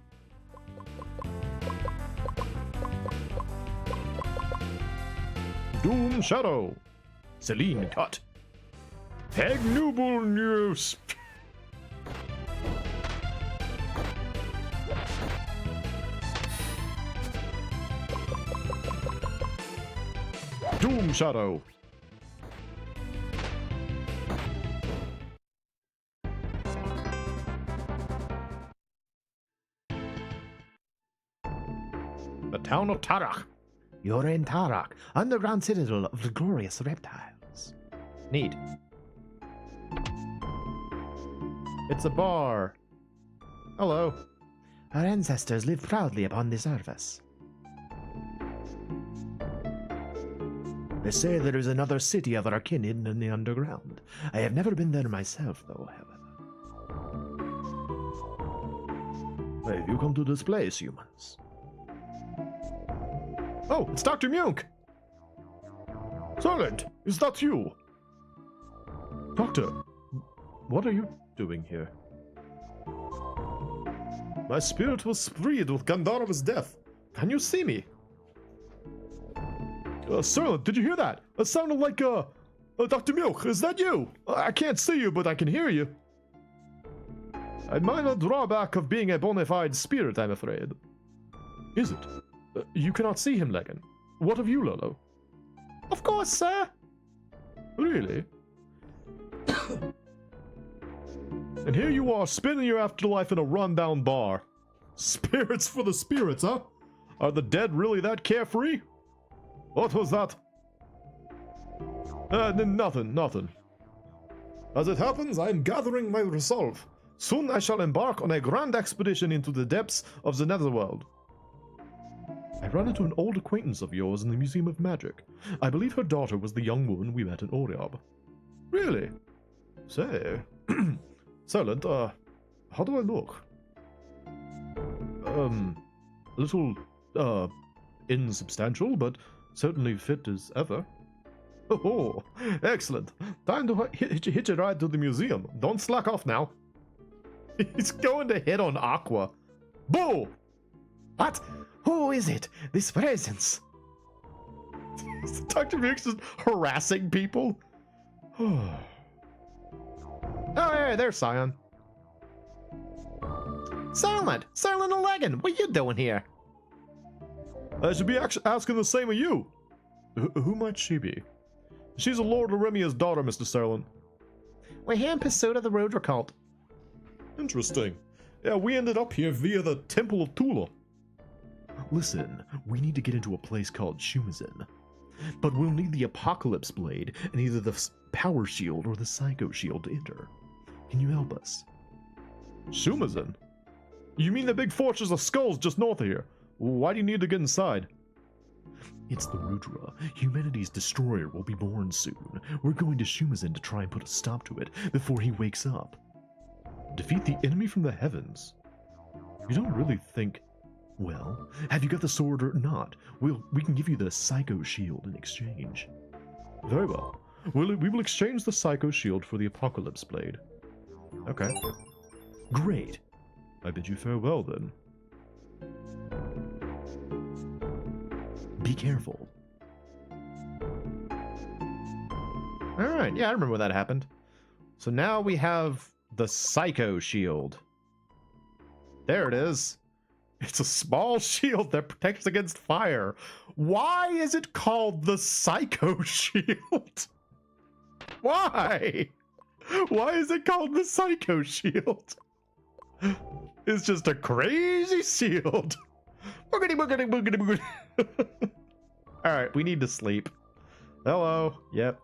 Speaker 4: Doom Shadow. Celine Cut. Ignoble News. Doom Shadow. The town of Tarak. You're in Tarak, underground citadel of the glorious reptiles. Neat. It's a bar. Hello. Our ancestors lived proudly upon the surface. They say there is another city of our kin hidden in the underground. I have never been there myself, though, however. Why have you come to this place, humans? Oh, it's Dr. Munk! Silent, is that you? Doctor, what are you doing here? My spirit was freed with Gandharva's death. Can you see me? Sir, did you hear that? It sounded like, Dr. Milk, is that you? I can't see you, but I can hear you. A minor drawback of being a bona fide spirit, I'm afraid. Is it? You cannot see him, Legan. What of you, Lolo? Of course, sir. Really? And here you are, spending your afterlife in a rundown bar. Spirits for the spirits, huh? Are the dead really that carefree? What was that? Nothing. As it happens, I am gathering my resolve. Soon I shall embark on a grand expedition into the depths of the netherworld. I ran into an old acquaintance of yours in the Museum of Magic. I believe her daughter was the young woman we met in Oriab. Really? Say, Silent, how do I look? A little, insubstantial, but certainly fit as ever. Oh, excellent. Time to hitch a ride to the museum. Don't slack off now. He's going to hit on Aqua. Boo! What? Who is it? This presence? Dr. Mix is harassing people? Oh, hey, there's Scion. Silent Allegan, what you doing here?
Speaker 3: I should be asking the same of you. Who might she be? She's a Lord Loremia's daughter, Mr. Serlin.
Speaker 4: We're here in pursuit of the Rudra cult.
Speaker 3: Interesting. Yeah, we ended up here via the Temple of Tula. Listen, we need to get into a place called Shumazen. But we'll need the Apocalypse Blade and either the Power Shield or the Psycho Shield to enter. Can you help us? Shumazen? You mean the big fortress of skulls just north of here? Why do you need to get inside? It's the Rudra. Humanity's destroyer will be born soon. We're going to Shumazen to try and put a stop to it before he wakes up. Defeat the enemy from the heavens? You don't really think... Well, have you got the sword or not? We can give you the Psycho Shield in exchange. Very well. We will exchange the Psycho Shield for the Apocalypse Blade.
Speaker 4: Okay.
Speaker 3: Great. I bid you farewell, then. Be careful.
Speaker 4: Alright, yeah, I remember when that happened. So now we have the Psycho Shield. There it is. It's a small shield that protects against fire. Why is it called the Psycho Shield? Why? Why is it called the Psycho Shield? It's just a crazy shield. Boogity, boogity, boogity, boogity. Alright, we need to sleep. Hello. Yep.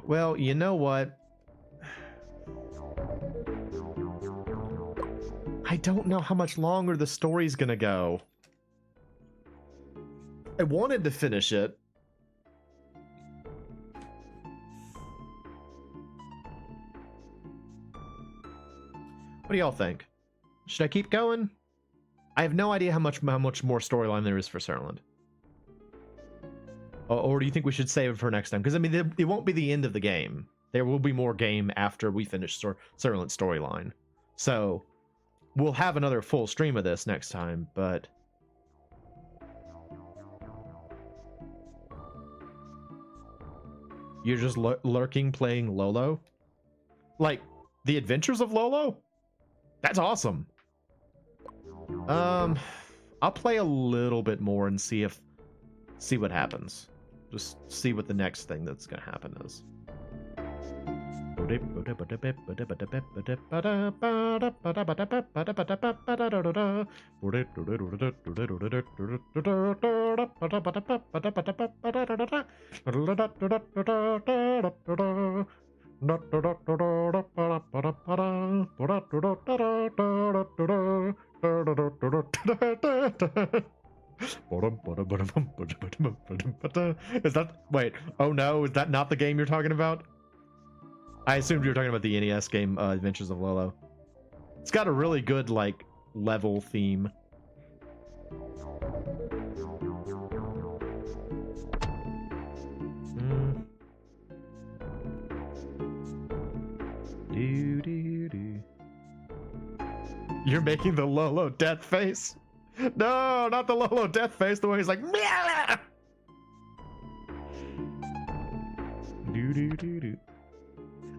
Speaker 4: Well, you know what? I don't know how much longer the story's gonna go. I wanted to finish it. What do y'all think? Should I keep going? I have no idea how much more storyline there is for Serland. Or do you think we should save it for next time? Because, I mean, it won't be the end of the game. There will be more game after we finish Serland's storyline. So, we'll have another full stream of this next time, but... You're just lurking playing Lolo? Like, The Adventures of Lolo? That's awesome. I'll play a little bit more and see what happens. Just see what the next thing that's gonna happen is. Is that... Wait, oh no, is that not the game you're talking about? I assumed you were talking about the NES game, Adventures of Lolo. It's got a really good, like, level theme. You're making the Lolo death face? No, not the Lolo death face, the one he's like... Meow!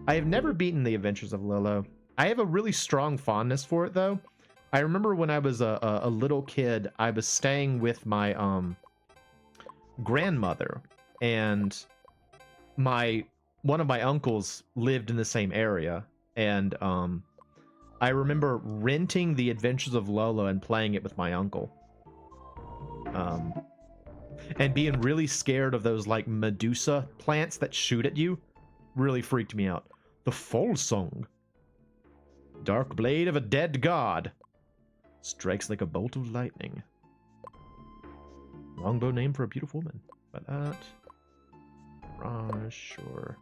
Speaker 4: I have never beaten the Adventures of Lolo. I have a really strong fondness for it, though. I remember when I was a little kid, I was staying with my grandmother, and one of my uncles lived in the same area, and I remember renting the Adventures of Lolo and playing it with my uncle. And being really scared of those, like, Medusa plants that shoot at you. Really freaked me out. The Fall Song. Dark blade of a dead god. Strikes like a bolt of lightning. Longbow name for a beautiful woman. But that... sure.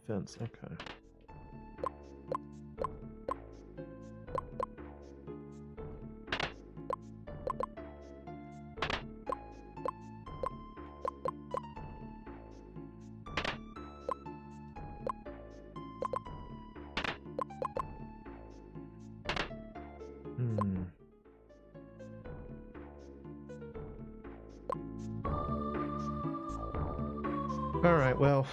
Speaker 4: defense. Okay. All right, well,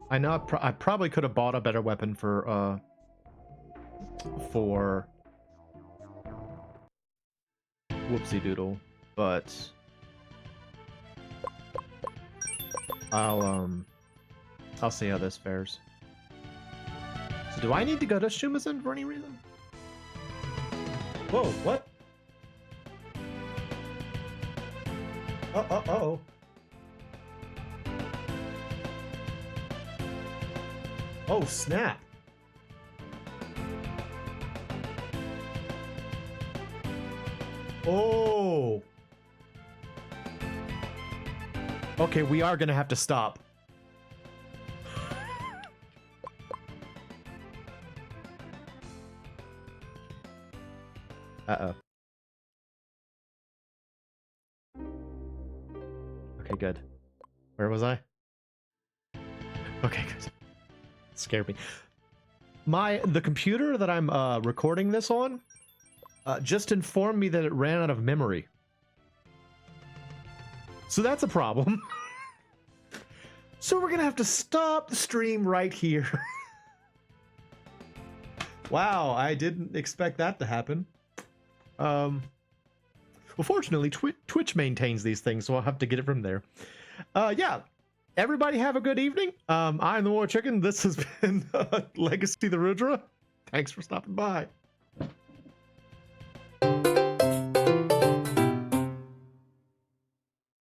Speaker 4: I know I probably could have bought a better weapon for Whoopsie Doodle, but I'll see how this fares. So do I need to go to Shumazen for any reason? Whoa, what? Oh. Oh, snap. Oh. Okay, we are gonna have to stop. Uh-oh. Okay, good. Where was I? Okay, good. Scared me. The computer that I'm recording this on just informed me that it ran out of memory. So that's a problem. So we're gonna have to stop the stream right here. Wow, I didn't expect that to happen. Well, fortunately, Twitch maintains these things, so I'll have to get it from there. Yeah. Everybody have a good evening. I'm the MoeChicken. This has been Legacy the Rudra. Thanks for stopping by.